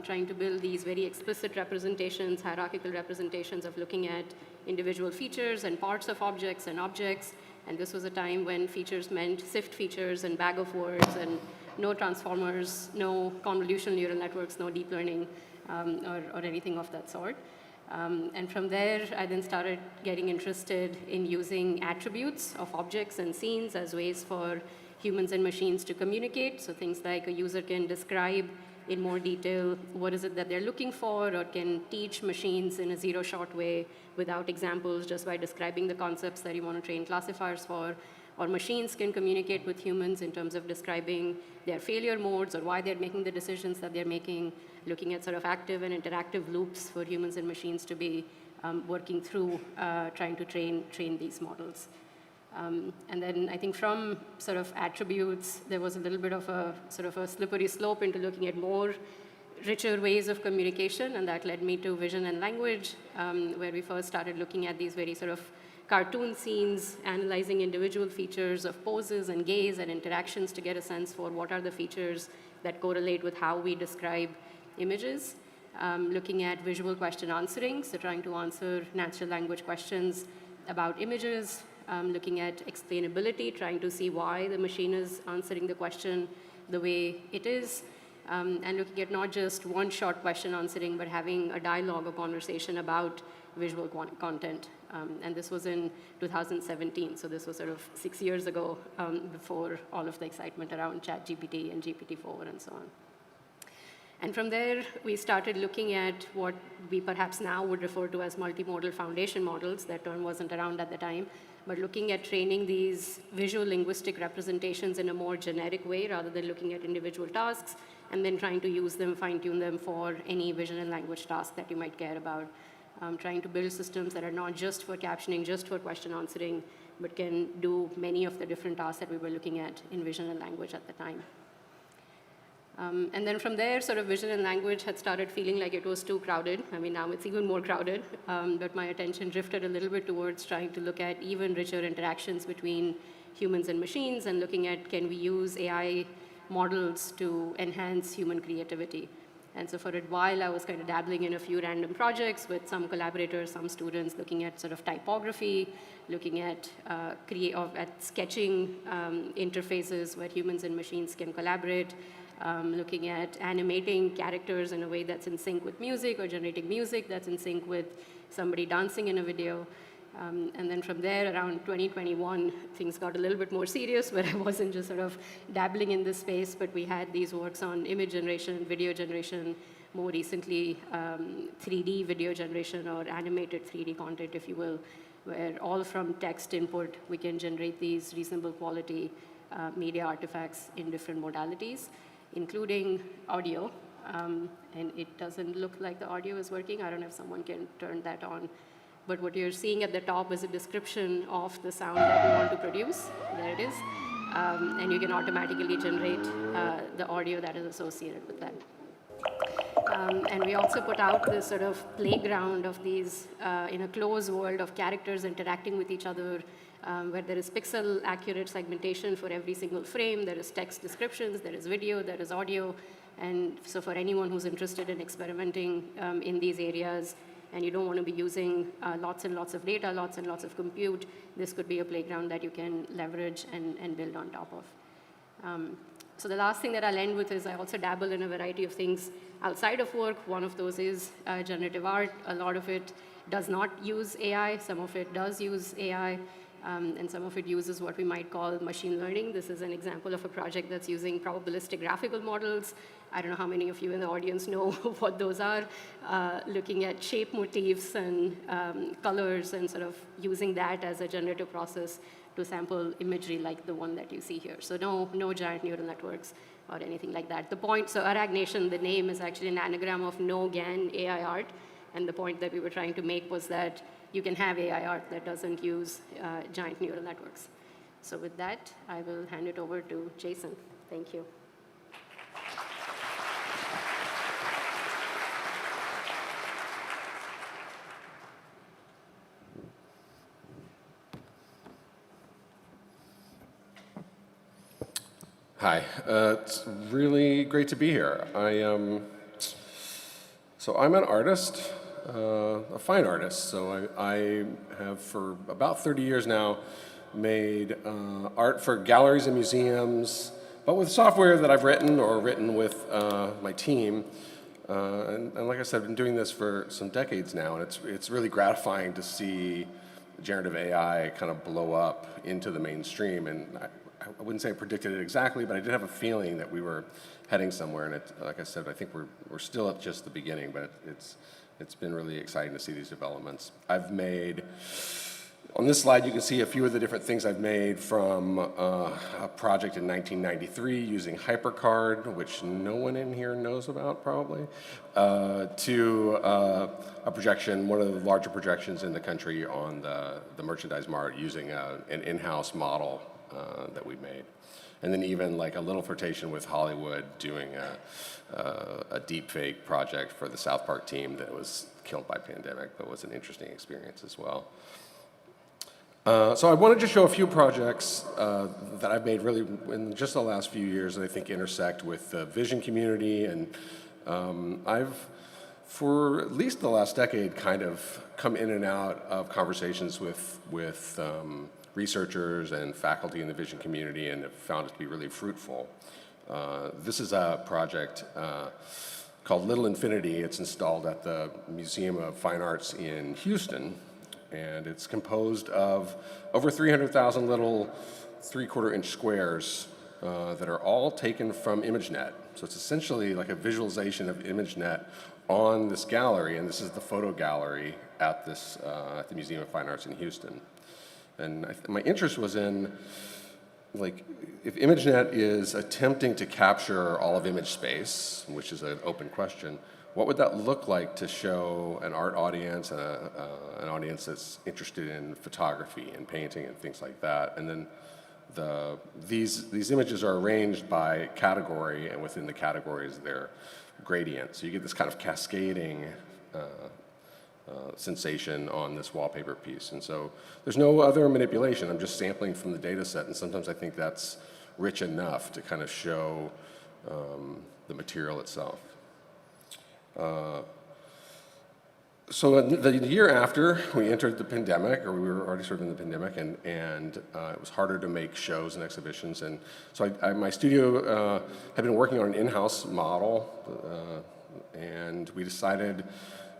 trying to build these very explicit representations, hierarchical representations of looking at individual features and parts of objects and objects. And this was a time when features meant SIFT features and bag of words and no transformers, no convolutional neural networks, no deep learning, or anything of that sort. And from there, I then started getting interested in using attributes of objects and scenes as ways for humans and machines to communicate. So things like a user can describe in more detail what is it that they're looking for, or can teach machines in a zero-shot way without examples, just by describing the concepts that you want to train classifiers for. Or machines can communicate with humans in terms of describing their failure modes or why they're making the decisions that they're making, looking at sort of active and interactive loops for humans and machines to be working through trying to train these models. And then I think from sort of attributes, there was a little bit of a sort of a slippery slope into looking at more richer ways of communication, and that led me to vision and language, where we first started looking at these very sort of cartoon scenes, analyzing individual features of poses and gaze and interactions to get a sense for what are the features that correlate with how we describe images. Looking at visual question answering, so trying to answer natural language questions about images, looking at explainability, trying to see why the machine is answering the question the way it is, and looking at not just one-shot question answering, but having a dialogue or conversation about visual content. And this was in 2017, so this was sort of 6 years ago, before all of the excitement around ChatGPT and GPT-4 and so on. And from there, we started looking at what we perhaps now would refer to as multimodal foundation models. That term wasn't around at the time, but looking at training these visual linguistic representations in a more generic way rather than looking at individual tasks, and then trying to use them, fine-tune them for any vision and language task that you might care about. Trying to build systems that are not just for captioning, just for question answering, but can do many of the different tasks that we were looking at in vision and language at the time. And then from there, sort of vision and language had started feeling like it was too crowded. I mean, now it's even more crowded, but my attention drifted a little bit towards trying to look at even richer interactions between humans and machines, and looking at, can we use AI models to enhance human creativity? And so for a while, I was kind of dabbling in a few random projects with some collaborators, some students, looking at sort of typography, looking at sketching interfaces where humans and machines can collaborate, looking at animating characters in a way that's in sync with music, or generating music that's in sync with somebody dancing in a video. And then from there, around 2021, things got a little bit more serious, where I wasn't just sort of dabbling in this space, but we had these works on image generation, video generation, more recently 3D video generation, or animated 3D content, if you will, where all from text input, we can generate these reasonable quality media artifacts in different modalities, including audio. And it doesn't look like the audio is working. I don't know if someone can turn that on. But what you're seeing at the top is a description of the sound that we want to produce. There it is. And you can automatically generate the audio that is associated with that. And we also put out this sort of playground of these, in a closed world of characters interacting with each other, where there is pixel accurate segmentation for every single frame. There is text descriptions, there is video, there is audio. And so for anyone who's interested in experimenting in these areas, and you don't want to be using lots and lots of data, lots and lots of compute, this could be a playground that you can leverage and build on top of. So the last thing that I'll end with is I also dabble in a variety of things outside of work. One of those is generative art. A lot of it does not use AI. Some of it does use AI. and some of it uses what we might call machine learning. This is an example of a project that's using probabilistic graphical models. I don't know how many of you in the audience know what those are, looking at shape motifs and colors and sort of using that as a generative process to sample imagery like the one that you see here. So no giant neural networks or anything like that. The point, so Arag Nation, the name is actually an anagram of no GAN AI art. And the point that we were trying to make was that you can have AI art that doesn't use giant neural networks. So with that, I will hand it over to Jason. Thank you. Hi, it's really great to be here. So I'm an artist, a fine artist. So I have for about 30 years now made art for galleries and museums, but with software that I've written or written with my team. And like I said, I've been doing this for some decades now, and it's really gratifying to see generative AI kind of blow up into the mainstream. And I wouldn't say I predicted it exactly, but I did have a feeling that we were heading somewhere. And like I said, I think we're still at just the beginning, but it's been really exciting to see these developments. I've made, on this slide, you can see a few of the different things I've made, from a project in 1993 using HyperCard, which no one in here knows about probably, to a projection, one of the larger projections in the country on the Merchandise Mart using an in-house model that we made. And then even like a little flirtation with Hollywood doing a deep fake project for the South Park team that was killed by pandemic, but was an interesting experience as well. So I wanted to show a few projects that I've made really in just the last few years that I think intersect with the vision community. And I've, for at least the last decade, kind of come in and out of conversations with researchers and faculty in the vision community, and have found it to be really fruitful. This is a project called Little Infinity. It's installed at the Museum of Fine Arts in Houston, and it's composed of over 300,000 little 3/4-inch squares that are all taken from ImageNet. So it's essentially like a visualization of ImageNet on this gallery, and this is the photo gallery at the Museum of Fine Arts in Houston. And my interest was in, like, if ImageNet is attempting to capture all of image space, which is an open question, what would that look like to show an art audience, an audience that's interested in photography and painting and things like that? And then these images are arranged by category, and within the categories they're gradient. So you get this kind of cascading sensation on this wallpaper piece. And so there's no other manipulation. I'm just sampling from the data set, and sometimes I think that's rich enough to kind of show the material itself. So the year after we entered the pandemic, or we were already sort of in the pandemic, and it was harder to make shows and exhibitions. And so my studio had been working on an in-house model, and we decided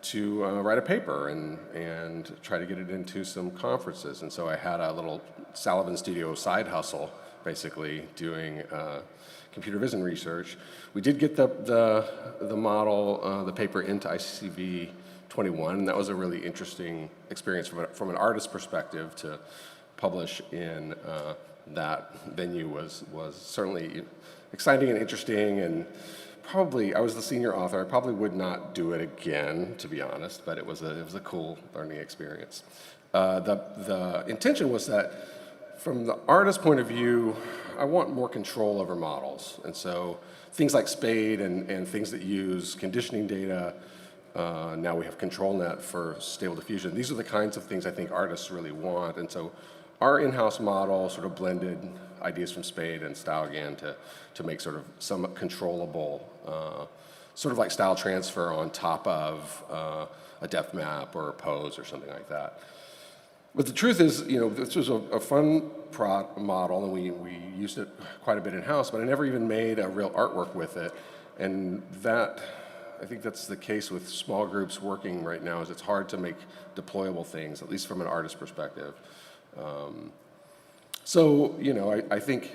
to write a paper and try to get it into some conferences. And so I had a little Sullivan Studio side hustle, basically doing computer vision research. We did get the model, the paper into CVPR2023, and that was a really interesting experience from an artist's perspective. To publish in that venue was certainly exciting and interesting, and probably, I was the senior author. I probably would not do it again, to be honest, but it was a cool learning experience. The intention was that, from the artist's point of view, I want more control over models. And so things like SPADE and things that use conditioning data, now we have ControlNet for stable diffusion. These are the kinds of things I think artists really want. And so our in-house model sort of blended ideas from SPADE and StyleGAN to make sort of somewhat controllable, sort of like style transfer on top of a depth map or a pose or something like that. But the truth is, this was a fun model, and we used it quite a bit in-house, but I never even made a real artwork with it. And I think that's the case with small groups working right now, is it's hard to make deployable things, at least from an artist perspective. So, you know, I think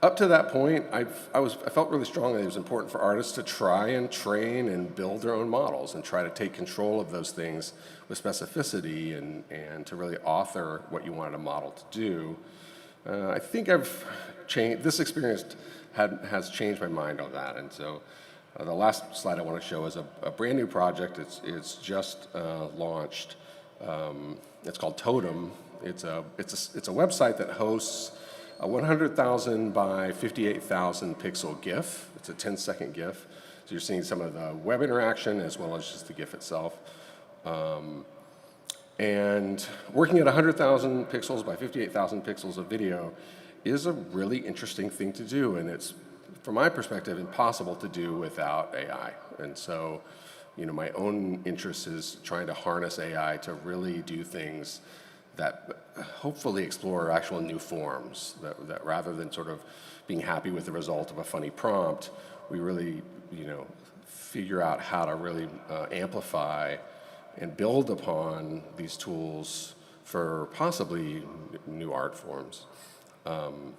up to that point, I felt really strongly it was important for artists to try and train and build their own models and try to take control of those things with specificity and to really author what you wanted a model to do. I think I've changed, this experience has changed my mind on that. And so the last slide I want to show is a brand new project. It's just launched. It's called Totem. It's a website that hosts a 100,000 by 58,000 pixel GIF. It's a 10-second GIF. So you're seeing some of the web interaction as well as just the GIF itself. And working at 100,000 pixels by 58,000 pixels of video is a really interesting thing to do, and it's, from my perspective, impossible to do without AI. And so, you know, my own interest is trying to harness AI to really do things that hopefully explore actual new forms, that rather than sort of being happy with the result of a funny prompt, we really, you know, figure out how to really amplify and build upon these tools for possibly new art forms. I'm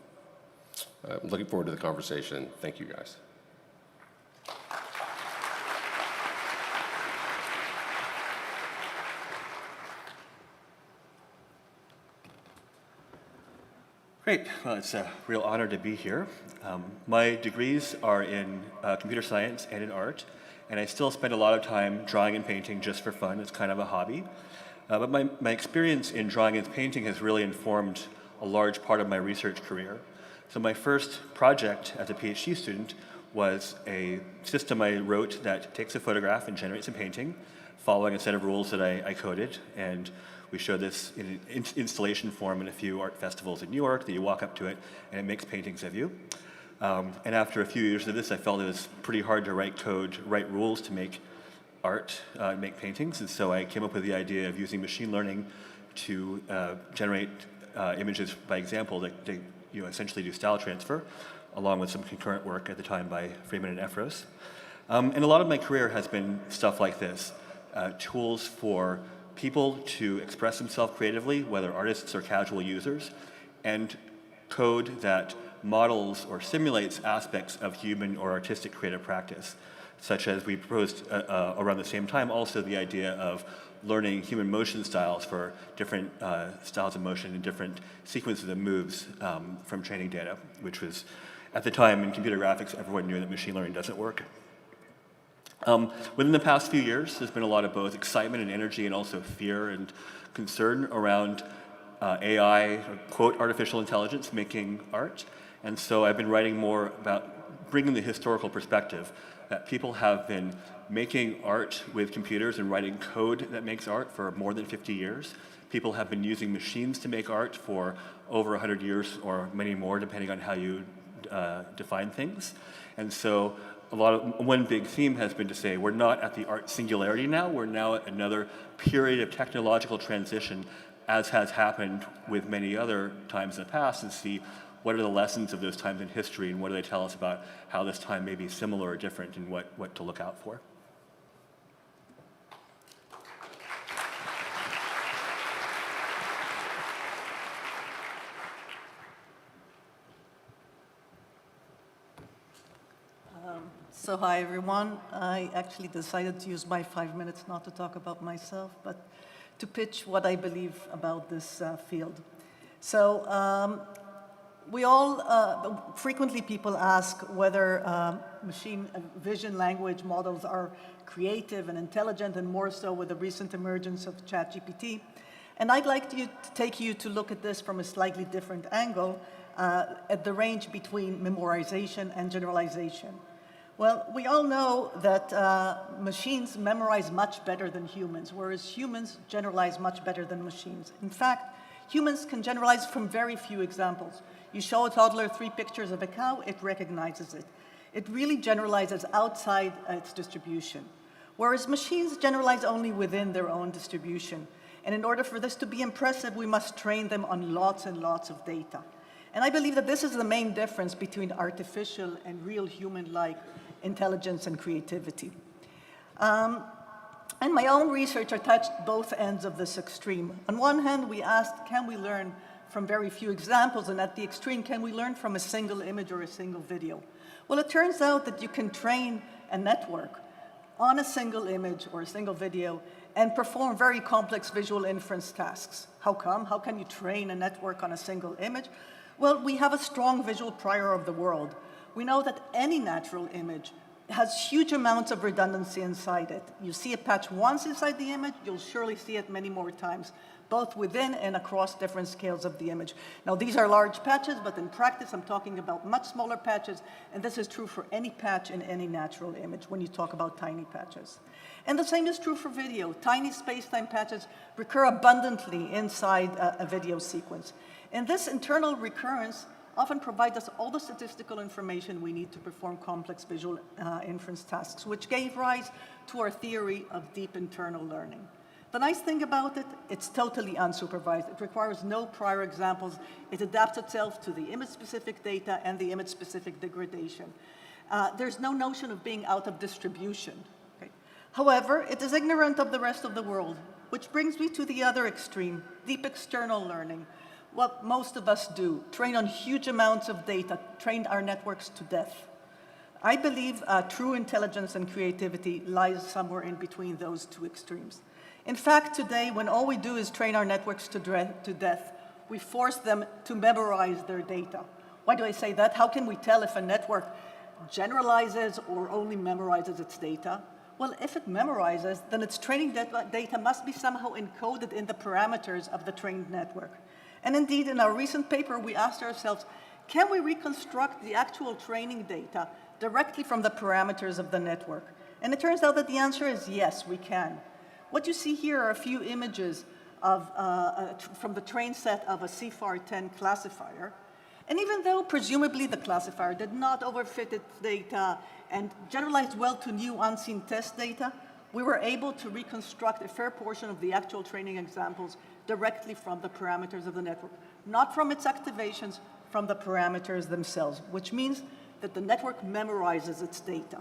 looking forward to the conversation. Thank you, guys. Great. Well, it's a real honor to be here. My degrees are in computer science and in art, and I still spend a lot of time drawing and painting just for fun. It's kind of a hobby. But my experience in drawing and painting has really informed a large part of my research career. So my first project as a PhD student was a system I wrote that takes a photograph and generates a painting, following a set of rules that I coded. And we showed this in an installation form in a few art festivals in New York, that you walk up to it and it makes paintings of you. And after a few years of this, I felt it was pretty hard to write code, write rules to make art, make paintings. And so I came up with the idea of using machine learning to generate images by example that essentially do style transfer, along with some concurrent work at the time by Freeman and Efros. And a lot of my career has been stuff like this, tools for people to express themselves creatively, whether artists or casual users, and code that models or simulates aspects of human or artistic creative practice, such as we proposed around the same time also the idea of learning human motion styles for different styles of motion and different sequences of moves from training data, which was, at the time in computer graphics, everyone knew that machine learning doesn't work. Within the past few years, there's been a lot of both excitement and energy and also fear and concern around AI, or quote, artificial intelligence making art. And so I've been writing more about bringing the historical perspective that people have been making art with computers and writing code that makes art for more than 50 years. People have been using machines to make art for over 100 years or many more, depending on how you define things. And so one big theme has been to say we're not at the art singularity now, we're now at another period of technological transition, as has happened with many other times in the past, and see what are the lessons of those times in history and what do they tell us about how this time may be similar or different and what to look out for. So hi, everyone. I actually decided to use my 5 minutes not to talk about myself, but to pitch what I believe about this field. So we all, frequently people ask whether machine vision language models are creative and intelligent, and more so with the recent emergence of ChatGPT. And I'd like to take you to look at this from a slightly different angle, at the range between memorization and generalization. Well, we all know that machines memorize much better than humans, whereas humans generalize much better than machines. In fact, humans can generalize from very few examples. You show a toddler 3 pictures of a cow, it recognizes it. It really generalizes outside its distribution, whereas machines generalize only within their own distribution. And in order for this to be impressive, we must train them on lots and lots of data. And I believe that this is the main difference between artificial and real human-like intelligence and creativity. And my own research, I touched both ends of this extreme. On one hand, we asked, can we learn from very few examples? And at the extreme, can we learn from a single image or a single video? Well, it turns out that you can train a network on a single image or a single video and perform very complex visual inference tasks. How come? How can you train a network on a single image? Well, we have a strong visual prior of the world. We know that any natural image has huge amounts of redundancy inside it. You see a patch once inside the image, you'll surely see it many more times, both within and across different scales of the image. Now, these are large patches, but in practice, I'm talking about much smaller patches, and this is true for any patch in any natural image when you talk about tiny patches. And the same is true for video. Tiny space-time patches recur abundantly inside a video sequence. And this internal recurrence often provides us all the statistical information we need to perform complex visual inference tasks, which gave rise to our theory of deep internal learning. The nice thing about it, it's totally unsupervised. It requires no prior examples. It adapts itself to the image-specific data and the image-specific degradation. There's no notion of being out of distribution. Okay? However, it is ignorant of the rest of the world, which brings me to the other extreme, deep external learning. What most of us do, train on huge amounts of data, train our networks to death. I believe true intelligence and creativity lies somewhere in between those two extremes. In fact, today, when all we do is train our networks to death, we force them to memorize their data. Why do I say that? How can we tell if a network generalizes or only memorizes its data? Well, if it memorizes, then its training data must be somehow encoded in the parameters of the trained network. And indeed, in our recent paper, we asked ourselves, can we reconstruct the actual training data directly from the parameters of the network? And it turns out that the answer is yes, we can. What you see here are a few images of, from the train set of a CVPR10 classifier. And even though presumably the classifier did not overfit its data and generalized well to new unseen test data, we were able to reconstruct a fair portion of the actual training examples directly from the parameters of the network, not from its activations, from the parameters themselves, which means that the network memorizes its data.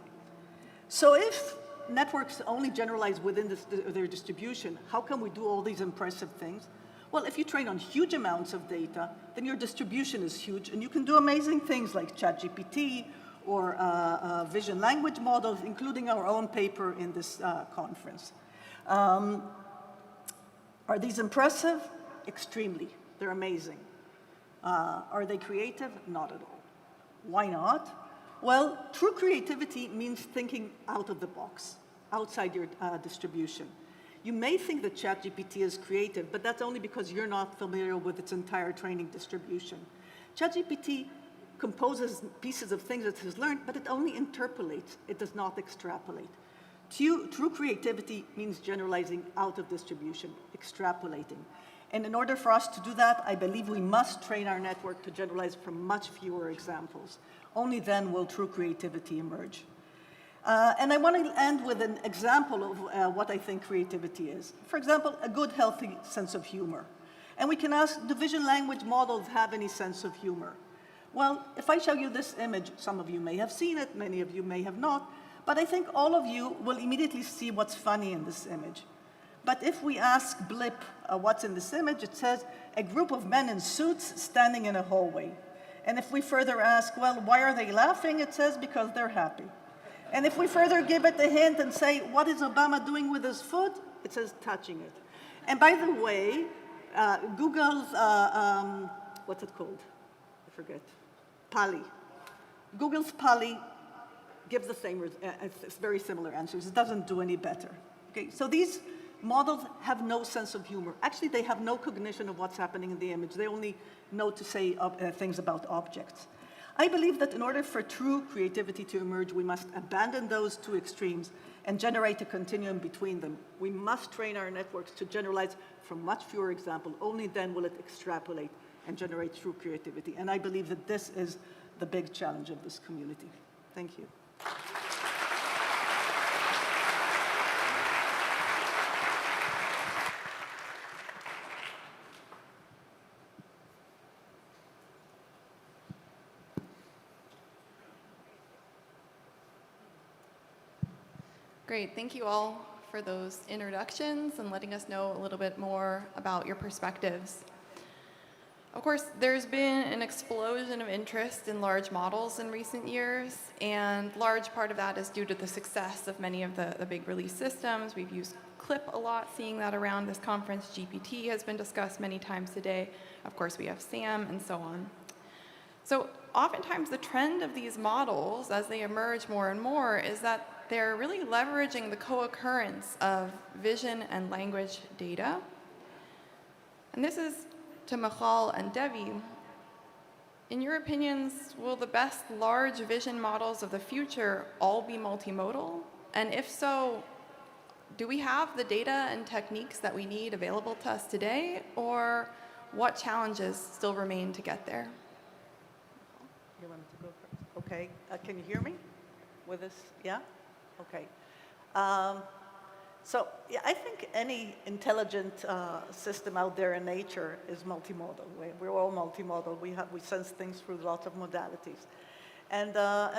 So if networks only generalize within their distribution, how can we do all these impressive things? Well, if you train on huge amounts of data, then your distribution is huge, and you can do amazing things like ChatGPT or vision language models, including our own paper in this conference. Are these impressive? Extremely. They're amazing. Are they creative? Not at all. Why not? Well, true creativity means thinking out of the box, outside your distribution. You may think that ChatGPT is creative, but that's only because you're not familiar with its entire training distribution. ChatGPT composes pieces of things it has learned, but it only interpolates. It does not extrapolate. True creativity means generalizing out of distribution, extrapolating. And in order for us to do that, I believe we must train our network to generalize from much fewer examples. Only then will true creativity emerge. And I want to end with an example of what I think creativity is. For example, a good, healthy sense of humor. And we can ask, do vision language models have any sense of humor? Well, if I show you this image, some of you may have seen it, many of you may have not, but I think all of you will immediately see what's funny in this image. But if we ask Blip what's in this image, it says, a group of men in suits standing in a hallway. And if we further ask, well, why are they laughing? It says, because they're happy. And if we further give it a hint and say, what is Obama doing with his foot? It says, touching it. And by the way, Google's, what's it called? I forget. Pali. Google's Pali gives the same, it's very similar answers. It doesn't do any better. Okay, so these models have no sense of humor. Actually, they have no cognition of what's happening in the image. They only know to say things about objects. I believe that in order for true creativity to emerge, we must abandon those two extremes and generate a continuum between them. We must train our networks to generalize from much fewer examples. Only then will it extrapolate and generate true creativity. And I believe that this is the big challenge of this community. Thank you. Great, thank you all for those introductions and letting us know a little bit more about your perspectives. Of course, there's been an explosion of interest in large models in recent years, and large part of that is due to the success of many of the big release systems. We've used CLIP a lot, seeing that around this conference. GPT has been discussed many times today. Of course, we have SAM and so on. So oftentimes the trend of these models, as they emerge more and more, is that they're really leveraging the co-occurrence of vision and language data. And this is to Michal and Devi. In your opinions, will the best large vision models of the future all be multimodal? And if so, do we have the data and techniques that we need available to us today, or what challenges still remain to get there? You wanted to go first? Okay. Can you hear me with this? Yeah? Okay. So yeah, I think any intelligent system out there in nature is multimodal. We're all multimodal. We sense things through lots of modalities. And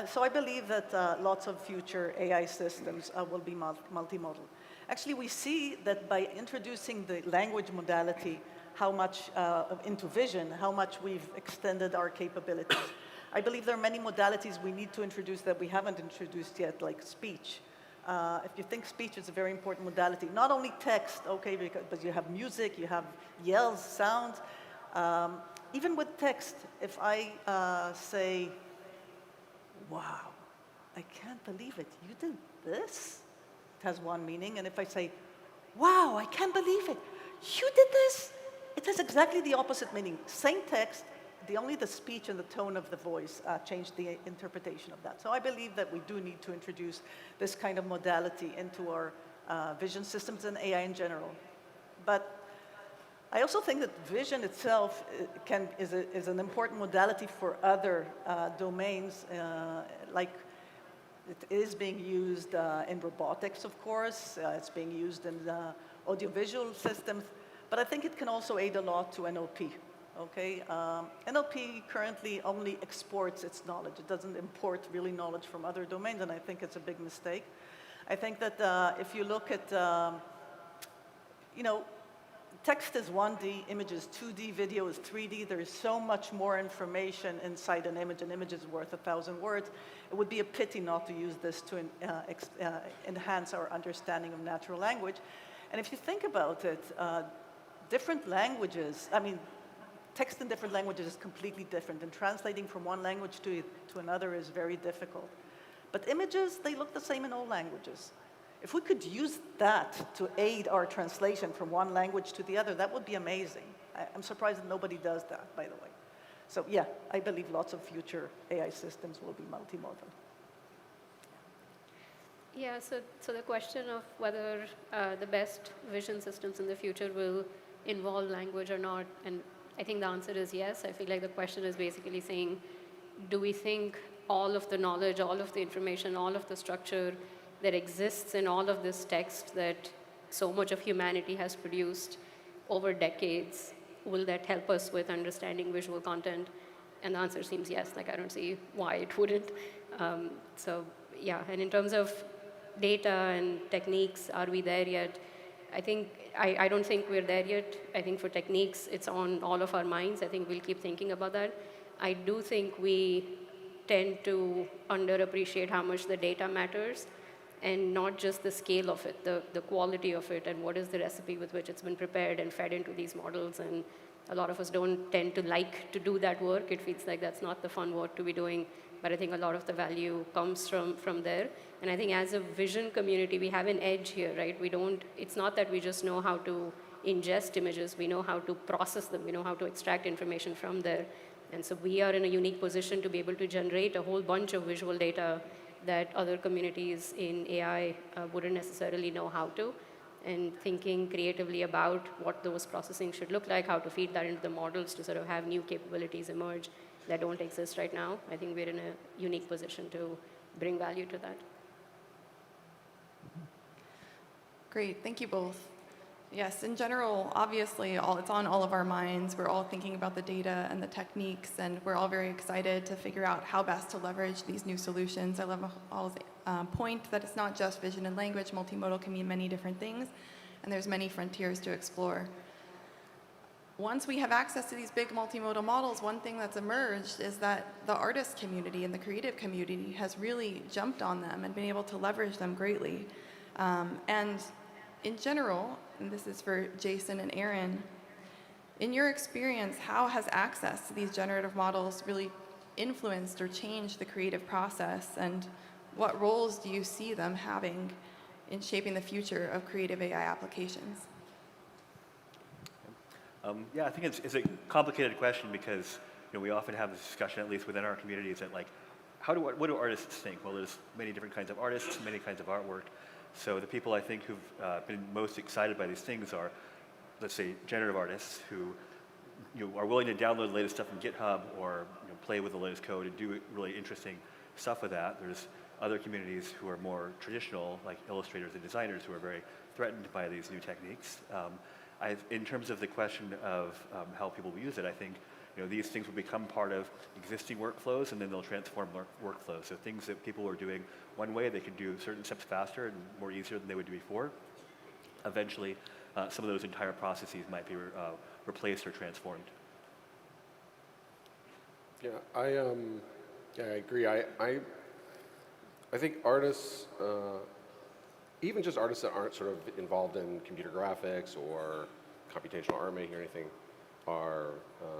so I believe that lots of future AI systems will be multimodal. Actually, we see that by introducing the language modality, how much into vision, how much we've extended our capabilities. I believe there are many modalities we need to introduce that we haven't introduced yet, like speech. If you think speech is a very important modality, not only text, okay, but you have music, you have yells, sounds. Even with text, if I say, wow, I can't believe it, you did this? It has one meaning. And if I say, wow, I can't believe it, you did this? It has exactly the opposite meaning. Same text, only the speech and the tone of the voice changed the interpretation of that. So I believe that we do need to introduce this kind of modality into our vision systems and AI in general. But I also think that vision itself is an important modality for other domains, like it is being used in robotics, of course. It's being used in audiovisual systems. But I think it can also aid a lot to NLP. Okay, NLP currently only exports its knowledge. It doesn't import really knowledge from other domains, and I think it's a big mistake. I think that if you look at, text is 1D, image is 2D, video is 3D. There is so much more information inside an image. An image is worth 1,000 words. It would be a pity not to use this to enhance our understanding of natural language. And if you think about it, different languages, text in different languages is completely different, and translating from one language to another is very difficult. But images, they look the same in all languages. If we could use that to aid our translation from one language to the other, that would be amazing. I'm surprised that nobody does that, by the way. So yeah, I believe lots of future AI systems will be multimodal. Yeah, so the question of whether the best vision systems in the future will involve language or not, and I think the answer is yes. I feel like the question is basically saying, do we think all of the knowledge, all of the information, all of the structure that exists in all of this text that so much of humanity has produced over decades, will that help us with understanding visual content? And the answer seems yes. Like, I don't see why it wouldn't. So yeah, and in terms of data and techniques, are we there yet? I don't think we're there yet. I think for techniques, it's on all of our minds. I think we'll keep thinking about that. I do think we tend to underappreciate how much the data matters, and not just the scale of it, the quality of it, and what is the recipe with which it's been prepared and fed into these models. And a lot of us don't tend to like to do that work. It feels like that's not the fun work to be doing. But I think a lot of the value comes from there. And I think as a vision community, we have an edge here, right? It's not that we just know how to ingest images. We know how to process them. We know how to extract information from there. And so we are in a unique position to be able to generate a whole bunch of visual data that other communities in AI wouldn't necessarily know how to. And thinking creatively about what those processing should look like, how to feed that into the models to sort of have new capabilities emerge that don't exist right now. I think we're in a unique position to bring value to that. Great, thank you both. Yes, in general, obviously, it's on all of our minds. We're all thinking about the data and the techniques, and we're all very excited to figure out how best to leverage these new solutions. I love Paul's point that it's not just vision and language. Multimodal can mean many different things, and there's many frontiers to explore. Once we have access to these big multimodal models, one thing that's emerged is that the artist community and the creative community has really jumped on them and been able to leverage them greatly. And in general, and this is for Jason and Aaron, in your experience, how has access to these generative models really influenced or changed the creative process, and what roles do you see them having in shaping the future of creative AI applications? Yeah, I think it's a complicated question because we often have this discussion, at least within our communities, that like, what do artists think? Well, there's many different kinds of artists, many kinds of artwork. So the people I think who've been most excited by these things are, let's say, generative artists who are willing to download the latest stuff from GitHub or play with the latest code and do really interesting stuff with that. There's other communities who are more traditional, like illustrators and designers, who are very threatened by these new techniques. In terms of the question of how people will use it, I think these things will become part of existing workflows, and then they'll transform workflows. So things that people were doing one way, they could do certain steps faster and more easier than they would do before. Eventually, some of those entire processes might be replaced or transformed. Yeah, I agree. I think artists, even just artists that aren't sort of involved in computer graphics or computational art making or anything, are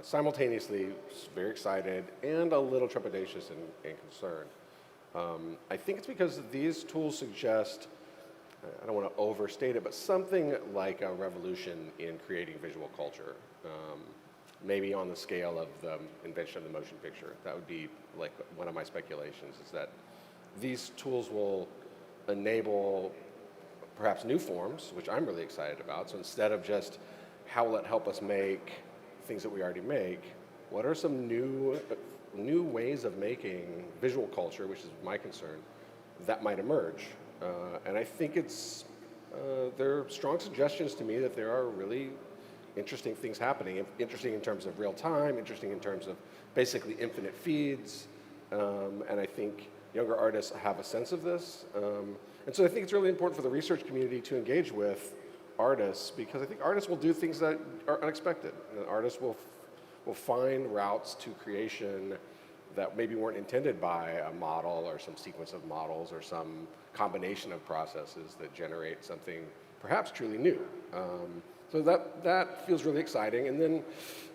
simultaneously very excited and a little trepidatious and concerned. I think it's because these tools suggest, I don't want to overstate it, but something like a revolution in creating visual culture. Maybe on the scale of the invention of the motion picture. That would be like one of my speculations, is that these tools will enable perhaps new forms, which I'm really excited about. So instead of just how will it help us make things that we already make, what are some new ways of making visual culture, which is my concern, that might emerge? And I think there are strong suggestions to me that there are really interesting things happening, interesting in terms of real time, interesting in terms of basically infinite feeds, and I think younger artists have a sense of this. And so I think it's really important for the research community to engage with artists, because I think artists will do things that are unexpected. Artists will find routes to creation that maybe weren't intended by a model or some sequence of models or some combination of processes that generate something perhaps truly new. So that feels really exciting. And then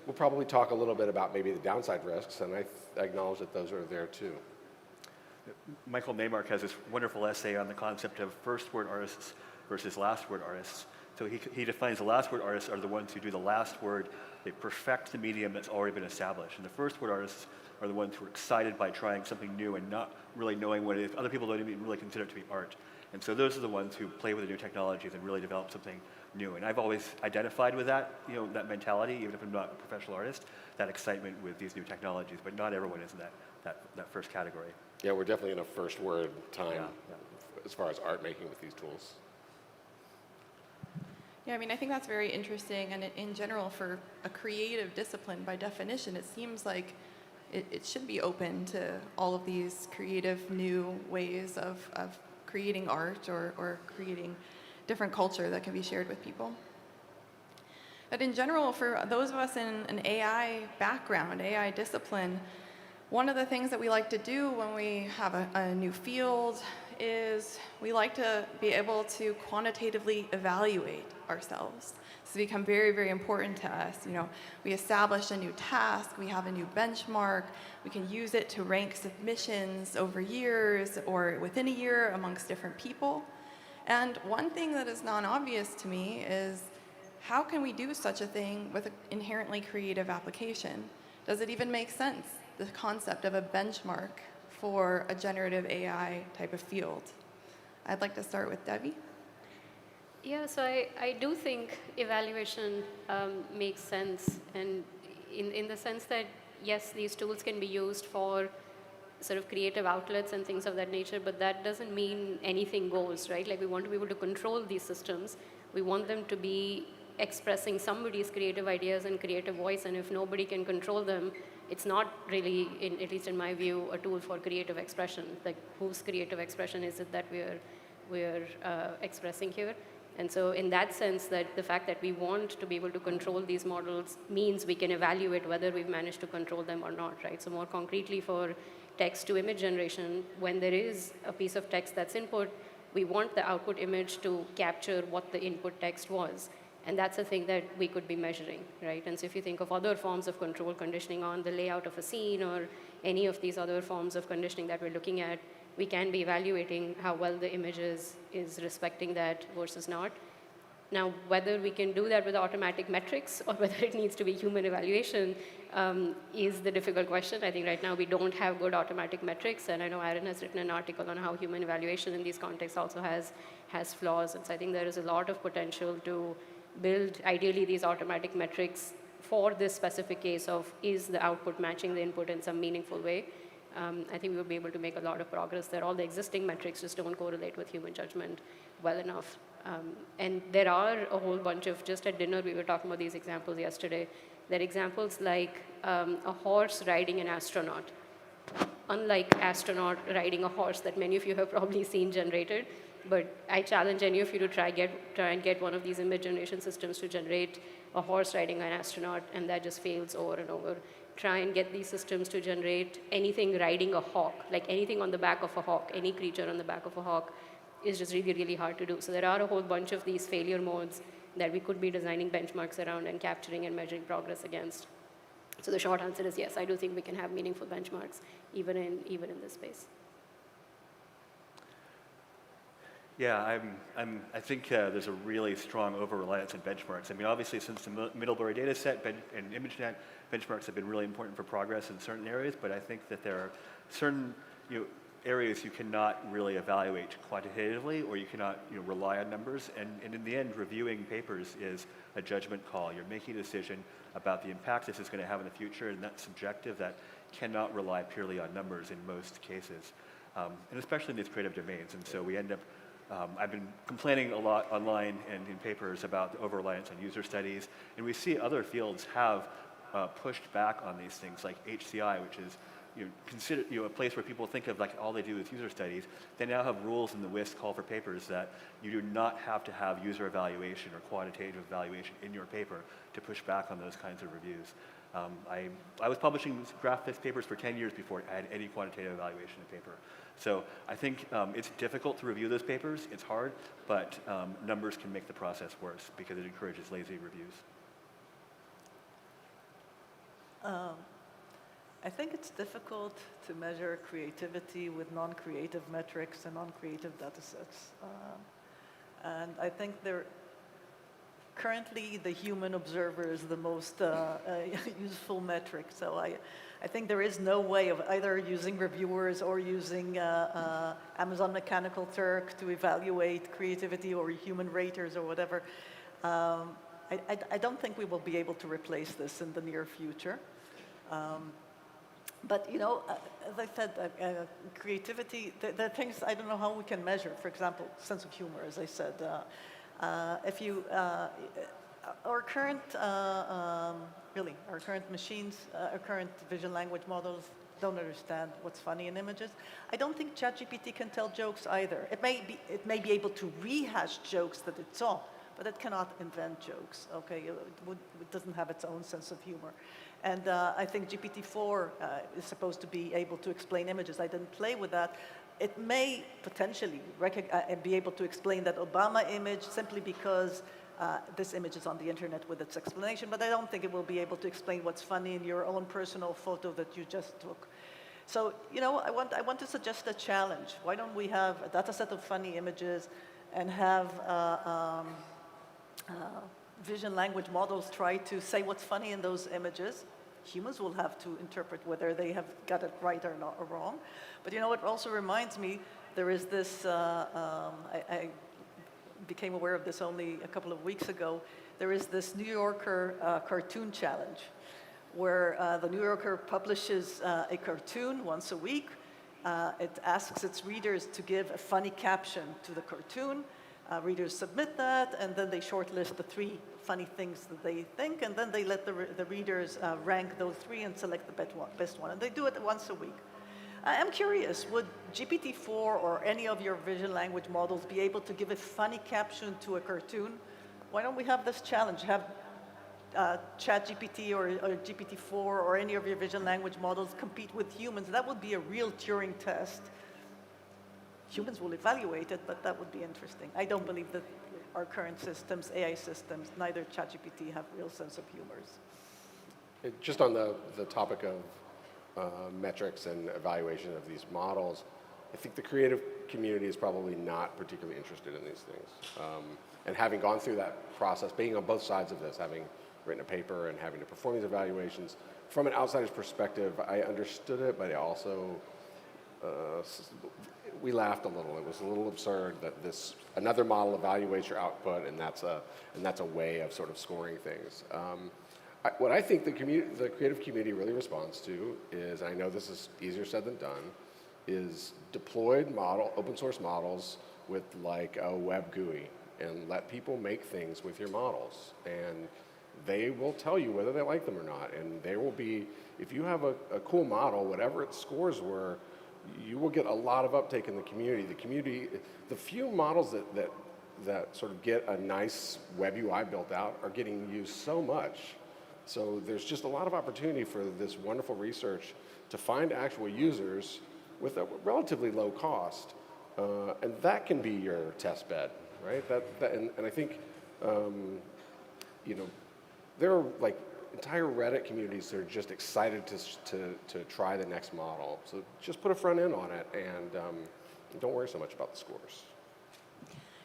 we'll probably talk a little bit about maybe the downside risks, and I acknowledge that those are there too. Michael Maymark has this wonderful essay on the concept of first word artists versus last word artists. So he defines the last word artists are the ones who do the last word. They perfect the medium that's already been established. And the first word artists are the ones who are excited by trying something new and not really knowing what it is. Other people don't even really consider it to be art. And so those are the ones who play with the new technologies and really develop something new. And I've always identified with that, that mentality, even if I'm not a professional artist, that excitement with these new technologies. But not everyone is in that first category. Yeah, we're definitely in a first word time Yeah. as far as art making with these tools. Yeah, I mean, I think that's very interesting, and in general, for a creative discipline, by definition, it seems like it should be open to all of these creative new ways of creating art or creating different culture that can be shared with people. But in general, for those of us in an AI background, AI discipline, one of the things that we like to do when we have a new field is we like to be able to quantitatively evaluate ourselves. This has become very, very important to us. We establish a new task, we have a new benchmark, we can use it to rank submissions over years or within a year amongst different people. And one thing that is non-obvious to me is, how can we do such a thing with an inherently creative application? Does it even make sense, the concept of a benchmark for a generative AI type of field? I'd like to start with Debbie. Yeah, so I do think evaluation makes sense, and in the sense that, yes, these tools can be used for sort of creative outlets and things of that nature, but that doesn't mean anything goes, right? Like, we want to be able to control these systems. We want them to be expressing somebody's creative ideas and creative voice, and if nobody can control them, it's not really, at least in my view, a tool for creative expression. Like, whose creative expression is it that we're expressing here? And so in that sense, that the fact that we want to be able to control these models means we can evaluate whether we've managed to control them or not, right? So more concretely for text to image generation, when there is a piece of text that's input, we want the output image to capture what the input text was. And that's a thing that we could be measuring, right? And so if you think of other forms of control conditioning on the layout of a scene or any of these other forms of conditioning that we're looking at, we can be evaluating how well the image is respecting that versus not. Now, whether we can do that with automatic metrics or whether it needs to be human evaluation is the difficult question. I think right now we don't have good automatic metrics, and I know Aaron has written an article on how human evaluation in these contexts also has flaws. And so I think there is a lot of potential to build, ideally, these automatic metrics for this specific case of, is the output matching the input in some meaningful way? I think we will be able to make a lot of progress there. All the existing metrics just don't correlate with human judgment well enough. And there are a whole bunch of, just at dinner we were talking about these examples yesterday. There are examples like a horse riding an astronaut. Unlike astronaut riding a horse that many of you have probably seen generated, but I challenge any of you to try and get one of these image generation systems to generate a horse riding an astronaut, and that just fails over and over. Try and get these systems to generate anything riding a hawk, like anything on the back of a hawk, any creature on the back of a hawk, is just really, really hard to do. So there are a whole bunch of these failure modes that we could be designing benchmarks around and capturing and measuring progress against. So the short answer is yes, I do think we can have meaningful benchmarks even in this space. Yeah, I think there's a really strong over-reliance on benchmarks. I mean, obviously, since the Middlebury data set and ImageNet, benchmarks have been really important for progress in certain areas, but I think that there are certain areas you cannot really evaluate quantitatively, or you cannot rely on numbers. And in the end, reviewing papers is a judgment call. You're making a decision about the impact this is going to have in the future, and that's subjective. That cannot rely purely on numbers in most cases, and especially in these creative domains. And so we end up I've been complaining a lot online and in papers about the over-reliance on user studies, and we see other fields have pushed back on these things, like HCI, which is considered a place where people think of like all they do is user studies. They now have rules in the WISC call for papers that you do not have to have user evaluation or quantitative evaluation in your paper to push back on those kinds of reviews. I was publishing graph-based papers for 10 years before I had any quantitative evaluation in paper. So I think it's difficult to review those papers. It's hard, but numbers can make the process worse because it encourages lazy reviews. I think it's difficult to measure creativity with non-creative metrics and non-creative data sets. And I think currently the human observer is the most useful metric. So I think there is no way of either using reviewers or using Amazon Mechanical Turk to evaluate creativity, or human raters or whatever. I don't think we will be able to replace this in the near future. But as I said, creativity, there are things I don't know how we can measure. For example, sense of humor, as I said. Our current machines, our current vision language models don't understand what's funny in images. I don't think ChatGPT can tell jokes either. It may be able to rehash jokes that it saw, but it cannot invent jokes. Okay, it doesn't have its own sense of humor. And I think GPT-4 is supposed to be able to explain images. I didn't play with that. It may potentially be able to explain that Obama image simply because this image is on the internet with its explanation, but I don't think it will be able to explain what's funny in your own personal photo that you just took. So, I want to suggest a challenge. Why don't we have a data set of funny images and have vision language models try to say what's funny in those images? Humans will have to interpret whether they have got it right or not, or wrong. But it also reminds me, there is this, I became aware of this only a couple of weeks ago, there is this New Yorker cartoon challenge, where the New Yorker publishes a cartoon once a week. It asks its readers to give a funny caption to the cartoon. Readers submit that, and then they shortlist the 3 funny things that they think, and then they let the readers rank those 3 and select the best one. And they do it once a week. I'm curious, would GPT-4 or any of your vision language models be able to give a funny caption to a cartoon? Why don't we have this challenge? Have ChatGPT or GPT-4 or any of your vision language models compete with humans? That would be a real Turing test. Humans will evaluate it, but that would be interesting. I don't believe that our current systems, AI systems, neither ChatGPT have real sense of humors. Just on the topic of metrics and evaluation of these models, I think the creative community is probably not particularly interested in these things. And having gone through that process, being on both sides of this, having written a paper and having to perform these evaluations, from an outsider's perspective, I understood it, but I also, we laughed a little. It was a little absurd that another model evaluates your output, and that's a way of sort of scoring things. What I think the creative community really responds to is, I know this is easier said than done, is deployed open source models with like a web GUI, and let people make things with your models. And they will tell you whether they like them or not. And there will be, if you have a cool model, whatever its scores were, you will get a lot of uptake in the community. The few models that sort of get a nice web UI built out are getting used so much. So there's just a lot of opportunity for this wonderful research to find actual users with a relatively low cost. And that can be your test bed, right? And I think, there are like entire Reddit communities that are just excited to try the next model. So just put a front end on it, and don't worry so much about the scores.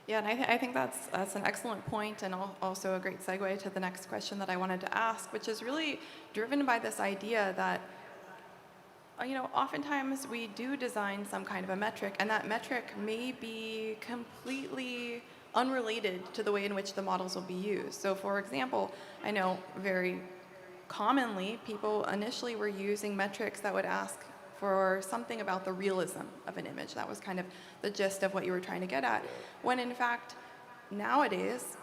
Yeah, and I think that's an excellent point, and also a great segue to the next question that I wanted to ask, which is really driven by this idea that, oftentimes we do design some kind of a metric, and that metric may be completely unrelated to the way in which the models will be used. So for example, I know very commonly people initially were using metrics that would ask for something about the realism of an image. That was kind of the gist of what you were trying to get at. When in fact, nowadays,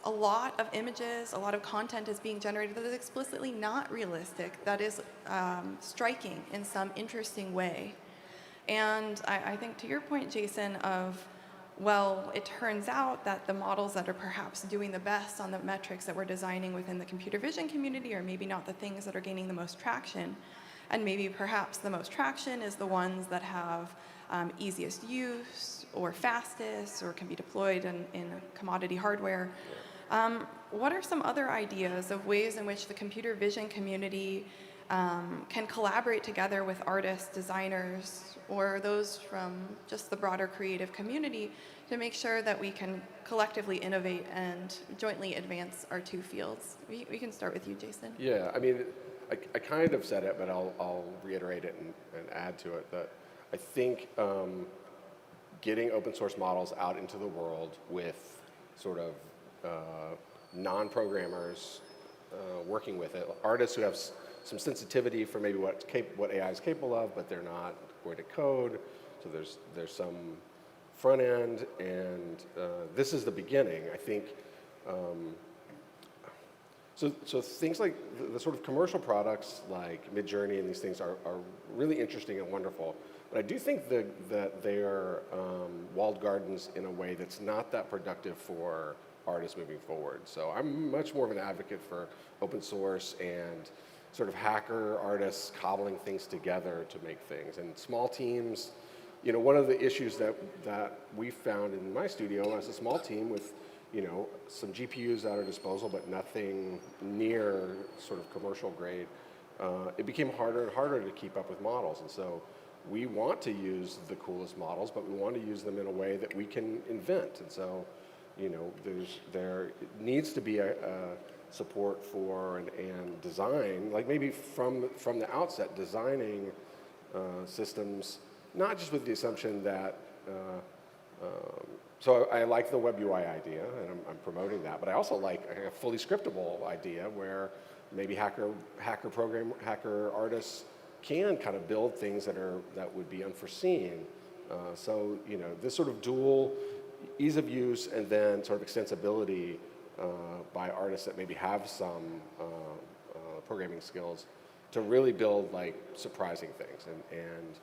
a lot of images, a lot of content is being generated that is explicitly not realistic, that is striking in some interesting way. And I think to your point, Jason, of, well, it turns out that the models that are perhaps doing the best on the metrics that we're designing within the computer vision community are maybe not the things that are gaining the most traction. And maybe perhaps the most traction is the ones that have easiest use or fastest or can be deployed in commodity hardware. What are some other ideas of ways in which the computer vision community can collaborate together with artists, designers, or those from just the broader creative community to make sure that we can collectively innovate and jointly advance our 2 fields? We can start with you, Jason. Yeah, I mean, I kind of said it, but I'll reiterate it and add to it that I think getting open source models out into the world with sort of non-programmers working with it, artists who have some sensitivity for maybe what AI is capable of, but they're not going to code. So there's some front end, and this is the beginning. I think. So things like the sort of commercial products like Midjourney and these things are really interesting and wonderful. But I do think that they are walled gardens in a way that's not that productive for artists moving forward. So I'm much more of an advocate for open source and sort of hacker artists cobbling things together to make things. And small teams, one of the issues that we found in my studio as a small team with some GPUs at our disposal, but nothing near sort of commercial grade, it became harder and harder to keep up with models. And so we want to use the coolest models, but we want to use them in a way that we can invent. And so, there needs to be a support for and design, like maybe from the outset, designing systems, not just with the assumption that, so I like the web UI idea, and I'm promoting that, but I also like a fully scriptable idea where maybe hacker artists can kind of build things that would be unforeseen. So this sort of dual, ease of use and then sort of extensibility by artists that maybe have some programming skills to really build like surprising things. And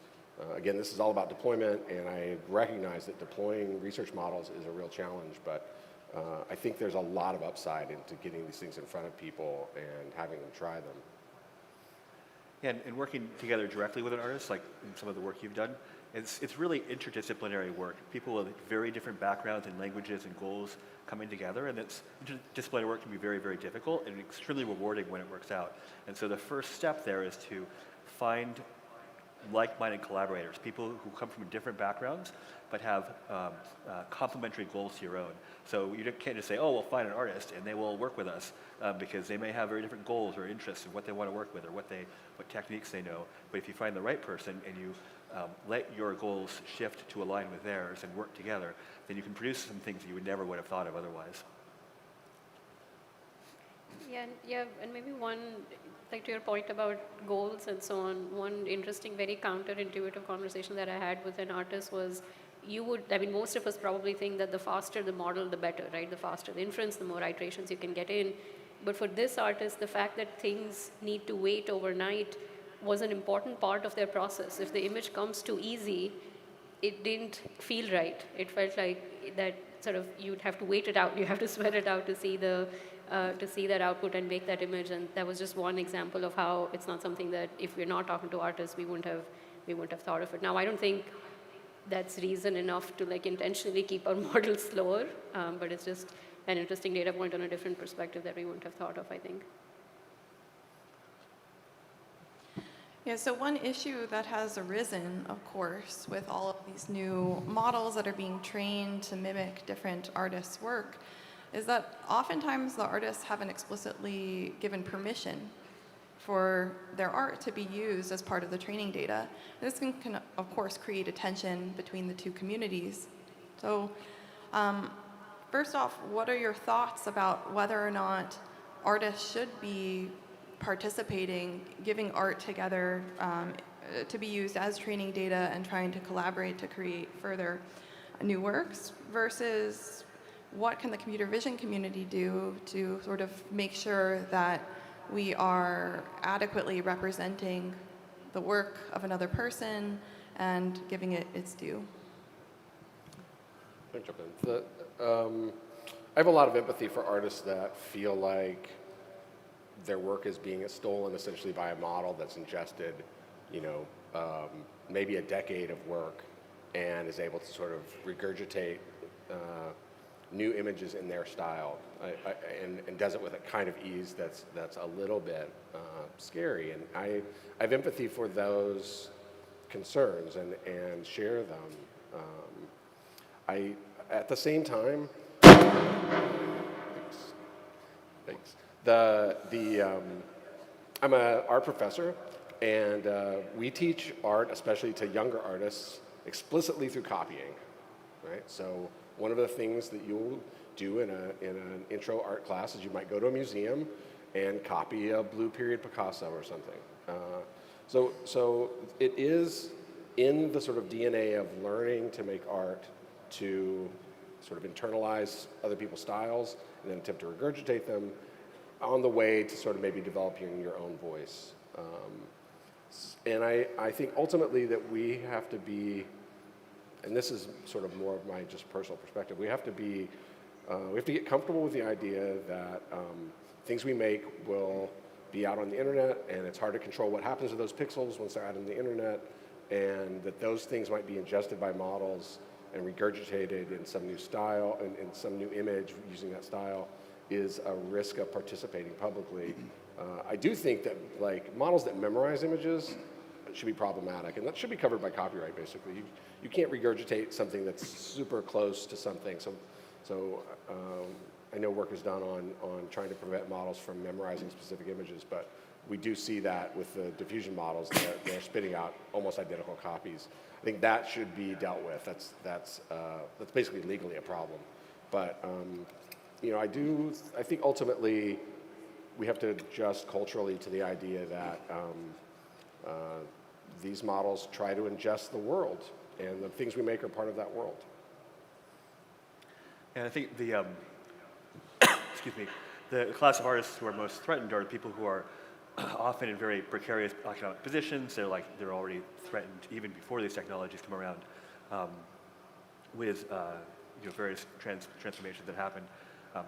again, this is all about deployment, and I recognize that deploying research models is a real challenge, but I think there's a lot of upside into getting these things in front of people and having them try them. Yeah, and working together directly with an artist, like in some of the work you've done, it's really interdisciplinary work. People with very different backgrounds and languages and goals coming together, and interdisciplinary work can be very, very difficult and extremely rewarding when it works out. And so the first step there is to find like-minded collaborators, people who come from different backgrounds but have complementary goals to your own. So you can't just say, oh, we'll find an artist and they will work with us because they may have very different goals or interests in what they want to work with or what techniques they know. But if you find the right person and you let your goals shift to align with theirs and work together, then you can produce some things that you would have thought of otherwise. Yeah, and maybe one, like to your point about goals and so on, one interesting, very counterintuitive conversation that I had with an artist was, most of us probably think that the faster the model, the better, right? The faster the inference, the more iterations you can get in. But for this artist, the fact that things need to wait overnight was an important part of their process. If the image comes too easy, it didn't feel right. It felt like that sort of, you'd have to wait it out, you have to sweat it out to see that output and make that image. And that was just one example of how it's not something that if we're not talking to artists, we wouldn't have thought of it. Now, I don't think that's reason enough to like intentionally keep our models slower, but it's just an interesting data point on a different perspective that we wouldn't have thought of, I think. Yeah, so one issue that has arisen, of course, with all of these new models that are being trained to mimic different artists' work is that oftentimes the artists haven't explicitly given permission for their art to be used as part of the training data. This can of course, create a tension between the two communities. So first off, what are your thoughts about whether or not artists should be participating, giving art together to be used as training data and trying to collaborate to create further new works, versus what can the computer vision community do to sort of make sure that we are adequately representing the work of another person and giving it its due? Let me jump in. I have a lot of empathy for artists that feel like their work is being stolen essentially by a model that's ingested, maybe a decade of work and is able to sort of regurgitate new images in their style and does it with a kind of ease that's a little bit scary. And I have empathy for those concerns and share them. At the same time, thanks. I'm an art professor, and we teach art, especially to younger artists, explicitly through copying, right? So one of the things that you'll do in an intro art class is you might go to a museum and copy a Blue Period Picasso or something. So it is in the sort of DNA of learning to make art to sort of internalize other people's styles and then attempt to regurgitate them on the way to sort of maybe developing your own voice. And I think ultimately that we have to be, and this is sort of more of my just personal perspective, we have to get comfortable with the idea that things we make will be out on the internet, and it's hard to control what happens to those pixels once they're out on the internet, and that those things might be ingested by models and regurgitated in some new style and in some new image using that style is a risk of participating publicly. I do think that like models that memorize images should be problematic, and that should be covered by copyright, basically. You can't regurgitate something that's super close to something. So I know work is done on trying to prevent models from memorizing specific images, but we do see that with the diffusion models. They're spitting out almost identical copies. I think that should be dealt with. That's basically legally a problem. But I think ultimately we have to adjust culturally to the idea that these models try to ingest the world, and the things we make are part of that world. And I think the, excuse me, the class of artists who are most threatened are the people who are often in very precarious economic positions. They're already threatened even before these technologies come around with various transformations that happen.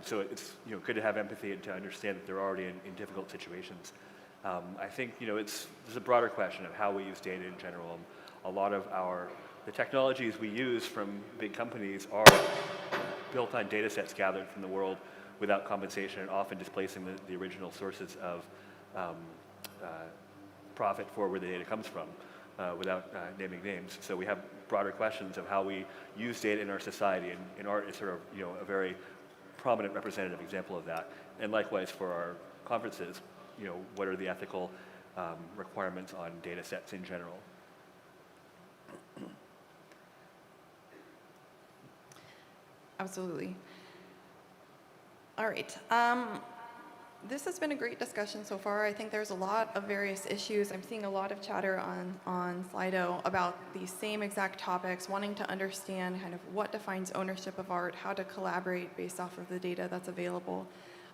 So it's good to have empathy and to understand that they're already in difficult situations. I think there's a broader question of how we use data in general. A lot of the technologies we use from big companies are built on data sets gathered from the world without compensation and often displacing the original sources of profit for where the data comes from without naming names. So we have broader questions of how we use data in our society, and art is sort of a very prominent representative example of that. And likewise for our conferences, what are the ethical requirements on data sets in general? Absolutely. All right. This has been a great discussion so far. I think there's a lot of various issues. I'm seeing a lot of chatter on Slido about these same exact topics, wanting to understand kind of what defines ownership of art, how to collaborate based off of the data that's available.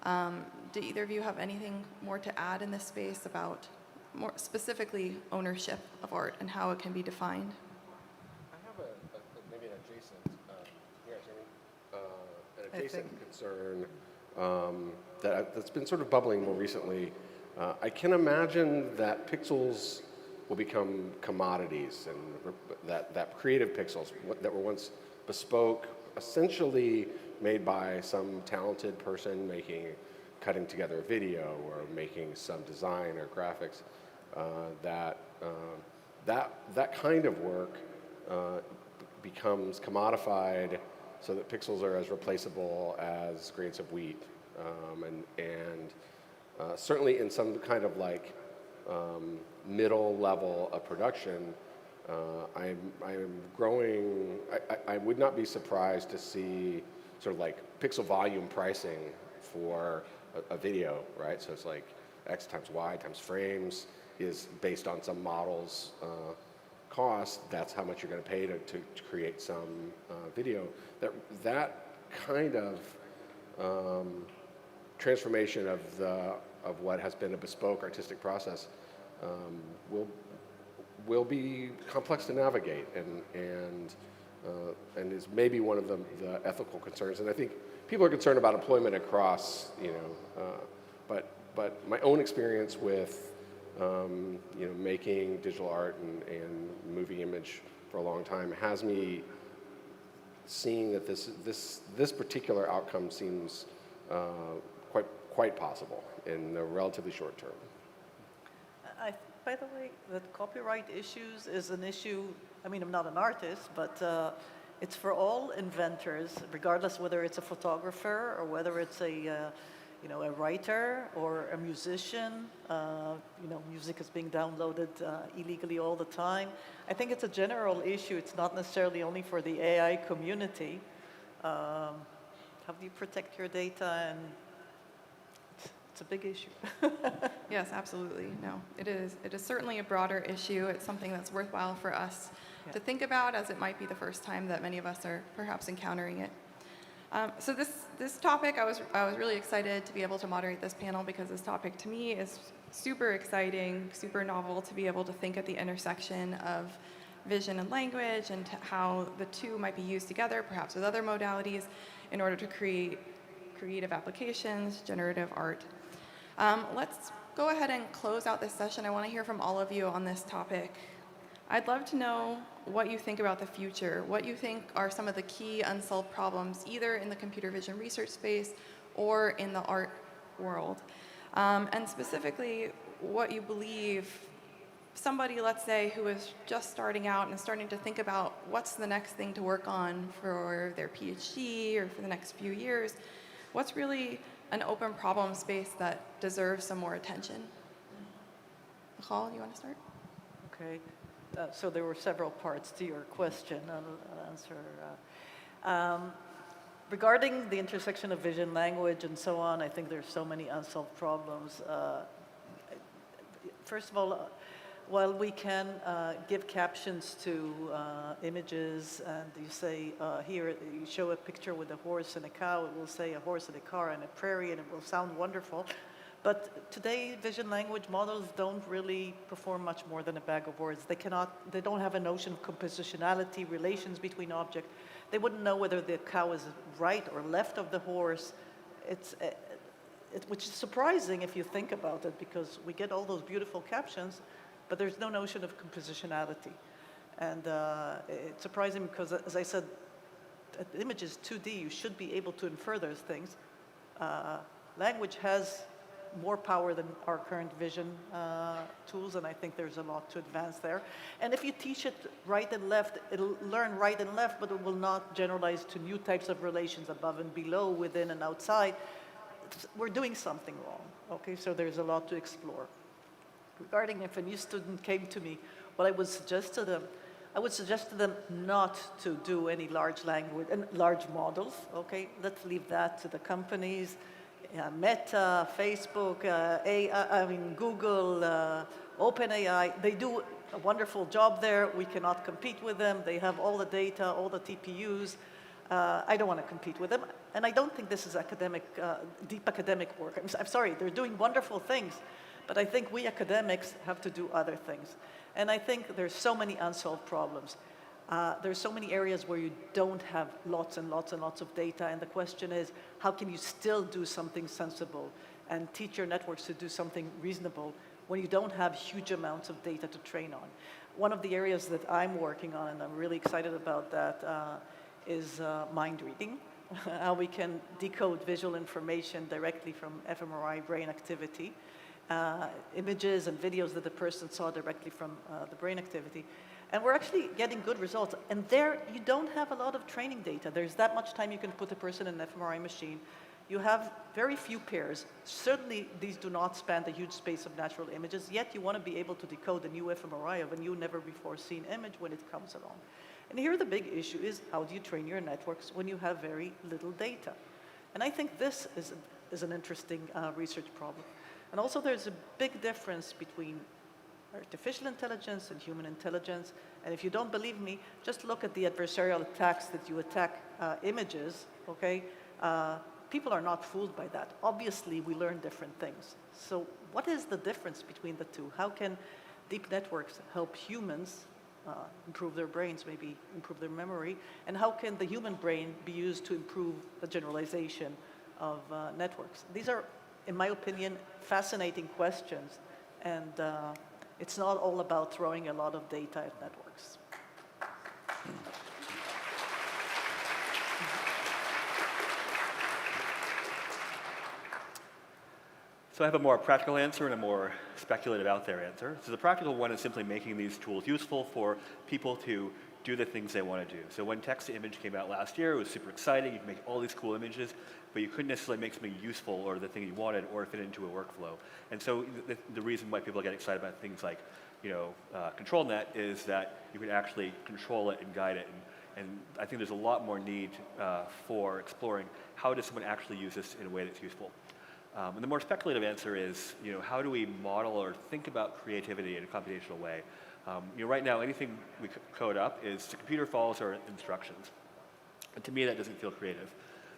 Do either of you have anything more to add in this space about more specifically ownership of art and how it can be defined? I have maybe an adjacent concern that's been sort of bubbling more recently. I can imagine that pixels will become commodities, and that creative pixels that were once bespoke, essentially made by some talented person cutting together a video or making some design or graphics, that kind of work becomes commodified so that pixels are as replaceable as grains of wheat. Certainly in some kind of middle level of production, I would not be surprised to see sort of pixel volume pricing for a video, right? So it's like X times Y times frames is based on some model's cost. That's how much you're going to pay to create some video. That kind of transformation of what has been a bespoke artistic process will be complex to navigate and is maybe one of the ethical concerns. And I think people are concerned about employment across, but my own experience with making digital art and moving image for a long time has me seeing that this particular outcome seems quite possible in the relatively short term. By the way, that copyright issues is an issue. I mean, I'm not an artist, but it's for all inventors, regardless whether it's a photographer or whether it's a writer or a musician. Music is being downloaded illegally all the time. I think it's a general issue. It's not necessarily only for the AI community. How do you protect your data? And it's a big issue. Yes, absolutely. No, it is certainly a broader issue. It's something that's worthwhile for us to think about, as it might be the first time that many of us are perhaps encountering it. So this topic, I was really excited to be able to moderate this panel because this topic to me is super exciting, super novel to be able to think at the intersection of vision and language and how the two might be used together, perhaps with other modalities, in order to create creative applications, generative art. Let's go ahead and close out this session. I want to hear from all of you on this topic. I'd love to know what you think about the future, what you think are some of the key unsolved problems, either in the computer vision research space or in the art world. And specifically, what you believe somebody, let's say, who is just starting out and starting to think about what's the next thing to work on for their PhD or for the next few years, what's really an open problem space that deserves some more attention? Michal, you want to start? Okay. So there were several parts to your question. I'll answer. Regarding the intersection of vision, language, and so on, I think there's so many unsolved problems. First of all, while we can give captions to images, and you say, here, you show a picture with a horse and a cow, it will say a horse and a car and a prairie, and it will sound wonderful. But today, vision language models don't really perform much more than a bag of words. They don't have a notion of compositionality, relations between objects. They wouldn't know whether the cow is right or left of the horse. Which is surprising if you think about it, because we get all those beautiful captions, but there's no notion of compositionality. And it's surprising because, as I said, the image is 2D. You should be able to infer those things. Language has more power than our current vision tools, and I think there's a lot to advance there. And if you teach it right and left, it'll learn right and left, but it will not generalize to new types of relations above and below, within and outside. We're doing something wrong, okay? So there's a lot to explore. Regarding if a new student came to me, what I would suggest to them, I would suggest to them not to do any large language and large models, okay? Let's leave that to the companies, Meta, Facebook, Google, OpenAI. They do a wonderful job there. We cannot compete with them. They have all the data, all the TPUs. I don't want to compete with them. And I don't think this is deep academic work. I'm sorry, they're doing wonderful things. But I think we academics have to do other things. And I think there's so many unsolved problems. There's so many areas where you don't have lots and lots and lots of data. And the question is, how can you still do something sensible and teach your networks to do something reasonable when you don't have huge amounts of data to train on? One of the areas that I'm working on, and I'm really excited about that, is mind reading, how we can decode visual information directly from fMRI brain activity, images and videos that the person saw directly from the brain activity. And we're actually getting good results. And there, you don't have a lot of training data. There's that much time you can put a person in an fMRI machine. You have very few pairs. Certainly, these do not span the huge space of natural images, yet you want to be able to decode a new fMRI of a new, never-before-seen image when it comes along. And here the big issue is, how do you train your networks when you have very little data? And I think this is an interesting research problem. And also there's a big difference between artificial intelligence and human intelligence. And if you don't believe me, just look at the adversarial attacks that you attack images, okay? People are not fooled by that. Obviously, we learn different things. So what is the difference between the two? How can deep networks help humans improve their brains, maybe improve their memory? And how can the human brain be used to improve the generalization of networks? These are, in my opinion, fascinating questions. And it's not all about throwing a lot of data at networks. So I have a more practical answer and a more speculative out there answer. So the practical one is simply making these tools useful for people to do the things they want to do. So when text-to-image came out last year, it was super exciting. You could make all these cool images, but you couldn't necessarily make something useful or the thing you wanted or fit into a workflow. And so the reason why people get excited about things like, ControlNet is that you can actually control it and guide it. And I think there's a lot more need for exploring how does someone actually use this in a way that's useful. And the more speculative answer is, how do we model or think about creativity in a computational way? Right now, anything we code up is the computer follows our instructions. And to me, that doesn't feel creative,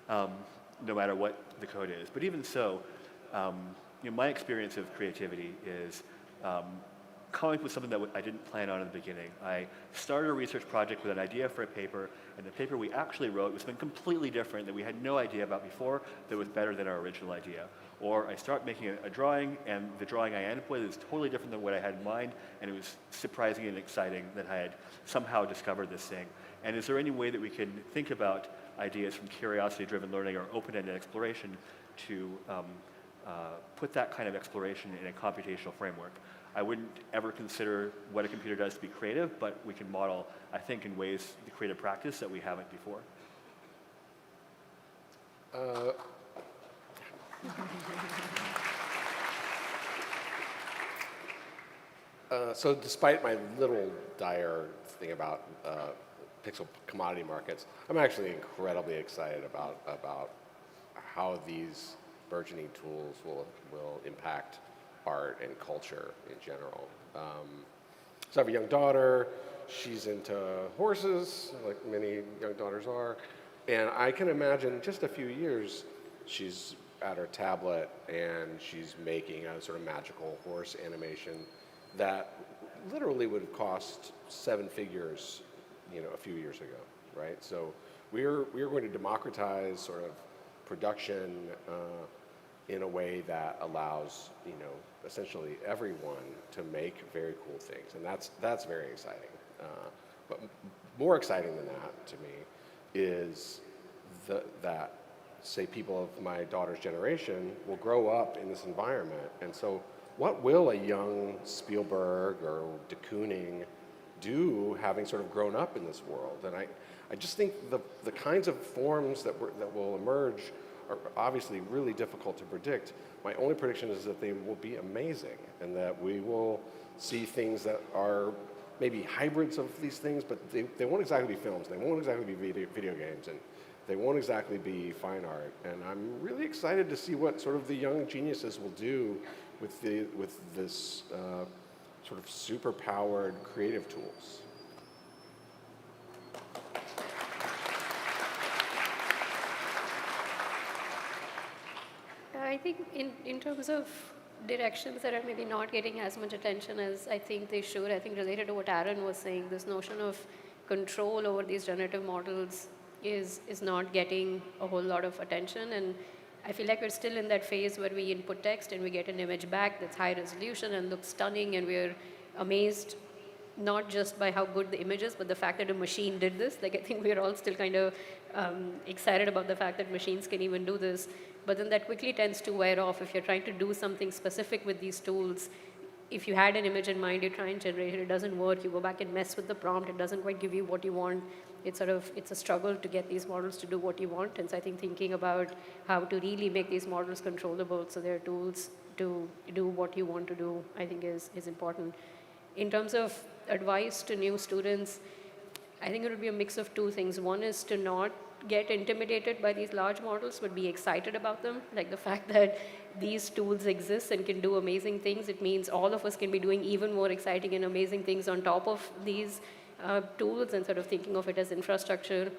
no matter what the code is. But even so, my experience of creativity is coming up with something that I didn't plan on in the beginning. I started a research project with an idea for a paper, and the paper we actually wrote was something completely different that we had no idea about before that was better than our original idea. Or I start making a drawing, and the drawing I end up with is totally different than what I had in mind, and it was surprising and exciting that I had somehow discovered this thing. And is there any way that we can think about ideas from curiosity-driven learning or open-ended exploration to put that kind of exploration in a computational framework? I wouldn't ever consider what a computer does to be creative, but we can model, I think, in ways the creative practice that we haven't before. So despite my little dire thing about pixel commodity markets, I'm actually incredibly excited about how these burgeoning tools will impact art and culture in general. So I have a young daughter. She's into horses, like many young daughters are. And I can imagine just a few years, she's at her tablet and she's making a sort of magical horse animation that literally would have cost 7 figures, a few years ago, right? So we're going to democratize sort of production in a way that allows, essentially everyone to make very cool things, and that's very exciting. But more exciting than that to me is that, say, people of my daughter's generation will grow up in this environment, and so what will a young Spielberg or de Kooning do having sort of grown up in this world? And I just think the kinds of forms that will emerge are obviously really difficult to predict. My only prediction is that they will be amazing and that we will see things that are maybe hybrids of these things, but they won't exactly be films, they won't exactly be video games, and they won't exactly be fine art. And I'm really excited to see what sort of the young geniuses will do with this sort of super-powered creative tools. I think in terms of directions that are maybe not getting as much attention as I think they should, I think related to what Aaron was saying, this notion of control over these generative models is not getting a whole lot of attention. And I feel like we're still in that phase where we input text and we get an image back that's high resolution and looks stunning, and we're amazed not just by how good the image is, but the fact that a machine did this. Like, I think we're all still kind of excited about the fact that machines can even do this. But then that quickly tends to wear off. If you're trying to do something specific with these tools, if you had an image in mind, you try and generate it, it doesn't work, you go back and mess with the prompt, it doesn't quite give you what you want. It's a struggle to get these models to do what you want. And so I think thinking about how to really make these models controllable so they're tools to do what you want to do, I think is important. In terms of advice to new students, I think it would be a mix of two things. One is to not get intimidated by these large models, but be excited about them. Like the fact that these tools exist and can do amazing things, it means all of us can be doing even more exciting and amazing things on top of these tools, and sort of thinking of it as infrastructure.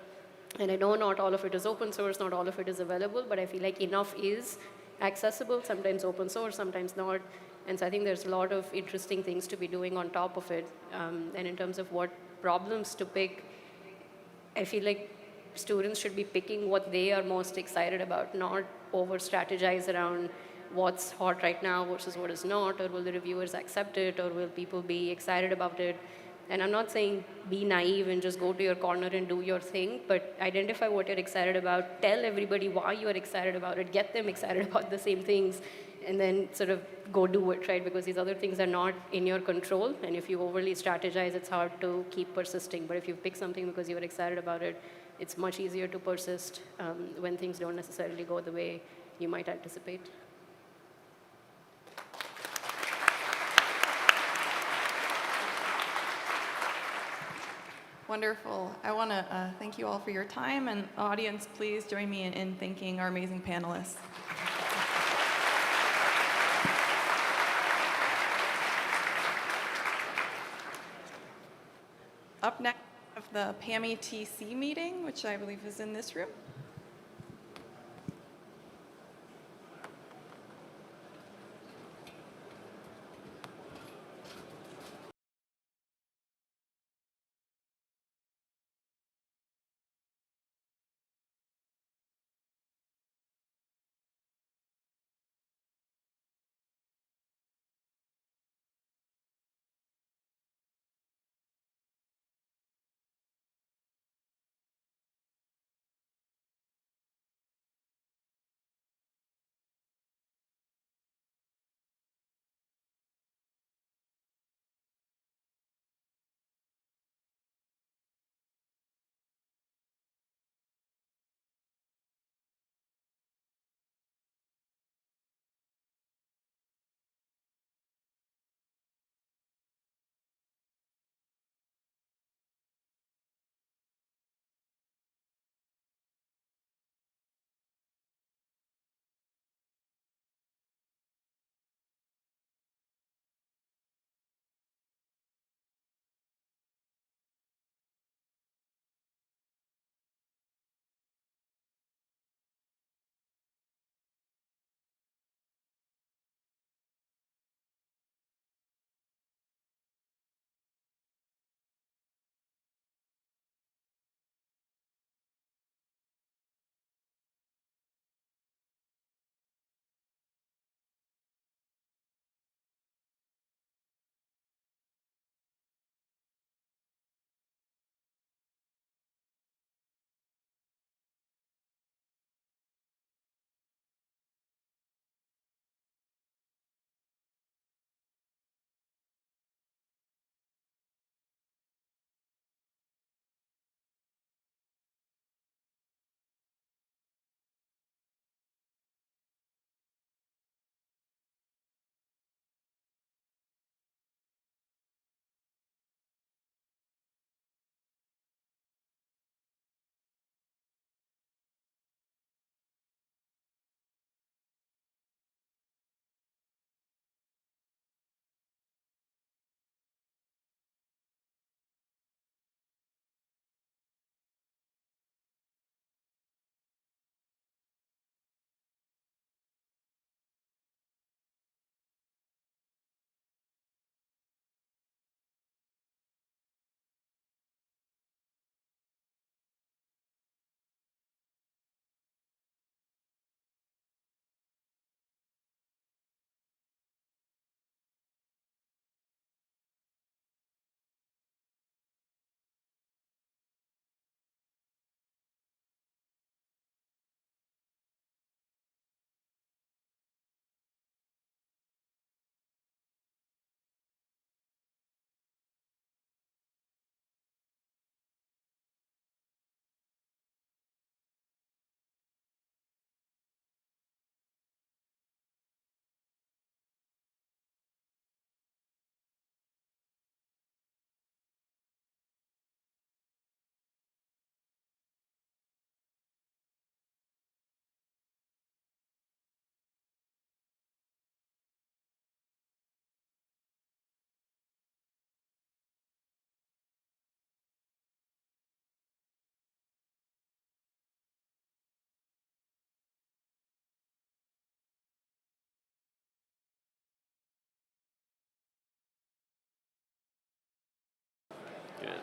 And I know not all of it is open source, not all of it is available, but I feel like enough is accessible, sometimes open source, sometimes not. And so I think there's a lot of interesting things to be doing on top of it. And in terms of what problems to pick, I feel like students should be picking what they are most excited about, not over-strategize around what's hot right now versus what is not, or will the reviewers accept it, or will people be excited about it. And I'm not saying be naive and just go to your corner and do your thing, but identify what you're excited about, tell everybody why you're excited about it, get them excited about the same things, and then sort of go do it, right? Because these other things are not in your control, and if you overly strategize, it's hard to keep persisting. But if you pick something because you're excited about it, it's much easier to persist when things don't necessarily go the way you might anticipate. Wonderful. I want to thank you all for your time, and audience, please join me in thanking our amazing panelists. Up next, we have the PAMI TC meeting, which I believe is in this room.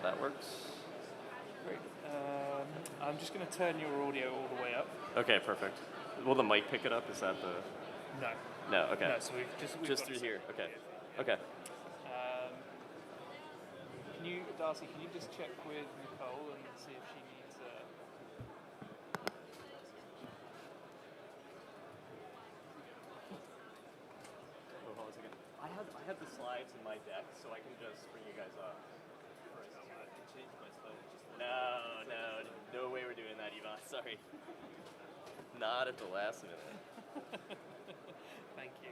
that works. Great. I'm just going to turn your audio all the way up. Okay, perfect. Will the mic pick it up? Is that the... No. No, okay. No, so we've just got through it here, okay. Yeah. Okay. Darcy, can you just check with Nicole and see if she needs Oh, hold on a second. I have the slides in my deck, so I can just bring you guys up. No way we're doing that, Yvonne. Sorry. Not at the last minute. Thank you.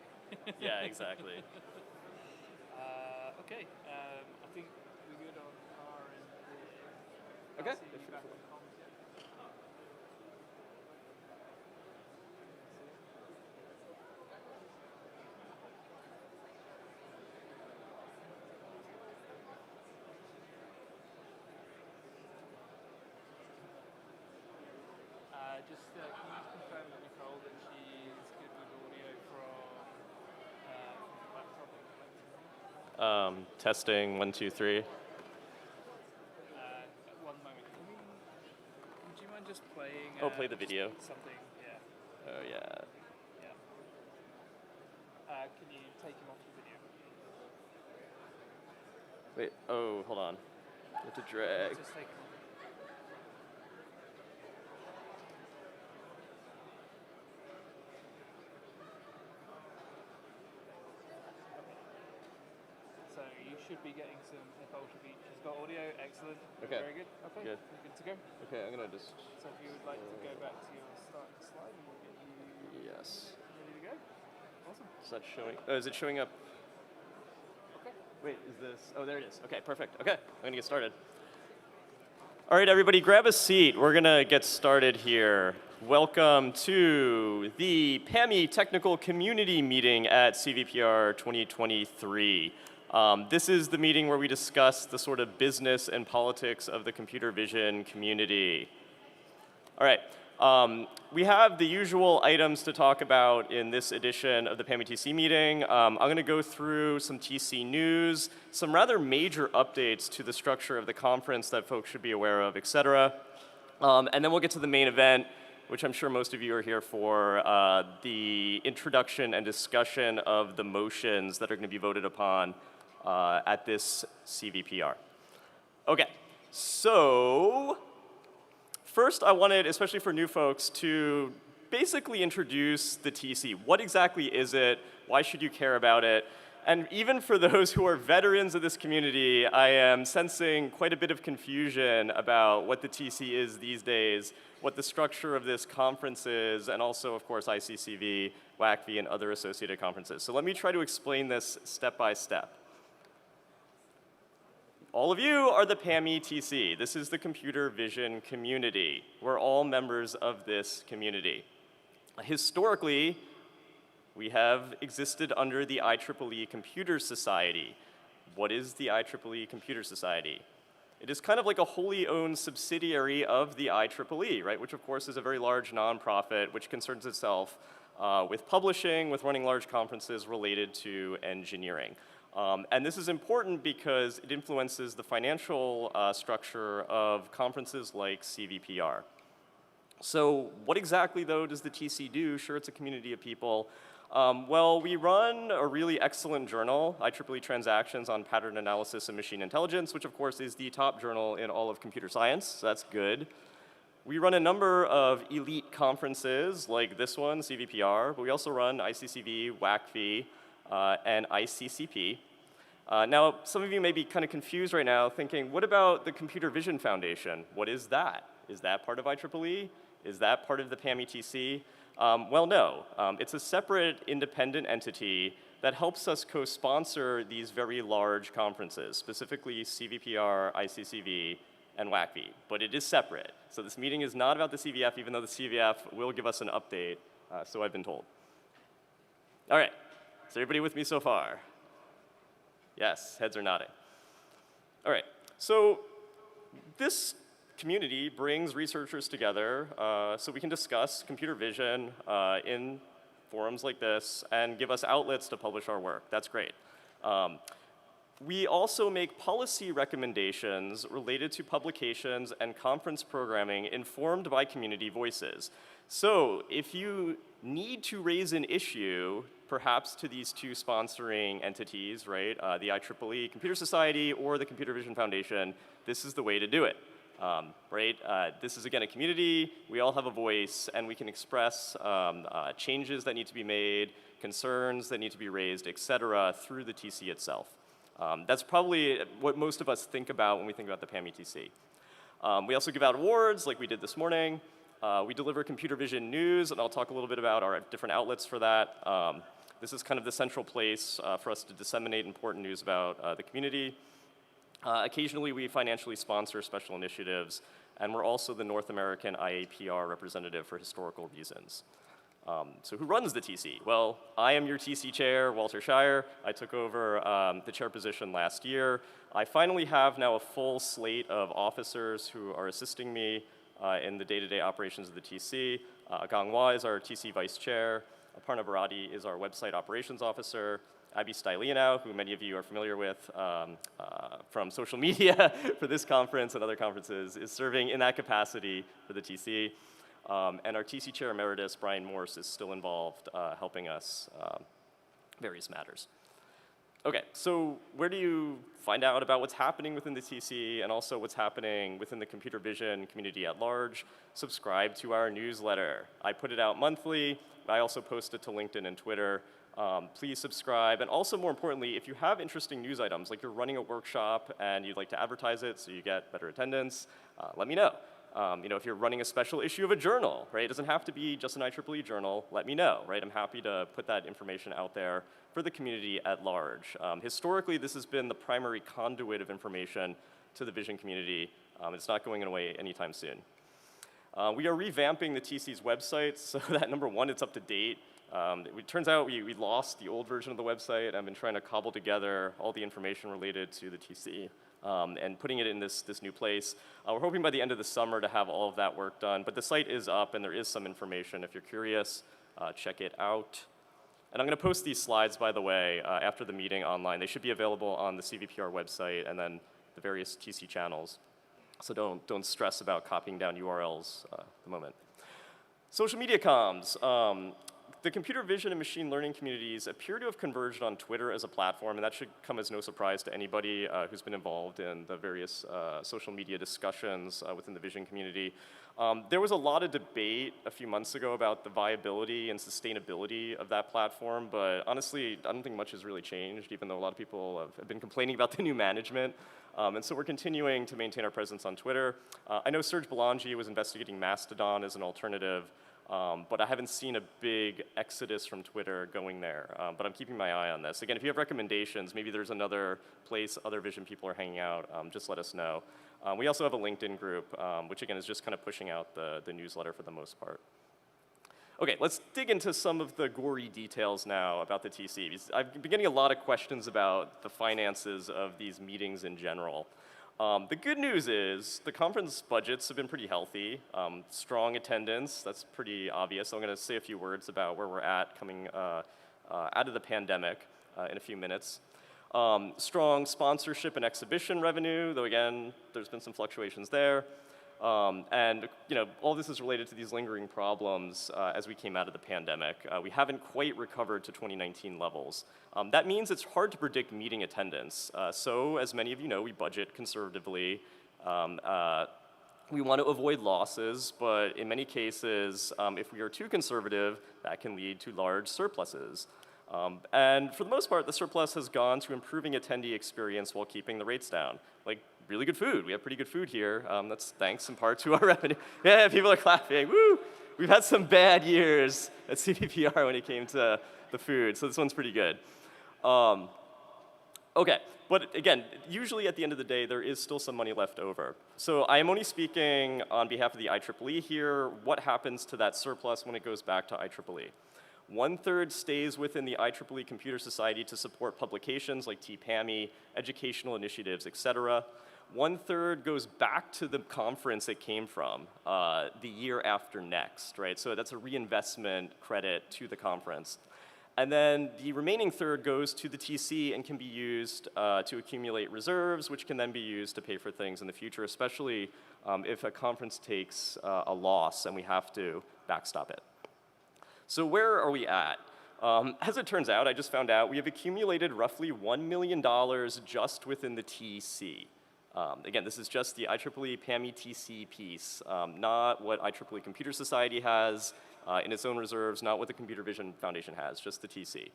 Yeah, exactly. Okay. I think we're good on our end here. Okay. Darcy, you back on comms yet? Can you just confirm with Nicole that she's good with audio from the laptop? Testing, 1, 2, 3. One moment. Would you mind just playing? Play the video. Something, yeah. Oh, yeah. Yeah. Can you take him off the video? Wait, oh, hold on. I have to drag. Just take him off. So you should be getting some, Nicole should be, she's got audio, excellent. Okay. Very good. Okay, Good. We're good to go. Okay, I'm gonna just... So if you would like to go back to your starting slide and we'll get you Yes. ready to go. Awesome. Is that showing? Oh, is it showing up? Okay. Wait, is this? Oh, there it is. Okay, perfect. Okay, I'm gonna get started. All right, everybody, grab a seat. We're gonna get started here. Welcome to the PAMI Technical Community Meeting at CVPR 2023. This is the meeting where we discuss the sort of business and politics of the computer vision community. All right. We have the usual items to talk about in this edition of the PAMI TC meeting. I'm going to go through some TC news, some rather major updates to the structure of the conference that folks should be aware of, et cetera. And then we'll get to the main event, which I'm sure most of you are here for, the introduction and discussion of the motions that are going to be voted upon at this CVPR. Okay, so first I wanted, especially for new folks, to basically introduce the TC. What exactly is it? Why should you care about it? And even for those who are veterans of this community, I am sensing quite a bit of confusion about what the TC is these days, what the structure of this conference is, and also, of course, ICCV, WACV, and other associated conferences. So let me try to explain this step by step. All of you are the PAMI TC. This is the computer vision community. We're all members of this community. Historically, we have existed under the IEEE Computer Society. What is the IEEE Computer Society? It is kind of like a wholly owned subsidiary of the IEEE, right? Which of course is a very large nonprofit which concerns itself with publishing, with running large conferences related to engineering. And this is important because it influences the financial structure of conferences like CVPR. So what exactly, though, does the TC do? Sure, it's a community of people. Well, we run a really excellent journal, IEEE Transactions on Pattern Analysis and Machine Intelligence, which of course is the top journal in all of computer science, so that's good. We run a number of elite conferences like this one, CVPR, but we also run ICCV, WACV, and ICCP. Now, some of you may be kind of confused right now thinking, what about the Computer Vision Foundation? What is that? Is that part of IEEE? Is that part of the PAMI TC? Well, no. It's a separate independent entity that helps us co-sponsor these very large conferences, specifically CVPR, ICCV, and WACV, but it is separate. So this meeting is not about the CVF, even though the CVF will give us an update, so I've been told. All right, is everybody with me so far? Yes, heads are nodding. All right, so this community brings researchers together so we can discuss computer vision in forums like this and give us outlets to publish our work. That's great. We also make policy recommendations related to publications and conference programming informed by community voices. So if you need to raise an issue, perhaps to these two sponsoring entities, right, the IEEE Computer Society or the Computer Vision Foundation, this is the way to do it. Right? This is, again, a community. We all have a voice, and we can express changes that need to be made, concerns that need to be raised, et cetera, through the TC itself. That's probably what most of us think about when we think about the PAM-ETC. We also give out awards like we did this morning. We deliver computer vision news, and I'll talk a little bit about our different outlets for that. This is kind of the central place for us to disseminate important news about the community. Occasionally, we financially sponsor special initiatives, and we're also the North American IAPR representative for historical reasons. So who runs the TC? Well, I am your TC chair, Walter Shire. I took over the chair position last year. I finally have now a full slate of officers who are assisting me in the day-to-day operations of the TC. Gang Hua is our TC vice chair. Aparna Bharati is our website operations officer. Abby Stylianow, who many of you are familiar with from social media for this conference and other conferences, is serving in that capacity for the TC. And our TC Chair Emeritus, Brian Morse, is still involved helping us various matters. Okay, so where do you find out about what's happening within the TC and also what's happening within the computer vision community at large? Subscribe to our newsletter. I put it out monthly. I also post it to LinkedIn and Twitter. Please subscribe. And also, more importantly, if you have interesting news items, like you're running a workshop and you'd like to advertise it so you get better attendance, let me know. You know, if you're running a special issue of a journal, right? It doesn't have to be just an IEEE journal. Let me know, right? I'm happy to put that information out there for the community at large. Historically, this has been the primary conduit of information to the vision community. It's not going away anytime soon. We are revamping the TC's website so that, number one, it's up to date. It turns out we lost the old version of the website. I've been trying to cobble together all the information related to the TC. And putting it in this new place. We're hoping by the end of the summer to have all of that work done, but the site is up and there is some information. If you're curious, check it out. And I'm gonna post these slides, by the way, after the meeting online. They should be available on the CVPR website and then the various TC channels. So don't stress about copying down URLs at the moment. Social media comms. The computer vision and machine learning communities appear to have converged on Twitter as a platform, and that should come as no surprise to anybody who's been involved in the various social media discussions within the vision community. There was a lot of debate a few months ago about the viability and sustainability of that platform, but honestly, I don't think much has really changed, even though a lot of people have been complaining about the new management. And so we're continuing to maintain our presence on Twitter. I know Serge Belangi was investigating Mastodon as an alternative. But I haven't seen a big exodus from Twitter going there. But I'm keeping my eye on this. Again, if you have recommendations, maybe there's another place other vision people are hanging out, just let us know. We also have a LinkedIn group, which again is just kind of pushing out the newsletter for the most part. Okay, let's dig into some of the gory details now about the TC. I've been getting a lot of questions about the finances of these meetings in general. The good news is the conference budgets have been pretty healthy, strong attendance, that's pretty obvious. I'm gonna say a few words about where we're at coming out of the pandemic in a few minutes. Strong sponsorship and exhibition revenue, though again, there's been some fluctuations there. And you know, all this is related to these lingering problems as we came out of the pandemic. We haven't quite recovered to 2019 levels. That means it's hard to predict meeting attendance. So as many of you know, we budget conservatively. We want to avoid losses, but in many cases, if we are too conservative, that can lead to large surpluses. And for the most part, the surplus has gone to improving attendee experience while keeping the rates down. Like, really good food. We have pretty good food here. That's thanks in part to our revenue. Yeah, people are clapping. Woo! We've had some bad years at CVPR when it came to the food, so this one's pretty good. Okay, but again, usually at the end of the day, there is still some money left over. So I am only speaking on behalf of the IEEE here. What happens to that surplus when it goes back to IEEE? 1/3 stays within the IEEE Computer Society to support publications like TPAMI, educational initiatives, et cetera. 1/3 goes back to the conference it came from the year after next, right? So that's a reinvestment credit to the conference. And then the remaining third goes to the TC and can be used to accumulate reserves, which can then be used to pay for things in the future, especially if a conference takes a loss and we have to backstop it. So where are we at? As it turns out, I just found out we have accumulated roughly $1 million just within the TC. Again, this is just the IEEE PAMI TC piece, not what IEEE Computer Society has in its own reserves, not what the Computer Vision Foundation has, just the TC.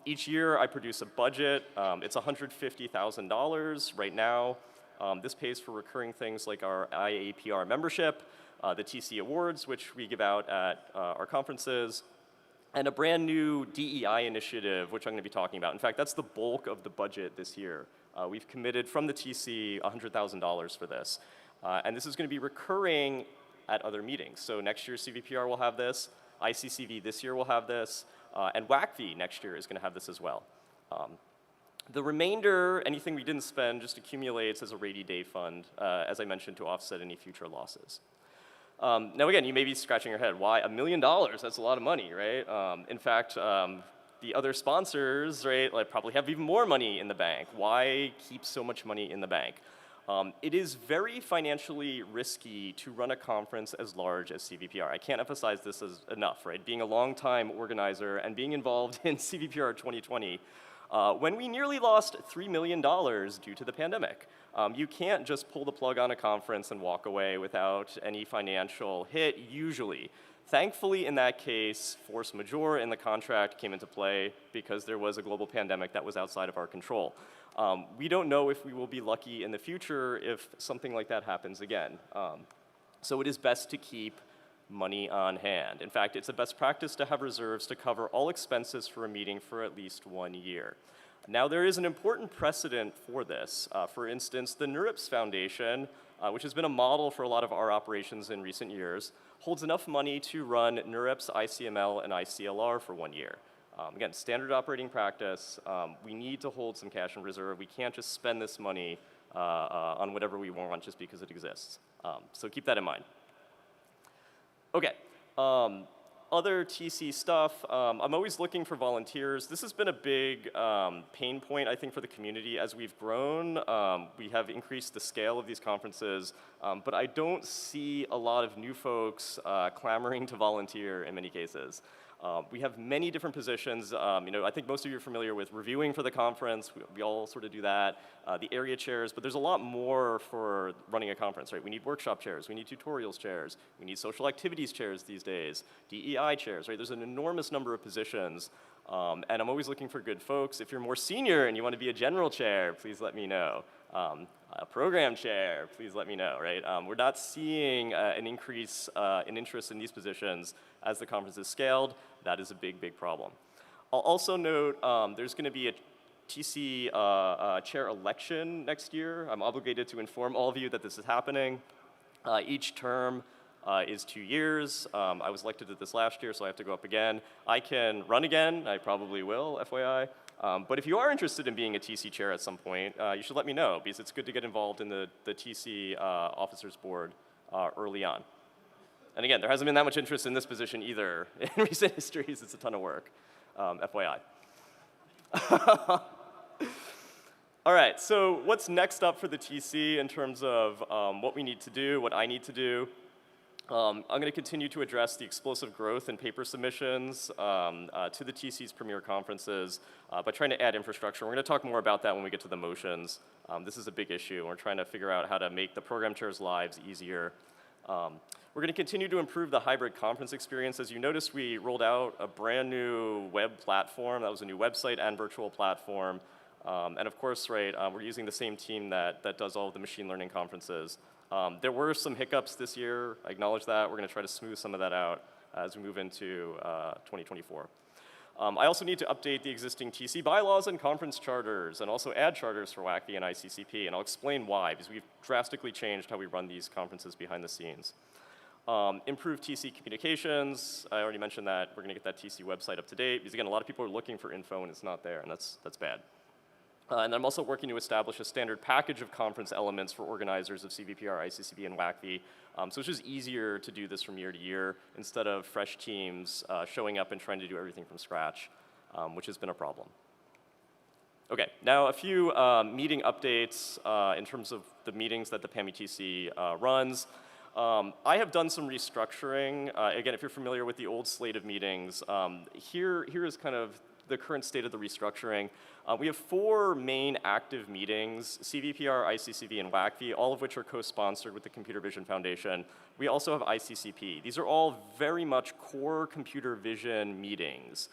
Each year I produce a budget. It's $150,000 right now. This pays for recurring things like our IAPR membership, the TC Awards, which we give out at our conferences, and a brand new DEI initiative, which I'm going to be talking about. In fact, that's the bulk of the budget this year. We've committed from the TC $100,000 for this. And this is going to be recurring at other meetings. So next year CVPR will have this, ICCV this year will have this, and WACV next year is going to have this as well. The remainder, anything we didn't spend, just accumulates as a rainy day fund, as I mentioned, to offset any future losses. Now again, you may be scratching your head, why $1 million? That's a lot of money, right? In fact, the other sponsors, right, like probably have even more money in the bank. Why keep so much money in the bank? It is very financially risky to run a conference as large as CVPR. I can't emphasize this enough, right? Being a longtime organizer and being involved in CVPR 2020, when we nearly lost $3 million due to the pandemic. You can't just pull the plug on a conference and walk away without any financial hit, usually. Thankfully, in that case, force majeure in the contract came into play because there was a global pandemic that was outside of our control. We don't know if we will be lucky in the future if something like that happens again. So it is best to keep money on hand. In fact, it's a best practice to have reserves to cover all expenses for a meeting for at least 1 year. Now, there is an important precedent for this. For instance, the NeurIPS Foundation, which has been a model for a lot of our operations in recent years, holds enough money to run NeurIPS, ICML, and ICLR for 1 year. Again, standard operating practice. We need to hold some cash in reserve. We can't just spend this money on whatever we want just because it exists. So keep that in mind. Okay. Other TC stuff, I'm always looking for volunteers. This has been a big pain point, I think, for the community. As we've grown, we have increased the scale of these conferences, but I don't see a lot of new folks clamoring to volunteer in many cases. We have many different positions. I think most of you are familiar with reviewing for the conference. We all sort of do that. The area chairs, but there's a lot more for running a conference, right? We need workshop chairs. We need tutorials chairs. We need social activities chairs these days. DEI chairs, right? There's an enormous number of positions, and I'm always looking for good folks. If you're more senior and you want to be a general chair, please let me know. A program chair, please let me know, right? We're not seeing an increase in interest in these positions as the conference is scaled. That is a big, big problem. I'll also note there's going to be a TC chair election next year. I'm obligated to inform all of you that this is happening. Each term is 2 years. I was elected to this last year, so I have to go up again. I can run again. I probably will, FYI. But if you are interested in being a TC chair at some point, you should let me know, because it's good to get involved in the TC Officers Board early on. And again, there hasn't been that much interest in this position either in recent histories. It's a ton of work, FYI. All right, so what's next up for the TC in terms of what we need to do, what I need to do? I'm going to continue to address the explosive growth in paper submissions to the TC's premier conferences by trying to add infrastructure. We're going to talk more about that when we get to the motions. This is a big issue. We're trying to figure out how to make the program chairs' lives easier. We're going to continue to improve the hybrid conference experience. As you noticed, we rolled out a brand new web platform. That was a new website and virtual platform. And of course, right, we're using the same team that does all of the machine learning conferences. There were some hiccups this year. I acknowledge that. We're going to try to smooth some of that out as we move into 2024. I also need to update the existing TC bylaws and conference charters, and also add charters for WACV and ICCP, and I'll explain why, because we've drastically changed how we run these conferences behind the scenes. Improve TC communications. I already mentioned that. We're going to get that TC website up to date, because again, a lot of people are looking for info and it's not there, and that's bad. And I'm also working to establish a standard package of conference elements for organizers of CVPR, ICCV, and WACV. So it's just easier to do this from year to year instead of fresh teams showing up and trying to do everything from scratch, which has been a problem. Okay, now a few meeting updates in terms of the meetings that the PAMI-TC runs. I have done some restructuring. Again, if you're familiar with the old slate of meetings, here is kind of the current state of the restructuring. We have 4 main active meetings, CVPR, ICCV, and WACV, all of which are co-sponsored with the Computer Vision Foundation. We also have ICCP. These are all very much core computer vision meetings.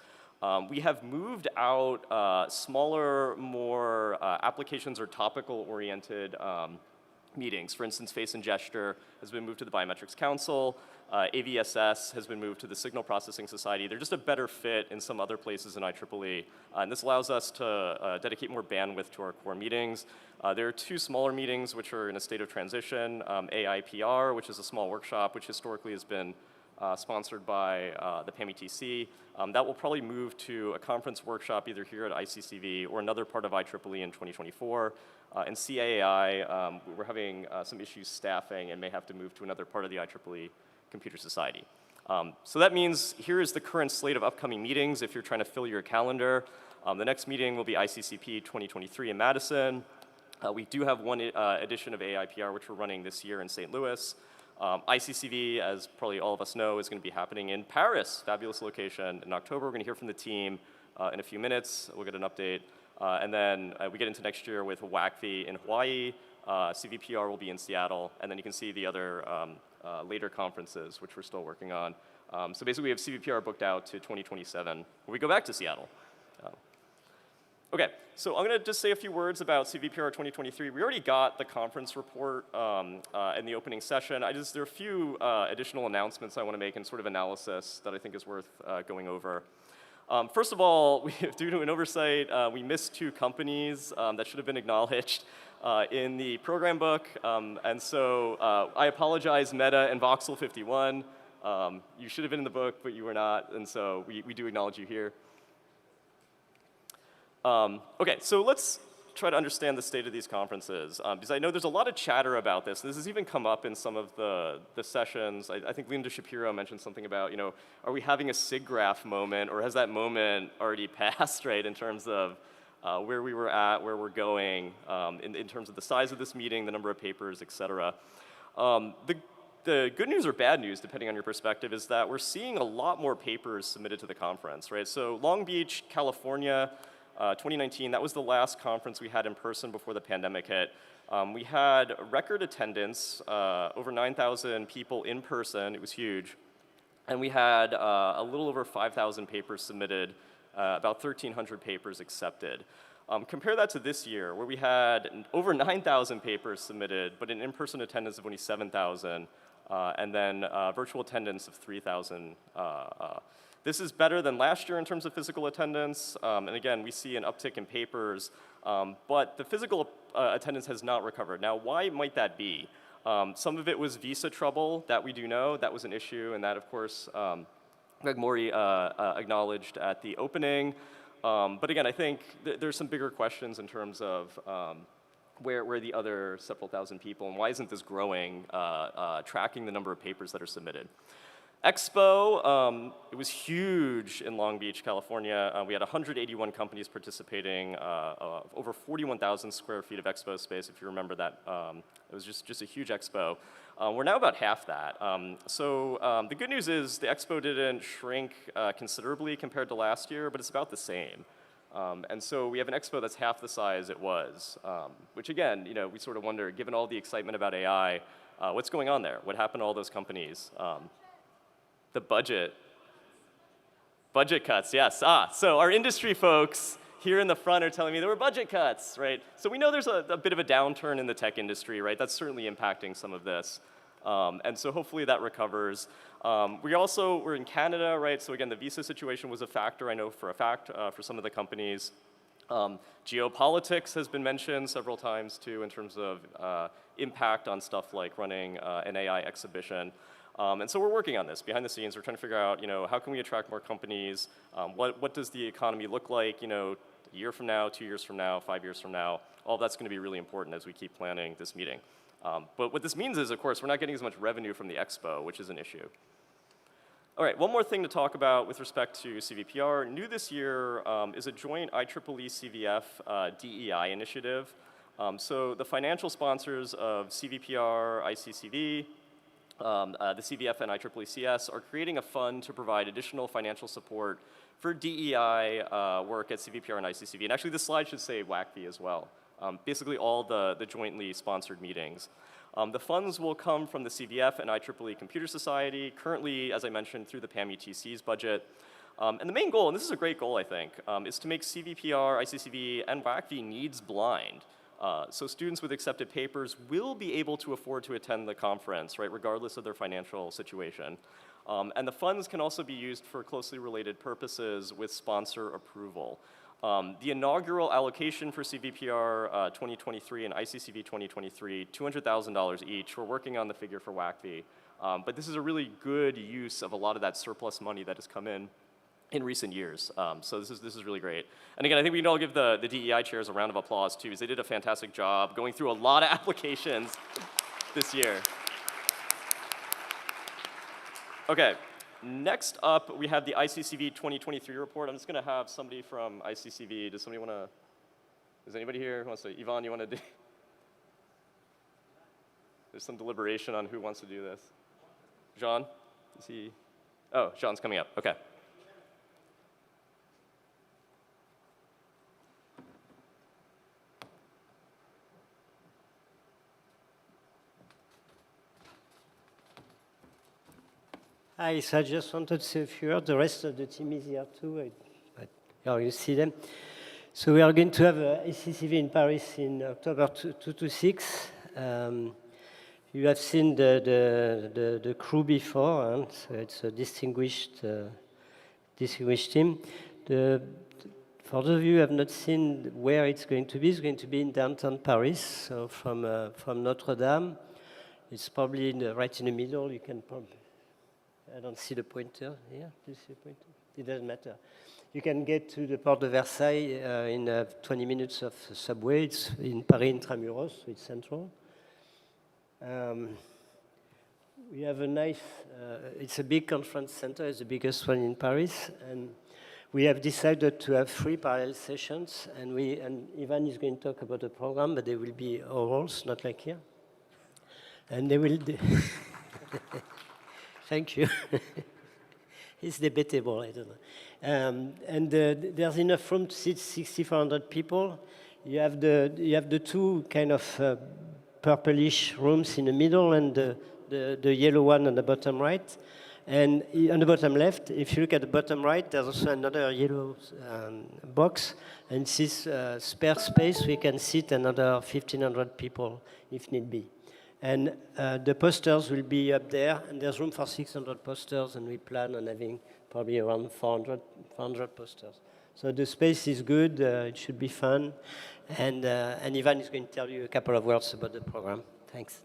We have moved out smaller, more applications or topical-oriented meetings. For instance, face and gesture has been moved to the Biometrics Council. AVSS has been moved to the Signal Processing Society. They're just a better fit in some other places in IEEE. And this allows us to dedicate more bandwidth to our core meetings. There are 2 smaller meetings which are in a state of transition. AIPR, which is a small workshop, which historically has been sponsored by the PAMI-TC. That will probably move to a conference workshop either here at ICCV or another part of IEEE in 2024. And CAAI, we're having some issues staffing and may have to move to another part of the IEEE Computer Society. So that means here is the current slate of upcoming meetings if you're trying to fill your calendar. The next meeting will be ICCP 2023 in Madison. We do have one edition of AIPR which we're running this year in St. Louis. ICCV, as probably all of us know, is going to be happening in Paris, fabulous location. In October, we're going to hear from the team in a few minutes. We'll get an update. And then we get into next year with WACV in Hawaii. CVPR will be in Seattle. And then you can see the other later conferences, which we're still working on. So basically, we have CVPR booked out to 2027, where we go back to Seattle. Okay, so I'm going to just say a few words about CVPR 2023. We already got the conference report in the opening session. There are a few additional announcements I want to make and sort of analysis that I think is worth going over. First of all, due to an oversight, we missed 2 companies that should have been acknowledged in the program book. And so I apologize, Meta and Voxel 51. You should have been in the book, but you were not. And so we do acknowledge you here. Okay, so let's try to understand the state of these conferences, because I know there's a lot of chatter about this. This has even come up in some of the sessions. I think Linda Shapiro mentioned something about, are we having a SIGGRAPH moment, or has that moment already passed, right, in terms of where we were at, where we're going, in terms of the size of this meeting, the number of papers, et cetera. The good news or bad news, depending on your perspective, is that we're seeing a lot more papers submitted to the conference, right? So Long Beach, California, 2019, that was the last conference we had in person before the pandemic hit. We had record attendance, over 9,000 people in person. It was huge. And we had a little over 5,000 papers submitted, about 1,300 papers accepted. Compare that to this year, where we had over 9,000 papers submitted, but an in-person attendance of only 7,000, and then virtual attendance of 3,000. This is better than last year in terms of physical attendance, and again, we see an uptick in papers, but the physical attendance has not recovered. Now, why might that be? Some of it was visa trouble, that we do know. That was an issue, and that, of course, Greg Morey acknowledged at the opening. But again, I think there's some bigger questions in terms of where the other several thousand people, and why isn't this growing, tracking the number of papers that are submitted. Expo, it was huge in Long Beach, California. We had 181 companies participating, over 41,000 square feet of expo space, if you remember that. It was just a huge expo. We're now about half that. So the good news is the expo didn't shrink considerably compared to last year, but it's about the same. And so we have an expo that's half the size it was, which again, we sort of wonder, given all the excitement about AI, what's going on there? What happened to all those companies? The budget cuts, yes. So our industry folks here in the front are telling me there were budget cuts, right? So we know there's a bit of a downturn in the tech industry, right? That's certainly impacting some of this. And so hopefully that recovers. We're in Canada, right? So again, the visa situation was a factor, I know for a fact, for some of the companies. Geopolitics has been mentioned several times too in terms of impact on stuff like running an AI exhibition. And so we're working on this behind the scenes. We're trying to figure out, how can we attract more companies? What does the economy look like, a year from now, 2 years from now, 5 years from now. All that's going to be really important as we keep planning this meeting. But what this means is, of course, we're not getting as much revenue from the expo, which is an issue. All right, one more thing to talk about with respect to CVPR. New this year is a joint IEEE CVF DEI initiative. So the financial sponsors of CVPR, ICCV, the CVF and IEEE CS are creating a fund to provide additional financial support for DEI work at CVPR and ICCV. And actually this slide should say WACV as well. Basically all the jointly sponsored meetings. The funds will come from the CVF and IEEE Computer Society, currently, as I mentioned, through the PAM-ETC's budget. And the main goal, and this is a great goal, I think, is to make CVPR, ICCV, and WACV needs blind. So students with accepted papers will be able to afford to attend the conference, right, regardless of their financial situation. And the funds can also be used for closely related purposes with sponsor approval. The inaugural allocation for CVPR 2023 and ICCV 2023, $200,000 each. We're working on the figure for WACV. But this is a really good use of a lot of that surplus money that has come in recent years. So this is really great. And again, I think we can all give the DEI chairs a round of applause too, because they did a fantastic job going through a lot of applications this year. Okay, next up we have the ICCV 2023 report. I'm just gonna have somebody from ICCV, does anybody here who wants to, Yvonne, you wanna do? There's some deliberation on who wants to do this. Jean, is he? Oh, Jean's coming up, okay. Hi, so I just wanted to say a few words. The rest of the team is here too, but you see them. So we are going to have a ACCV in Paris in October 2 to 6. You have seen the crew before, so it's a distinguished team. For those of you who have not seen where it's going to be in downtown Paris, so from Notre Dame. It's probably right in the middle. You can probably, I don't see the pointer here. Do you see the pointer? It doesn't matter. You can get to the Port de Versailles in 20 minutes of subway. It's in Paris Intramuros, so it's central. We have a nice, it's a big conference center. It's the biggest one in Paris. And we have decided to have 3 parallel sessions. And Ivan is going to talk about the program, but they will be orals, not like here. And they will... Thank you. It's debatable, I don't know. There's enough room to sit 6,400 people. You have the 2 kind of purplish rooms in the middle and the yellow one on the bottom right. And on the bottom left, if you look at the bottom right, there's also another yellow box. And this spare space, we can sit another 1,500 people if need be. And the posters will be up there, and there's room for 600 posters, and we plan on having probably around 400 posters. So the space is good, it should be fun, and Ivan is going to tell you a couple of words about the program. Thanks.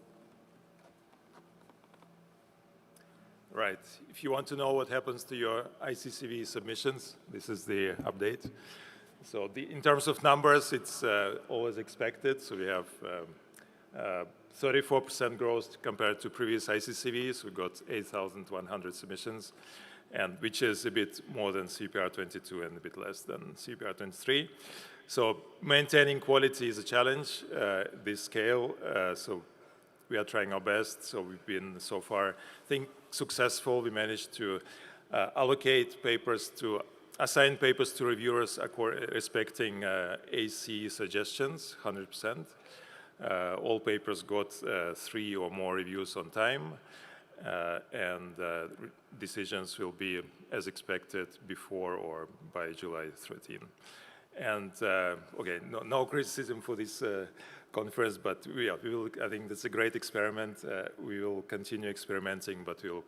Right. If you want to know what happens to your ICCV submissions, this is the update. So in terms of numbers, it's always expected. So we have 34% growth compared to previous ICCVs. We got 8,100 submissions, and which is a bit more than CVPR22 and a bit less than CVPR23. So maintaining quality is a challenge, this scale. So we are trying our best. So we've been so far, I think, successful. We managed to assign papers to reviewers respecting AC suggestions, 100%. All papers got 3 or more reviews on time, and decisions will be as expected before or by July 13. And okay, no criticism for this conference, but I think that's a great experiment. We will continue experimenting, but we'll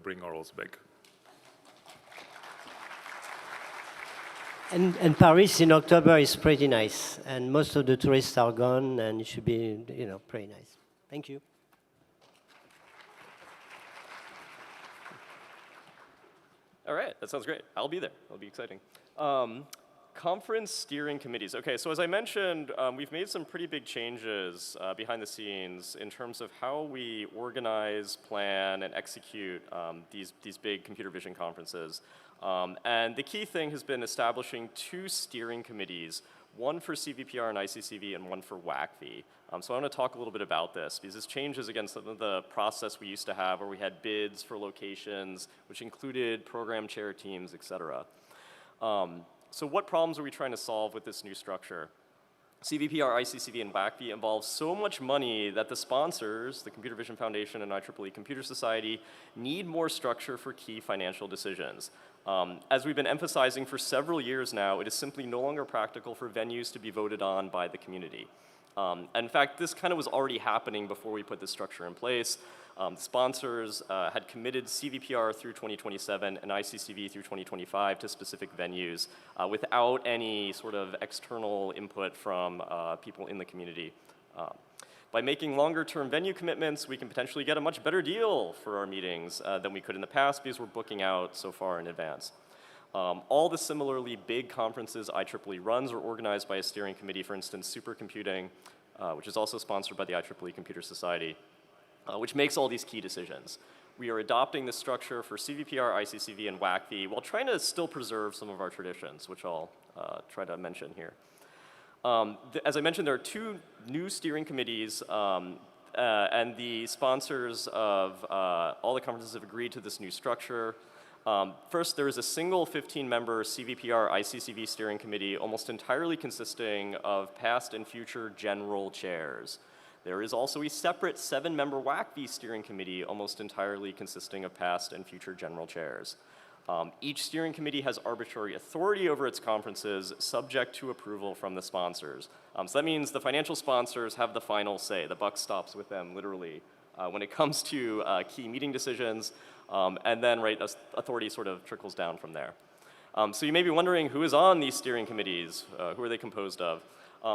bring orals back. And Paris in October is pretty nice, and most of the tourists are gone, and it should be, pretty nice. Thank you. All right, that sounds great. I'll be there. It'll be exciting. Conference steering committees. Okay, so as I mentioned, we've made some pretty big changes behind the scenes in terms of how we organize, plan, and execute these big computer vision conferences. And the key thing has been establishing 2 steering committees, one for CVPR and ICCV and one for WACV. So I want to talk a little bit about this because this changes against some of the process we used to have where we had bids for locations, which included program chair teams, et cetera. So what problems are we trying to solve with this new structure? CVPR, ICCV, and WACV involve so much money that the sponsors, the Computer Vision Foundation and IEEE Computer Society, need more structure for key financial decisions. As we've been emphasizing for several years now, it is simply no longer practical for venues to be voted on by the community. And in fact, this kind of was already happening before we put this structure in place. Sponsors had committed CVPR through 2027 and ICCV through 2025 to specific venues without any sort of external input from people in the community. By making longer-term venue commitments, we can potentially get a much better deal for our meetings than we could in the past because we're booking out so far in advance. All the similarly big conferences IEEE runs are organized by a steering committee, for instance, supercomputing, which is also sponsored by the IEEE Computer Society, which makes all these key decisions. We are adopting this structure for CVPR, ICCV, and WACV while trying to still preserve some of our traditions, which I'll try to mention here. As I mentioned, there are 2 new steering committees, and the sponsors of all the conferences have agreed to this new structure. First, there is a single 15-member CVPR ICCV steering committee almost entirely consisting of past and future general chairs. There is also a separate 7-member WACV steering committee almost entirely consisting of past and future general chairs. Each steering committee has arbitrary authority over its conferences subject to approval from the sponsors. So that means the financial sponsors have the final say. The buck stops with them, literally, when it comes to key meeting decisions. And then, right, authority sort of trickles down from there. So you may be wondering who is on these steering committees? Who are they composed of?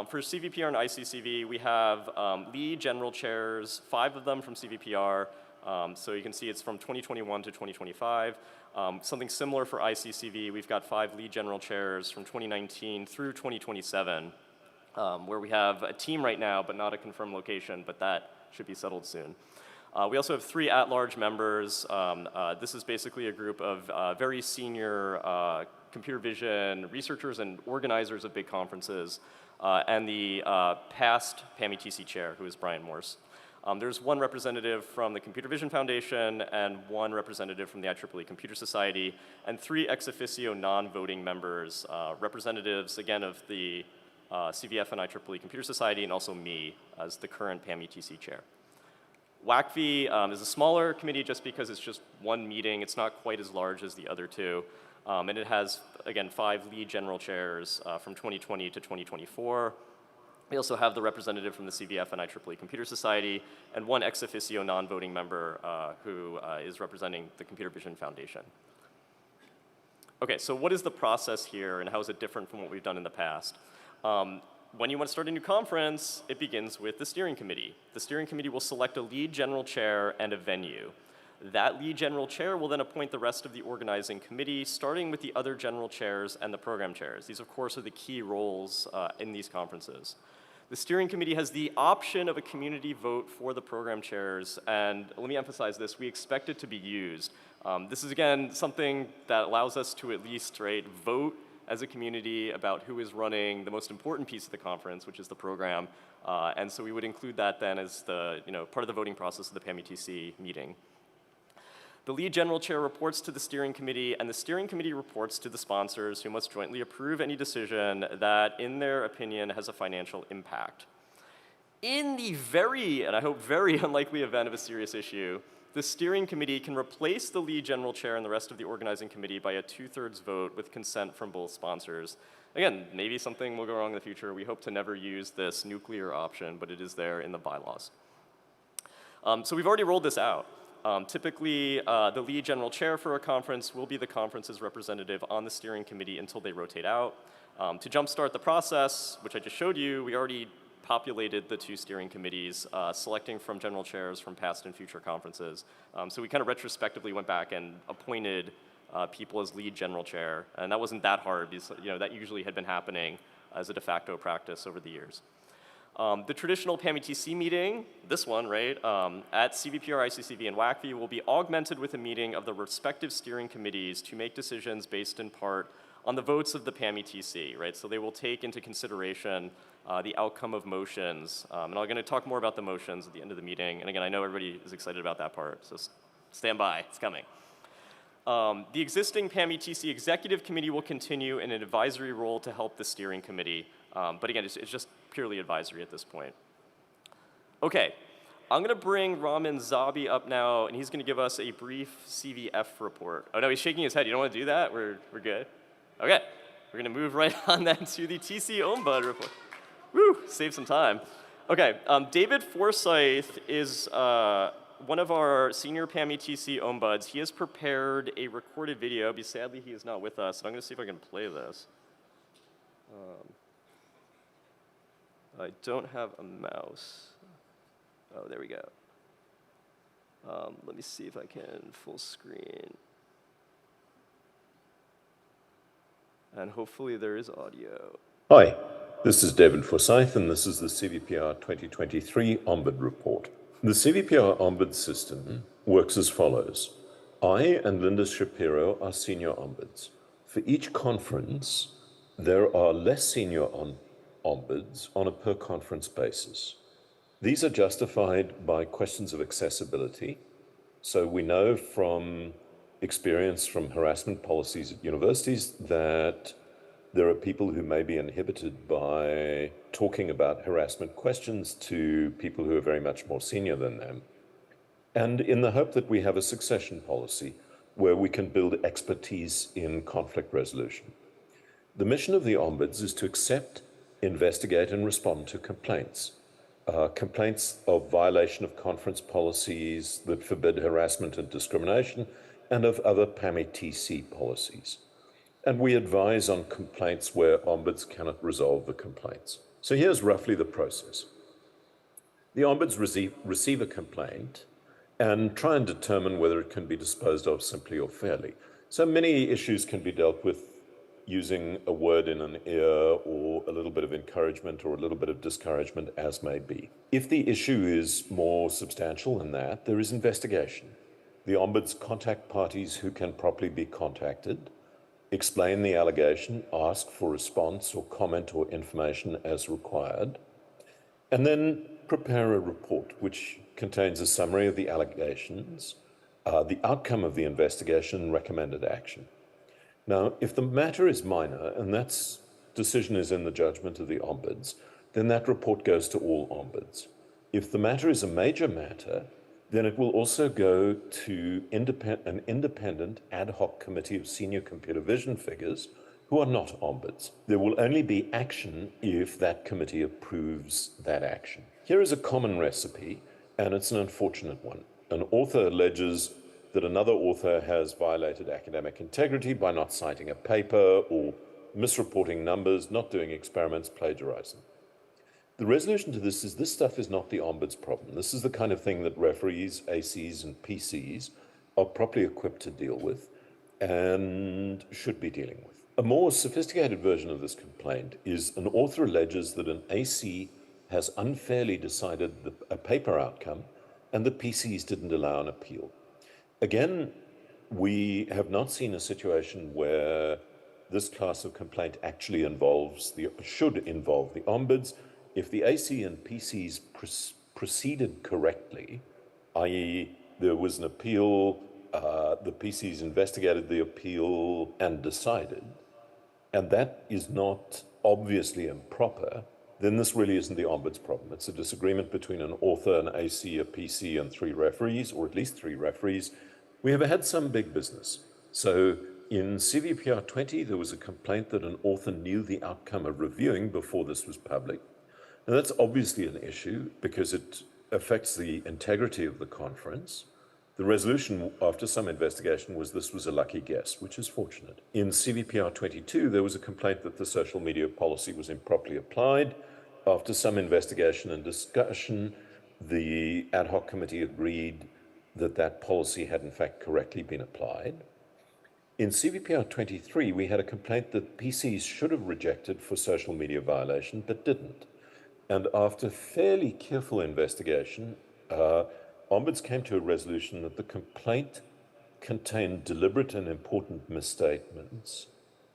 For CVPR and ICCV, we have lead general chairs, 5 of them from CVPR. So you can see it's from 2021 to 2025. Something similar for ICCV, we've got 5 lead general chairs from 2019 through 2027, where we have a team right now, but not a confirmed location, but that should be settled soon. We also have 3 at-large members. This is basically a group of very senior computer vision researchers and organizers of big conferences, and the past PAMI-TC chair, who is Brian Morse. There's 1 representative from the Computer Vision Foundation and 1 representative from the IEEE Computer Society, and 3 ex officio non-voting members, representatives, again, of the CVF and IEEE Computer Society, and also me as the current PAMI-TC chair. WACV is a smaller committee just because it's just 1 meeting. It's not quite as large as the other 2. And it has, again, 5 lead general chairs from 2020 to 2024. We also have the representative from the CVF and IEEE Computer Society, and 1 ex officio non-voting member who is representing the Computer Vision Foundation. Okay, so what is the process here, and how is it different from what we've done in the past? When you want to start a new conference, it begins with the steering committee. The steering committee will select a lead general chair and a venue. That lead general chair will then appoint the rest of the organizing committee, starting with the other general chairs and the program chairs. These, of course, are the key roles in these conferences. The steering committee has the option of a community vote for the program chairs, and let me emphasize this, we expect it to be used. This is, again, something that allows us to at least, right, vote as a community about who is running the most important piece of the conference, which is the program, and so we would include that then as the, part of the voting process of the PAMI-TC meeting. The lead general chair reports to the steering committee, and the steering committee reports to the sponsors, who must jointly approve any decision that, in their opinion, has a financial impact. In the very, and I hope very unlikely event of a serious issue, the steering committee can replace the lead general chair and the rest of the organizing committee by a 2/3 vote with consent from both sponsors. Again, maybe something will go wrong in the future. We hope to never use this nuclear option, but it is there in the bylaws. So we've already rolled this out. Typically, the lead general chair for a conference will be the conference's representative on the steering committee until they rotate out. To jumpstart the process, which I just showed you, we already populated the 2 steering committees, selecting from general chairs from past and future conferences. So we kind of retrospectively went back and appointed people as lead general chair. And that wasn't that hard because that usually had been happening as a de facto practice over the years. The traditional PAMI-TC meeting, this one, right, at CVPR, ICCV, and WACV will be augmented with a meeting of the respective steering committees to make decisions based in part on the votes of the PAMI-TC, right? So they will take into consideration the outcome of motions. And I'm going to talk more about the motions at the end of the meeting. And again, I know everybody is excited about that part, so stand by, it's coming. The existing PAMI-TC Executive Committee will continue in an advisory role to help the steering committee. But again, it's just purely advisory at this point. Okay, I'm going to bring Ramin Zabi up now, and he's going to give us a brief CVF report. Oh no, he's shaking his head. You don't want to do that? We're good? Okay, we're going to move right on then to the TC Ombud report. Woo, save some time. Okay, David Forsyth is one of our senior PAMI-TC Ombuds. He has prepared a recorded video, but sadly he is not with us. And I'm going to see if I can play this. I don't have a mouse. Oh, there we go. Let me see if I can full screen. And hopefully there is audio. Hi, this is David Forsyth, and this is the CVPR 2023 Ombud Report. The CVPR Ombud system works as follows. I and Linda Shapiro are senior ombuds. For each conference, there are less senior ombuds on a per conference basis. These are justified by questions of accessibility. So we know from experience from harassment policies at universities that there are people who may be inhibited by talking about harassment questions to people who are very much more senior than them. And in the hope that we have a succession policy where we can build expertise in conflict resolution. The mission of the ombuds is to accept, investigate, and respond to complaints. Complaints of violation of conference policies that forbid harassment and discrimination, and of other PAMI-TC policies. And we advise on complaints where ombuds cannot resolve the complaints. So here's roughly the process. The ombuds receive a complaint and try and determine whether it can be disposed of simply or fairly. So many issues can be dealt with using a word in an ear or a little bit of encouragement or a little bit of discouragement, as may be. If the issue is more substantial than that, there is investigation. The ombuds contact parties who can properly be contacted, explain the allegation, ask for response or comment or information as required, and then prepare a report which contains a summary of the allegations, the outcome of the investigation, and recommended action. Now, if the matter is minor, and that decision is in the judgment of the ombuds, then that report goes to all ombuds. If the matter is a major matter, then it will also go to an independent ad hoc committee of senior computer vision figures who are not ombuds. There will only be action if that committee approves that action. Here is a common recipe, and it's an unfortunate one. An author alleges that another author has violated academic integrity by not citing a paper or misreporting numbers, not doing experiments, plagiarizing. The resolution to this is this stuff is not the ombuds problem. This is the kind of thing that referees, ACs, and PCs are properly equipped to deal with and should be dealing with. A more sophisticated version of this complaint is an author alleges that an AC has unfairly decided a paper outcome and the PCs didn't allow an appeal. Again, we have not seen a situation where this class of complaint actually should involve the ombuds. If the AC and PCs proceeded correctly, i.e. there was an appeal, the PCs investigated the appeal and decided, and that is not obviously improper, then this really isn't the ombuds problem. It's a disagreement between an author, an AC, a PC, and 3 referees, or at least 3 referees. We have had some big business. So in CVPR 20, there was a complaint that an author knew the outcome of reviewing before this was public. Now that's obviously an issue because it affects the integrity of the conference. The resolution after some investigation was this was a lucky guess, which is fortunate. In CVPR 22, there was a complaint that the social media policy was improperly applied. After some investigation and discussion, the ad hoc committee agreed that that policy had in fact correctly been applied. In CVPR 23, we had a complaint that PCs should have rejected for social media violation, but didn't. And after fairly careful investigation, Ombuds came to a resolution that the complaint contained deliberate and important misstatements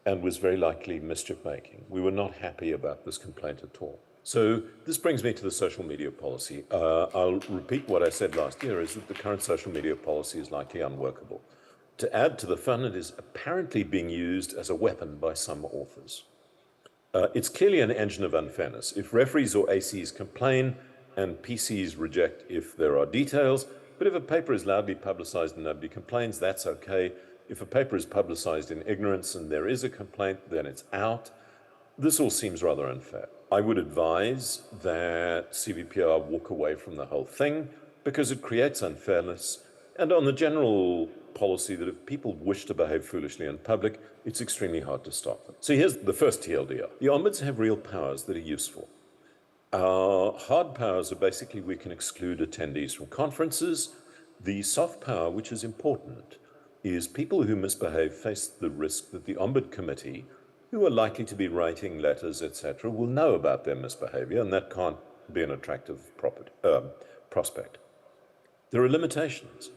and was very likely mischief-making. We were not happy about this complaint at all. So this brings me to the social media policy. I'll repeat what I said last year, is that the current social media policy is likely unworkable. To add to the fun, it is apparently being used as a weapon by some authors. It's clearly an engine of unfairness. If referees or ACs complain and PCs reject if there are details, but if a paper is loudly publicized and nobody complains, that's okay. If a paper is publicized in ignorance and there is a complaint, then it's out. This all seems rather unfair. I would advise that CVPR walk away from the whole thing because it creates unfairness. And on the general policy that if people wish to behave foolishly in public, it's extremely hard to stop them. So here's the first TLDR. The ombuds have real powers that are useful. Our hard powers are basically we can exclude attendees from conferences. The soft power, which is important, is people who misbehave face the risk that the Ombud Committee, who are likely to be writing letters, etc., will know about their misbehavior, and that can't be an attractive prospect. There are limitations.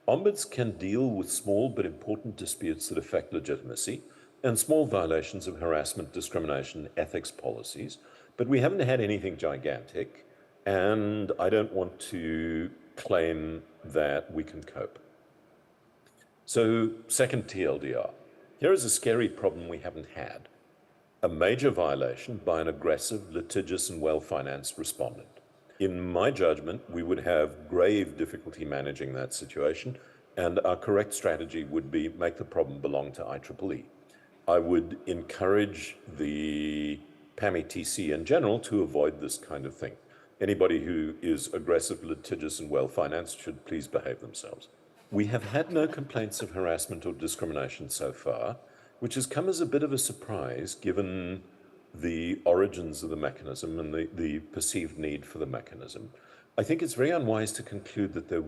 Ombuds can deal with small but important disputes that affect legitimacy and small violations of harassment, discrimination, ethics policies, but we haven't had anything gigantic, and I don't want to claim that we can cope. So, second TLDR. Here is a scary problem we haven't had. A major violation by an aggressive, litigious, and well-financed respondent. In my judgment, we would have grave difficulty managing that situation, and our correct strategy would be make the problem belong to IEEE. I would encourage the PAMI-TC in general to avoid this kind of thing. Anybody who is aggressive, litigious, and well-financed should please behave themselves. We have had no complaints of harassment or discrimination so far, which has come as a bit of a surprise given the origins of the mechanism and the perceived need for the mechanism. I think it's very unwise to conclude that there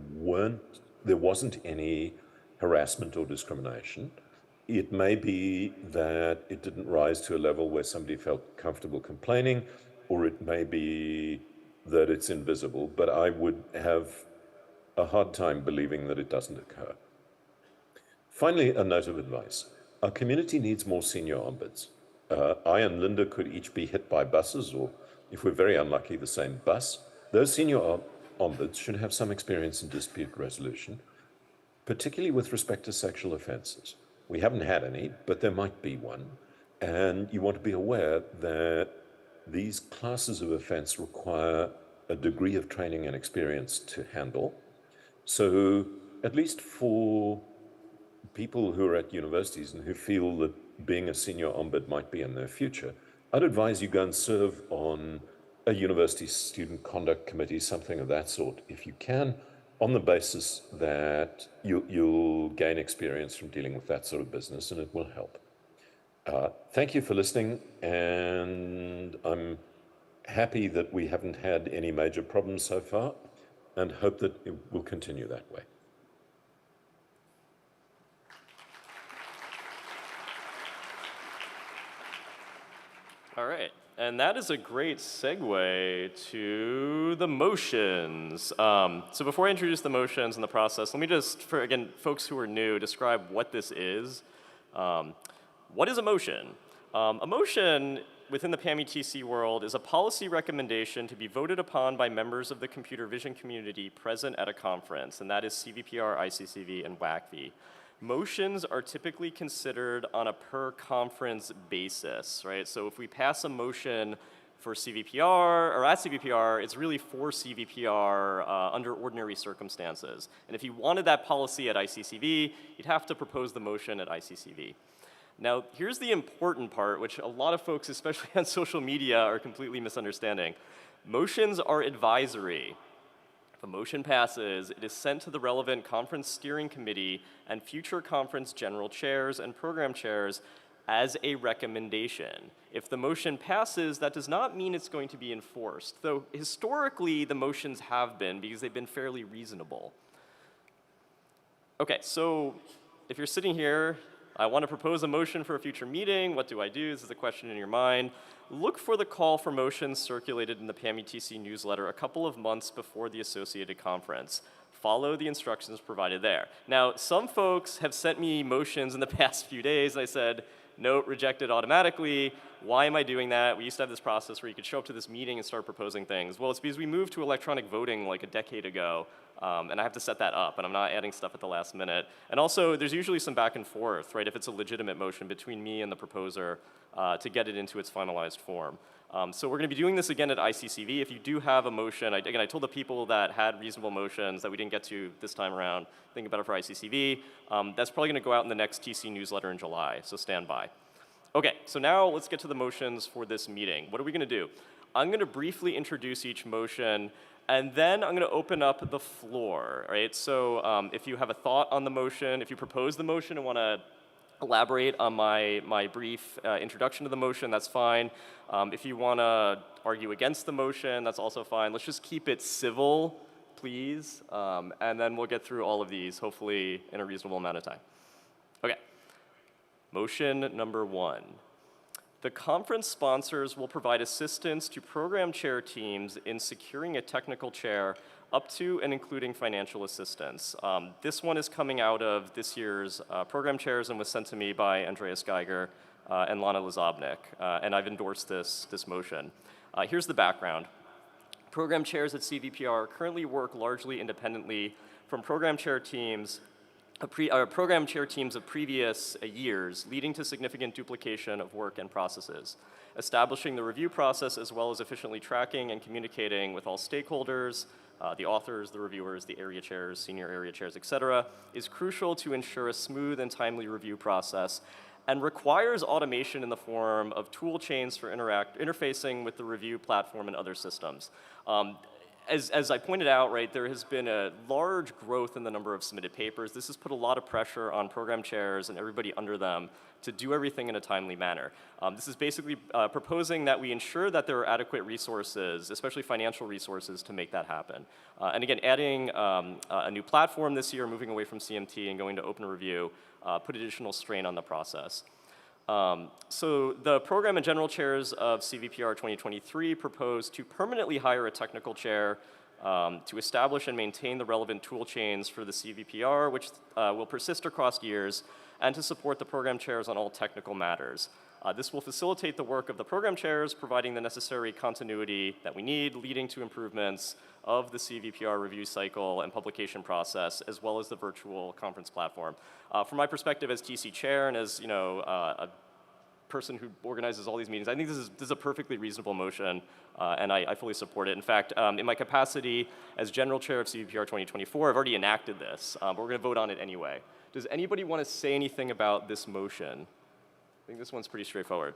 wasn't any harassment or discrimination. It may be that it didn't rise to a level where somebody felt comfortable complaining, or it may be that it's invisible, but I would have a hard time believing that it doesn't occur. Finally, a note of advice. Our community needs more senior ombuds. I and Linda could each be hit by buses, or if we're very unlucky, the same bus. Those senior ombuds should have some experience in dispute resolution, particularly with respect to sexual offenses. We haven't had any, but there might be one. And you want to be aware that these classes of offense require a degree of training and experience to handle. So at least for people who are at universities and who feel that being a senior ombud might be in their future, I'd advise you go and serve on a university student conduct committee, something of that sort, if you can, on the basis that you'll gain experience from dealing with that sort of business, and it will help. Thank you for listening, and I'm happy that we haven't had any major problems so far, and hope that it will continue that way. All right, and that is a great segue to the motions. So before I introduce the motions and the process, let me just, for again, folks who are new, describe what this is. What is a motion? A motion within the PAMI-TC world is a policy recommendation to be voted upon by members of the computer vision community present at a conference, and that is CVPR, ICCV, and WACV. Motions are typically considered on a per conference basis, right? So if we pass a motion for CVPR or at CVPR, it's really for CVPR under ordinary circumstances. And if you wanted that policy at ICCV, you'd have to propose the motion at ICCV. Now, here's the important part, which a lot of folks, especially on social media, are completely misunderstanding. Motions are advisory. If a motion passes, it is sent to the relevant conference steering committee and future conference general chairs and program chairs as a recommendation. If the motion passes, that does not mean it's going to be enforced, though historically the motions have been because they've been fairly reasonable. Okay, so if you're sitting here I want to propose a motion for a future meeting. What do I do? This is a question in your mind. Look for the call for motions circulated in the PAMETC newsletter a couple of months before the associated conference. Follow the instructions provided there. Now, some folks have sent me motions in the past few days, and I said, note, rejected automatically. Why am I doing that? We used to have this process where you could show up to this meeting and start proposing things. Well, it's because we moved to electronic voting like a decade ago, and I have to set that up, and I'm not adding stuff at the last minute. And also, there's usually some back and forth, right, if it's a legitimate motion between me and the proposer to get it into its finalized form. So we're going to be doing this again at ICCV. If you do have a motion, again, I told the people that had reasonable motions that we didn't get to this time around, think about it for ICCV. That's probably going to go out in the next TC newsletter in July, so stand by. Okay, so now let's get to the motions for this meeting. What are we going to do? I'm going to briefly introduce each motion, and then I'm going to open up the floor, right? So if you have a thought on the motion, if you propose the motion and want to elaborate on my brief introduction to the motion, that's fine. If you want to argue against the motion, that's also fine. Let's just keep it civil, please, and then we'll get through all of these, hopefully in a reasonable amount of time. Okay. Motion number 1. The conference sponsors will provide assistance to program chair teams in securing a technical chair up to and including financial assistance. This one is coming out of this year's program chairs and was sent to me by Andreas Geiger and Lana Lazobnik, and I've endorsed this motion. Here's the background. Program chairs at CVPR currently work largely independently from program chair teams of previous years, leading to significant duplication of work and processes. Establishing the review process as well as efficiently tracking and communicating with all stakeholders, the authors, the reviewers, the area chairs, senior area chairs, et cetera, is crucial to ensure a smooth and timely review process and requires automation in the form of tool chains for interfacing with the review platform and other systems. As I pointed out, right, there has been a large growth in the number of submitted papers. This has put a lot of pressure on program chairs and everybody under them to do everything in a timely manner. This is basically proposing that we ensure that there are adequate resources, especially financial resources, to make that happen. And again, adding a new platform this year, moving away from CMT and going to open review, put additional strain on the process. So the program and general chairs of CVPR 2023 propose to permanently hire a technical chair to establish and maintain the relevant tool chains for the CVPR, which will persist across years, and to support the program chairs on all technical matters. This will facilitate the work of the program chairs, providing the necessary continuity that we need, leading to improvements of the CVPR review cycle and publication process, as well as the virtual conference platform. From my perspective as TC chair and as a person who organizes all these meetings, I think this is a perfectly reasonable motion, and I fully support it. In fact, in my capacity as general chair of CVPR 2024, I've already enacted this, but we're going to vote on it anyway. Does anybody want to say anything about this motion? I think this one's pretty straightforward.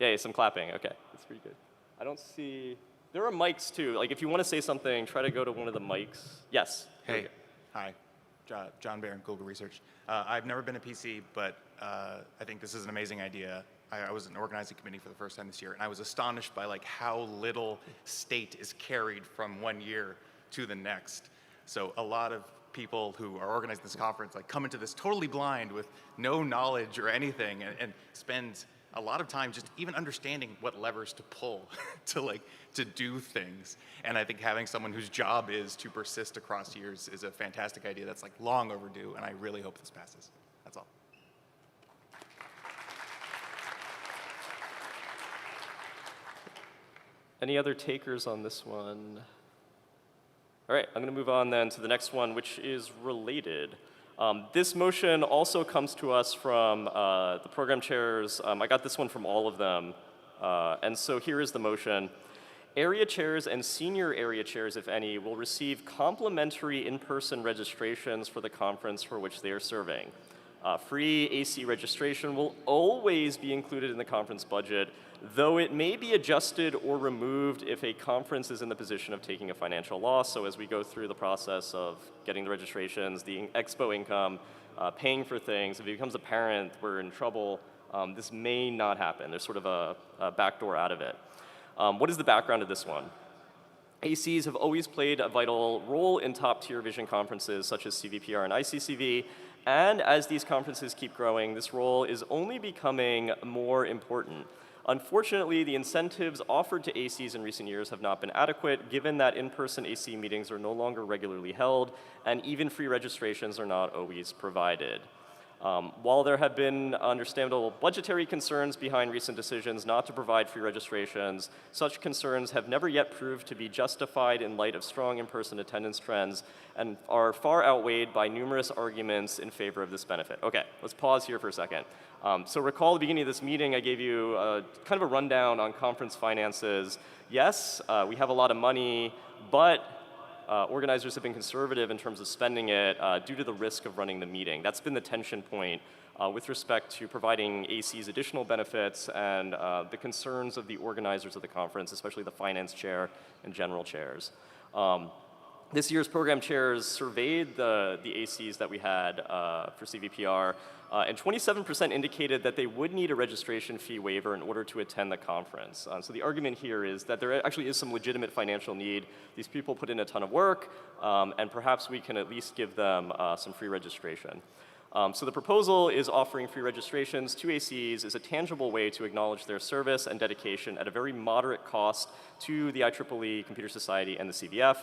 Yeah, some clapping. Okay, that's pretty good. I don't see. There are mics too. Like, if you want to say something, try to go to one of the mics. Yes. Hey. Hi. John Barron, Google Research. I've never been a PC, but I think this is an amazing idea. I was in an organizing committee for the first time this year, and I was astonished by how little state is carried from one year to the next. So a lot of people who are organizing this conference come into this totally blind with no knowledge or anything, and spend a lot of time just even understanding what levers to pull to do things. And I think having someone whose job is to persist across years is a fantastic idea that's long overdue, and I really hope this passes. That's all. Any other takers on this one? All right, I'm going to move on then to the next one, which is related. This motion also comes to us from the program chairs. I got this one from all of them. And so here is the motion. Area chairs and senior area chairs, if any, will receive complimentary in-person registrations for the conference for which they are serving. Free AC registration will always be included in the conference budget, though it may be adjusted or removed if a conference is in the position of taking a financial loss. So as we go through the process of getting the registrations, the expo income, paying for things, if it becomes apparent we're in trouble, this may not happen. There's sort of a backdoor out of it. What is the background of this one? ACs have always played a vital role in top-tier vision conferences such as CVPR and ICCV, And as these conferences keep growing, this role is only becoming more important. Unfortunately, the incentives offered to ACs in recent years have not been adequate, given that in-person AC meetings are no longer regularly held, and even free registrations are not always provided. While there have been understandable budgetary concerns behind recent decisions not to provide free registrations, such concerns have never yet proved to be justified in light of strong in-person attendance trends and are far outweighed by numerous arguments in favor of this benefit. Okay, let's pause here for a second. So recall at the beginning of this meeting, I gave you kind of a rundown on conference finances. Yes, we have a lot of money, but organizers have been conservative in terms of spending it due to the risk of running the meeting. That's been the tension point with respect to providing ACs additional benefits and the concerns of the organizers of the conference, especially the finance chair and general chairs. This year's program chairs surveyed the ACs that we had for CVPR, and 27% indicated that they would need a registration fee waiver in order to attend the conference. So the argument here is that there actually is some legitimate financial need. These people put in a ton of work, and perhaps we can at least give them some free registration. So the proposal is offering free registrations to ACs as a tangible way to acknowledge their service and dedication at a very moderate cost to the IEEE, Computer Society, and the CVF.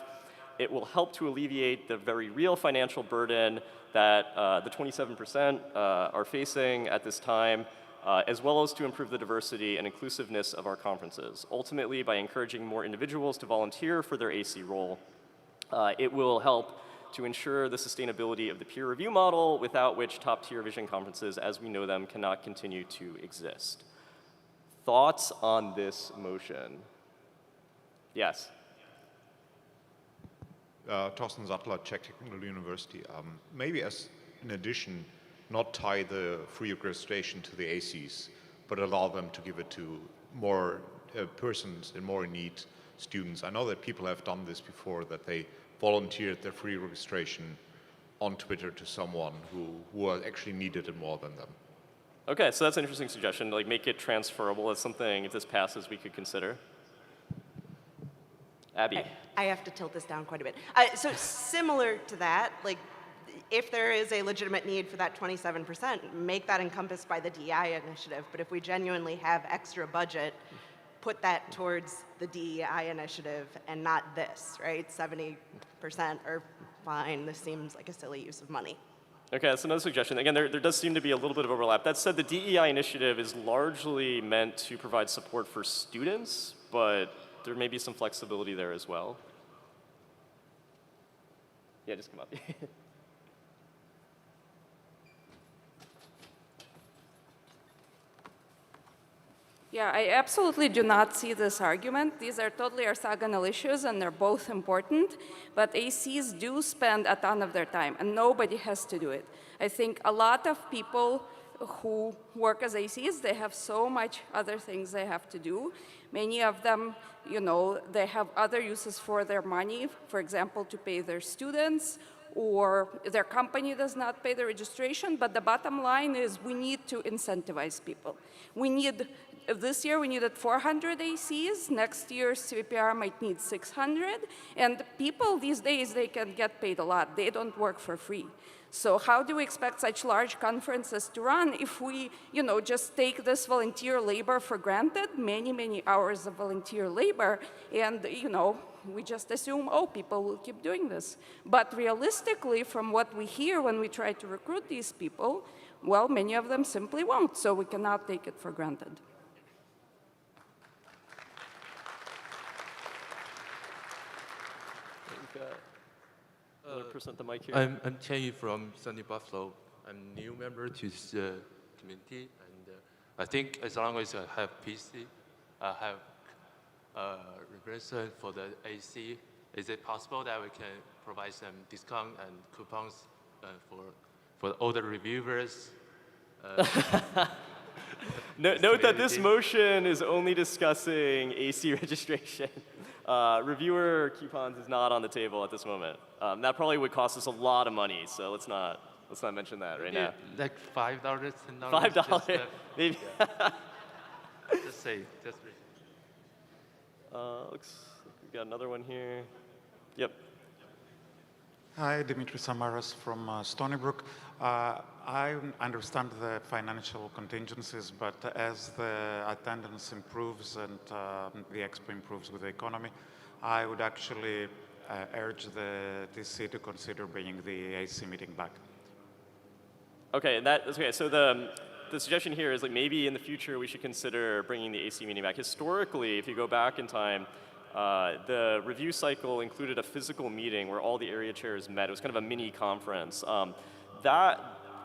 It will help to alleviate the very real financial burden that the 27% are facing at this time, as well as to improve the diversity and inclusiveness of our conferences. Ultimately, by encouraging more individuals to volunteer for their AC role, it will help to ensure the sustainability of the peer review model, without which top-tier vision conferences, as we know them, cannot continue to exist. Thoughts on this motion? Yes? Thorsten Sattler, Czech Technical University. Maybe as in addition, not tie the free registration to the ACs, but allow them to give it to more persons and more in need students. I know that people have done this before, that they volunteered their free registration on Twitter to someone who actually needed it more than them. Okay, so that's an interesting suggestion, like make it transferable as something, if this passes, we could consider. Abby. I have to tilt this down quite a bit. So similar to that, like if there is a legitimate need for that 27%, make that encompassed by the DEI initiative. But if we genuinely have extra budget, put that towards the DEI initiative and not this, right? 70% are fine. This seems like a silly use of money. Okay, that's another suggestion. Again, there does seem to be a little bit of overlap. That said, the DEI initiative is largely meant to provide support for students, but there may be some flexibility there as well. Yeah, just come up. Yeah, I absolutely do not see this argument. These are totally orthogonal issues, and they're both important. But ACs do spend a ton of their time, and nobody has to do it. I think a lot of people who work as ACs, they have so much other things they have to do. Many of them, you know, they have other uses for their money, for example, to pay their students, or their company does not pay the registration. But the bottom line is we need to incentivize people. We need, this year we needed 400 ACs. Next year CVPR might need 600. And people these days, they can get paid a lot. They don't work for free. So how do we expect such large conferences to run if we, you know, just take this volunteer labor for granted, many, many hours of volunteer labor, and, you know, we just assume, oh, people will keep doing this. But realistically, from what we hear when we try to recruit these people, well, many of them simply won't, so we cannot take it for granted. Present the mic here. I'm Chen from sunny Buffalo. I'm a new member to this community, and I think as long as I have PC, I have representative for the AC, is it possible that we can provide some discount and coupons for all the reviewers? Note that this motion is only discussing AC registration. Reviewer coupons is not on the table at this moment. That probably would cost us a lot of money, so let's not mention that right now. Like $5, $10? $5, maybe. Just say, just read. Looks like we got another one here. Yep. Hi, Dimitri Samaras from Stony Brook. I understand the financial contingencies, but as the attendance improves and the expo improves with the economy, I would actually urge the TC to consider bringing the AC meeting back. Okay, okay. So the suggestion here is like maybe in the future we should consider bringing the AC meeting back. Historically, if you go back in time, the review cycle included a physical meeting where all the area chairs met. It was kind of a mini conference.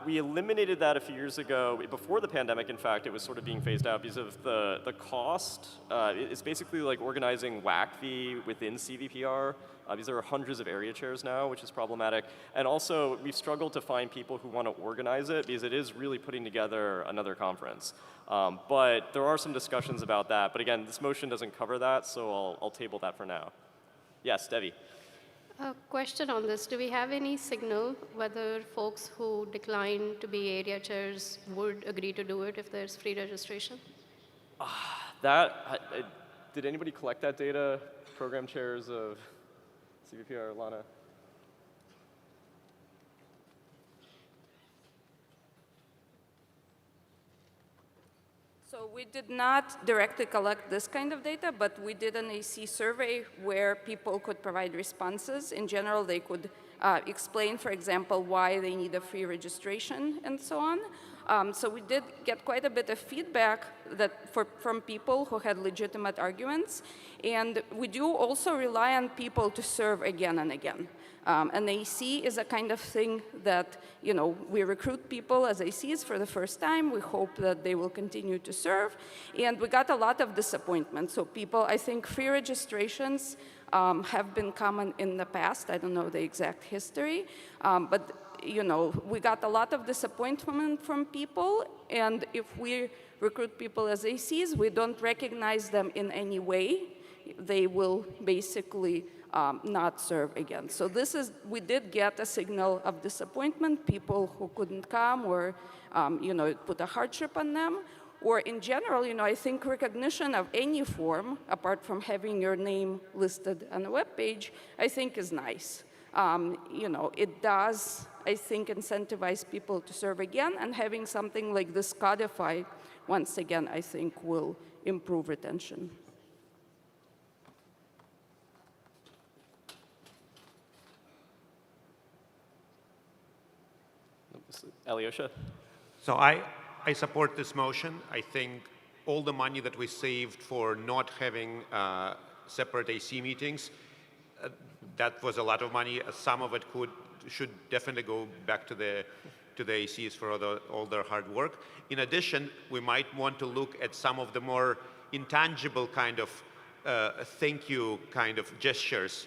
We eliminated that a few years ago. Before the pandemic, in fact, it was sort of being phased out because of the cost. It's basically like organizing WACV within CVPR. Because there are hundreds of area chairs now, which is problematic. And also, we've struggled to find people who want to organize it because it is really putting together another conference. But there are some discussions about that. But again, this motion doesn't cover that, so I'll table that for now. Yes, Debbie. A question on this. Do we have any signal whether folks who decline to be area chairs would agree to do it if there's free registration? Did anybody collect that data? Program chairs of CVPR, Lana? So we did not directly collect this kind of data, but we did an AC survey where people could provide responses. In general, they could explain, for example, why they need a free registration and so on. So we did get quite a bit of feedback from people who had legitimate arguments. And we do also rely on people to serve again and again. And AC is a kind of thing that, we recruit people as ACs for the first time. We hope that they will continue to serve. And we got a lot of disappointment. So people, I think free registrations have been common in the past. I don't know the exact history. But we got a lot of disappointment from people. And if we recruit people as ACs, we don't recognize them in any way. They will basically not serve again. So we did get a signal of disappointment, people who couldn't come or, it put a hardship on them. Or in general, I think recognition of any form, apart from having your name listed on a web page, I think is nice. It does, I think, incentivize people to serve again, and having something like this codified, once again, I think will improve retention. Alyosha? So I support this motion. I think all the money that we saved for not having separate AC meetings, that was a lot of money. Some of it should definitely go back to the ACs for all their hard work. In addition, we might want to look at some of the more intangible kind of thank you kind of gestures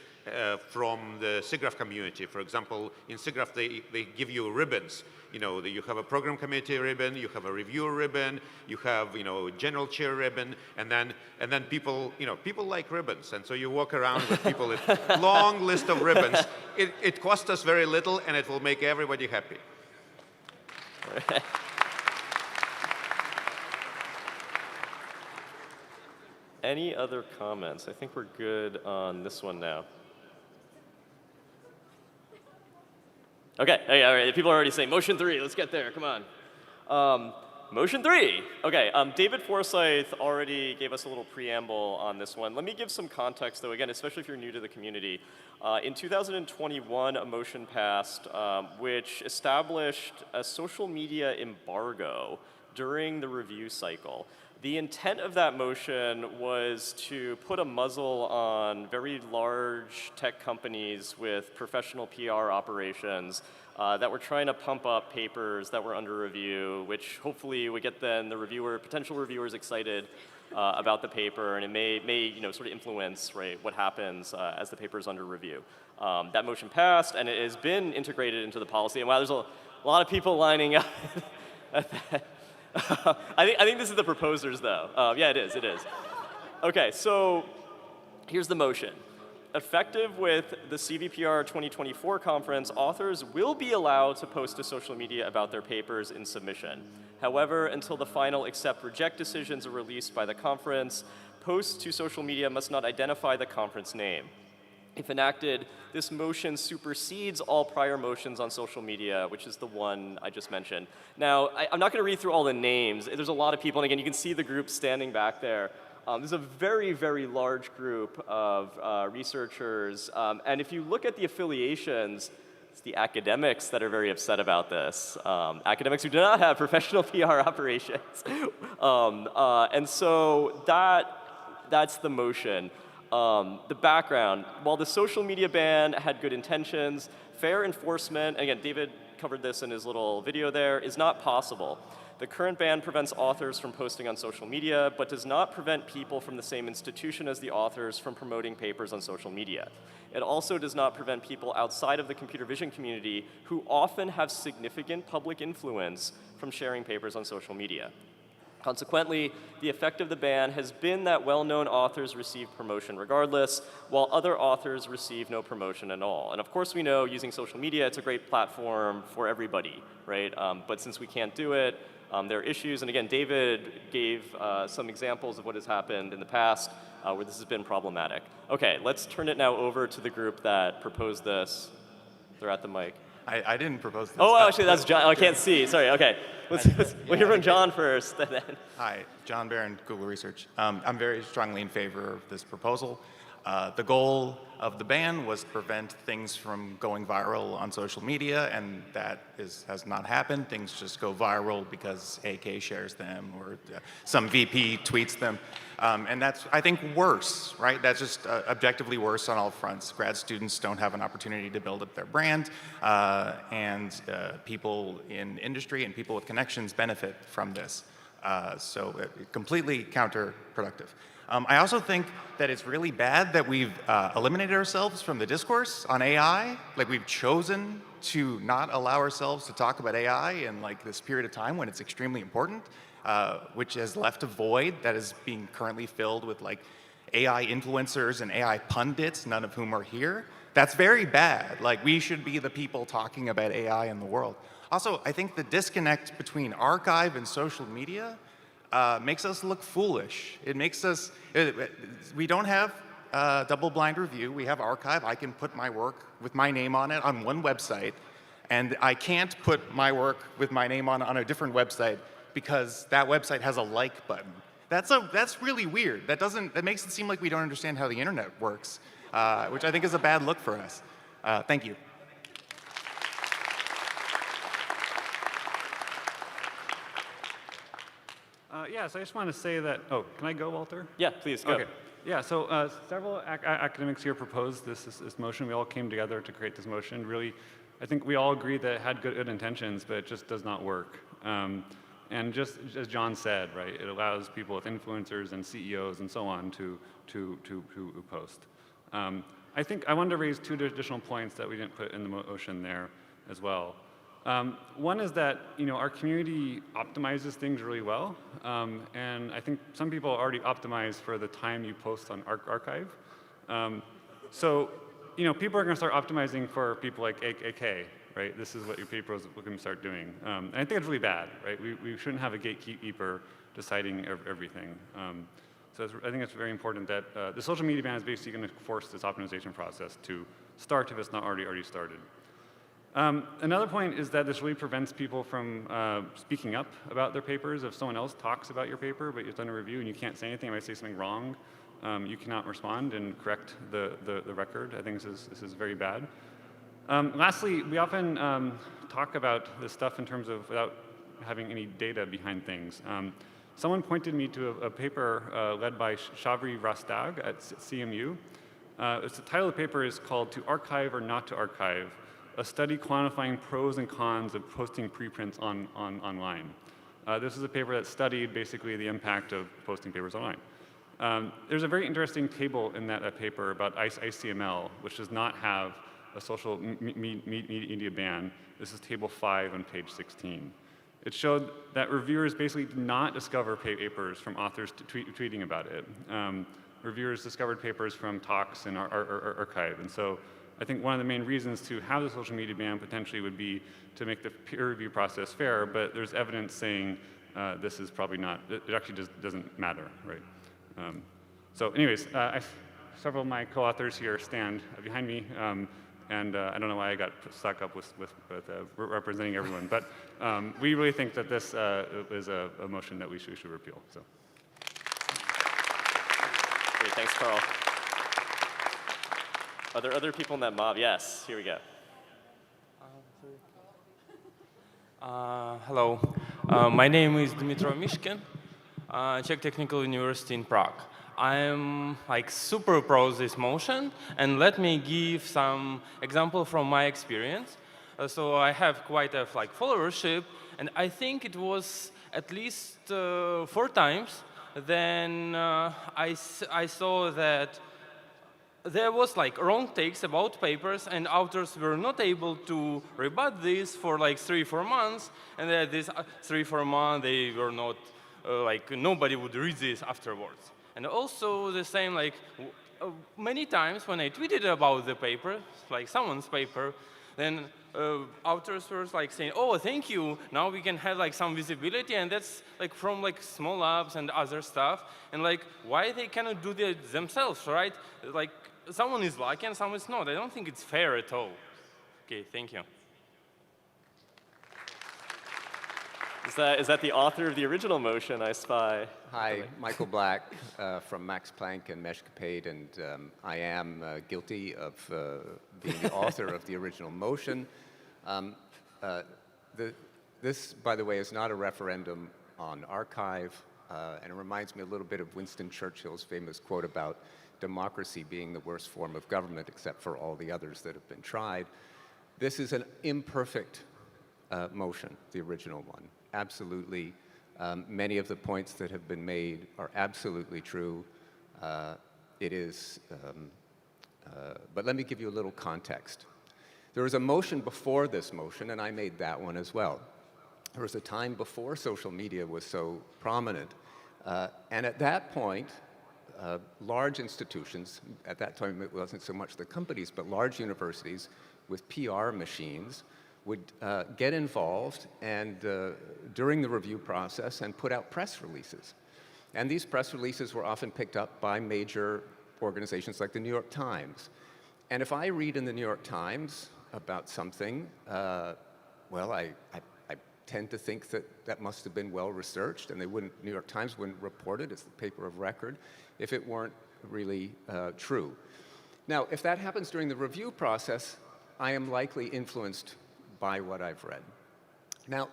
from the SIGGRAPH community. For example, in SIGGRAPH, they give you ribbons. You have a program committee ribbon, you have a reviewer ribbon, you have, general chair ribbon, and then people, people like ribbons. And so you walk around with people with long list of ribbons. It costs us very little, and it will make everybody happy. Any other comments? I think we're good on this one now. Okay, all right, people are already saying, motion 3, let's get there, come on. Motion 3, okay, David Forsyth already gave us a little preamble on this one. Let me give some context though, again, especially if you're new to the community. In 2021, a motion passed which established a social media embargo during the review cycle. The intent of that motion was to put a muzzle on very large tech companies with professional PR operations that were trying to pump up papers that were under review, which hopefully would get then the potential reviewers excited about the paper, and it may sort of influence what happens as the paper is under review. That motion passed, and it has been integrated into the policy. And wow, there's a lot of people lining up. I think this is the proposers, though. Yeah, it is. Okay, so here's the motion. Effective with the CVPR 2024 conference, authors will be allowed to post to social media about their papers in submission. However, until the final accept-reject decisions are released by the conference, posts to social media must not identify the conference name. If enacted, this motion supersedes all prior motions on social media, which is the one I just mentioned. Now, I'm not going to read through all the names. There's a lot of people, and again, you can see the group standing back there. There's a very, very large group of researchers, and if you look at the affiliations, it's the academics that are very upset about this. Academics who do not have professional PR operations. And so that's the motion. The background, while the social media ban had good intentions, fair enforcement, and again, David covered this in his little video there, is not possible. The current ban prevents authors from posting on social media, but does not prevent people from the same institution as the authors from promoting papers on social media. It also does not prevent people outside of the computer vision community who often have significant public influence from sharing papers on social media. Consequently, the effect of the ban has been that well-known authors receive promotion regardless, while other authors receive no promotion at all. And of course we know using social media, it's a great platform for everybody, right? But since we can't do it, there are issues. And again, David gave some examples of what has happened in the past where this has been problematic. Okay, let's turn it now over to the group that proposed this. They're at the mic. I didn't propose this. Oh, actually, that's John. Oh, I can't see. Sorry. Okay. We'll hear from John first. And then. Hi, John Barron, Google Research. I'm very strongly in favor of this proposal. The goal of the ban was to prevent things from going viral on social media, and that has not happened. Things just go viral because AK shares them or some VP tweets them. And that's, I think, worse, right? That's just objectively worse on all fronts. Grad students don't have an opportunity to build up their brand, and people in industry and people with connections benefit from this. So completely counterproductive. I also think that it's really bad that we've eliminated ourselves from the discourse on AI. Like, we've chosen to not allow ourselves to talk about AI in like this period of time when it's extremely important, which has left a void that is being currently filled with like AI influencers and AI pundits, none of whom are here. That's very bad. Like, we should be the people talking about AI in the world. Also, I think the disconnect between archive and social media makes us look foolish. It makes us, we don't have double-blind review. We have archive. I can put my work with my name on it on one website, and I can't put my work with my name on a different website because that website has a like button. That's really weird. That makes it seem like we don't understand how the internet works, which I think is a bad look for us. Thank you. Yeah, so I just want to say that, oh, can I go, Walter? Yeah, please go. Okay. Yeah, so several academics here proposed this motion. We all came together to create this motion. Really, I think we all agree that it had good intentions, but it just does not work. And just as John said, right, it allows people with influencers and CEOs and so on to post. I think I wanted to raise two additional points that we didn't put in the motion there as well. One is that, you know, our community optimizes things really well, and I think some people already optimize for the time you post on archive. So, you know, people are going to start optimizing for people like AK, right? This is what your paper is going to start doing. And I think it's really bad, right? We shouldn't have a gatekeeper deciding everything. So I think it's very important that the social media ban is basically going to force this optimization process to start if it's not already started. Another point is that this really prevents people from speaking up about their papers. If someone else talks about your paper, but you've done a review and you can't say anything, I might say something wrong, you cannot respond and correct the record. I think this is very bad. Lastly, we often talk about this stuff in terms of without having any data behind things. Someone pointed me to a paper led by Shavri Rastag at CMU. The title of the paper is called "To Archive or Not to Archive: A Study Quantifying Pros and Cons of Posting Preprints online." This is a paper that studied basically the impact of posting papers online. There's a very interesting table in that paper about ICML, which does not have a social media ban. This is table 5 on page 16. It showed that reviewers basically did not discover papers from authors tweeting about it. Reviewers discovered papers from talks in our archive. And so I think one of the main reasons to have the social media ban potentially would be to make the peer review process fair, but there's evidence saying this is probably not, it actually just doesn't matter, right? So anyways, I several of my co-authors here stand behind me, and I don't know why I got stuck up with representing everyone, but we really think that this is a motion that we should repeal. So. Great, thanks, Carl. Are there other people in that mob? Yes, here we go. Hello, my name is Dmitro Mishkin, Czech Technical University in Prague. I'm like super pro this motion, and let me give some example from my experience. So I have quite a followership, and I think it was at least 4 times. Then I saw that there was wrong takes about papers, and authors were not able to rebut this for 3-4 months, and that this 3-4 months they were not nobody would read this afterwards. And also the same many times when I tweeted about the paper, someone's paper, then authors were saying, oh, thank you, now we can have some visibility, and that's from small labs and other stuff, and why they cannot do that themselves, right? Someone is lucky and someone is not. I don't think it's fair at all. Okay, thank you. Is that the author of the original motion, I spy? Hi, Michael Black from Max Planck and Meshcapade, and I am guilty of being the author of the original motion. This, by the way, is not a referendum on archive, and it reminds me a little bit of Winston Churchill's famous quote about democracy being the worst form of government except for all the others that have been tried. This is an imperfect motion, the original one. Absolutely. Many of the points that have been made are absolutely true. It is, but let me give you a little context. There was a motion before this motion, and I made that one as well. There was a time before social media was so prominent, and at that point, large institutions, at that time it wasn't so much the companies, but large universities with PR machines would get involved and during the review process and put out press releases. And these press releases were often picked up by major organizations like the New York Times. And if I read in the New York Times about something, well, I tend to think that that must have been well researched, and New York Times wouldn't report it as the paper of record if it weren't really true. Now, if that happens during the review process, I am likely influenced by what I've read. Now,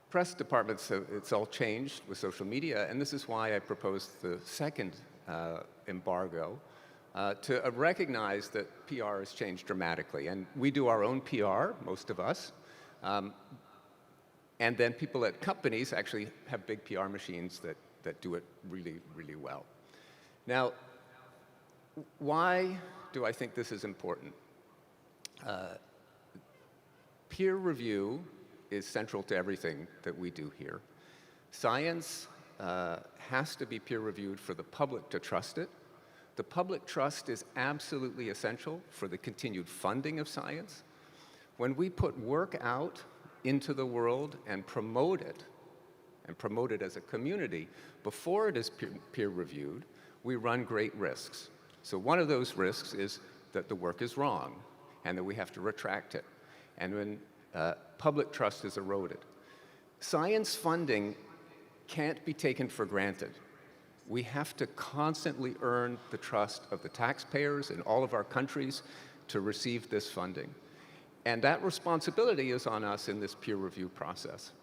press departments, it's all changed with social media, and this is why I proposed the second embargo, to recognize that PR has changed dramatically. And we do our own PR, most of us, and then people at companies actually have big PR machines that do it really, really well. Now, why do I think this is important? Peer review is central to everything that we do here. Science has to be peer-reviewed for the public to trust it. The public trust is absolutely essential for the continued funding of science. When we put work out into the world and promote it as a community, before it is peer-reviewed, we run great risks. So one of those risks is that the work is wrong and that we have to retract it. And when public trust is eroded. Science funding can't be taken for granted. We have to constantly earn the trust of the taxpayers in all of our countries to receive this funding. And that responsibility is on us in this peer review process.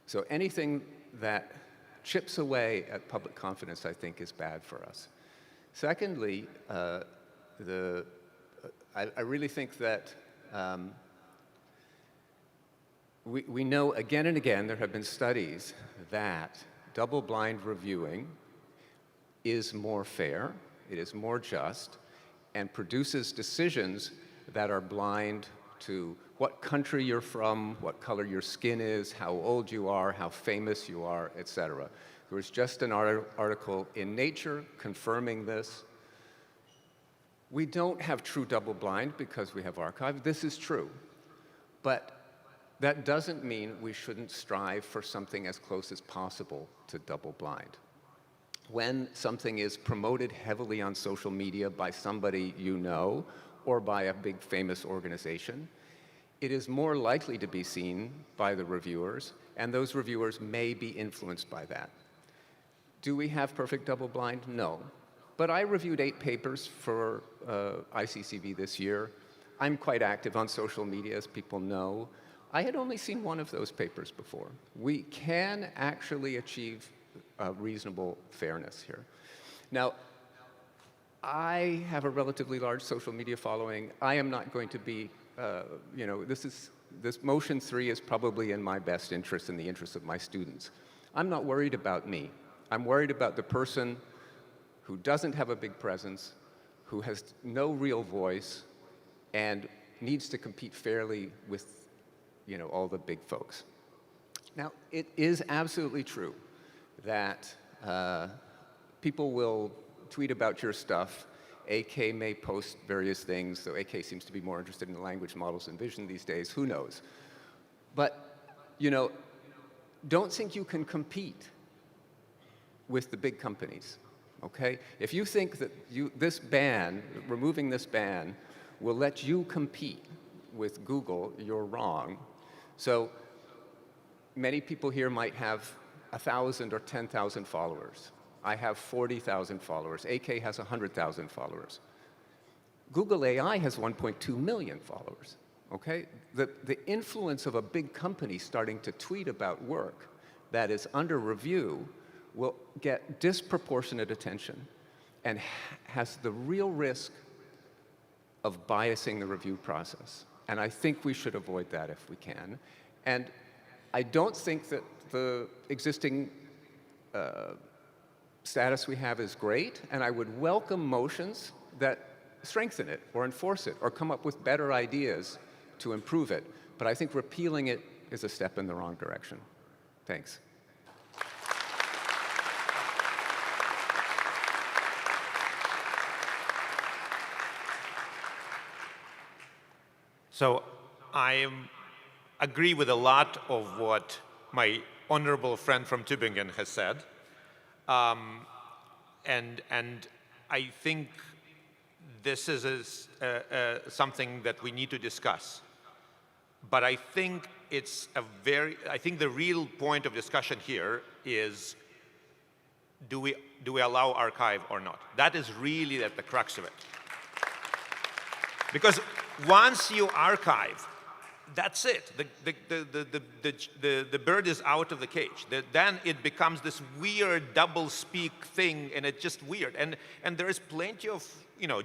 So anything that chips away at public confidence, I think, is bad for us. Secondly, I really think that we know again and again, there have been studies that double-blind reviewing is more fair, it is more just, and produces decisions that are blind to what country you're from, what color your skin is, how old you are, how famous you are, etc. There was just an article in Nature confirming this. We don't have true double-blind because we have archive. This is true. But that doesn't mean we shouldn't strive for something as close as possible to double-blind. when something is promoted heavily on social media by somebody you know or by a big famous organization, it is more likely to be seen by the reviewers, and those reviewers may be influenced by that. Do we have perfect double-blind? No. But I reviewed 8 papers for ICCV this year. I'm quite active on social media, as people know. I had only seen one of those papers before. We can actually achieve reasonable fairness here. Now, I have a relatively large social media following. I am not going to be, this motion 3 is probably in my best interest, in the interest of my students. I'm not worried about me. I'm worried about the person who doesn't have a big presence, who has no real voice, and needs to compete fairly with, all the big folks. Now, it is absolutely true that people will tweet about your stuff. AK may post various things, though AK seems to be more interested in the language models and vision these days. Who knows? But, don't think you can compete with the big companies, okay? If you think that removing this ban, will let you compete with Google, you're wrong. So many people here might have 1,000 or 10,000 followers. I have 40,000 followers. AK has 100,000 followers. Google AI has 1.2 million followers, okay? The influence of a big company starting to tweet about work that is under review will get disproportionate attention and has the real risk of biasing the review process. And I think we should avoid that if we can. And I don't think that the existing status we have is great, and I would welcome motions that strengthen it or enforce it or come up with better ideas to improve it. But I think repealing it is a step in the wrong direction. Thanks. So I agree with a lot of what my honorable friend from Tübingen has said. And I think this is something that we need to discuss. But I think I think the real point of discussion here is, do we allow archive or not? That is really at the crux of it. Because once you archive, that's it. The bird is out of the cage. Then it becomes this weird double-speak thing, and it's just weird. And there is plenty of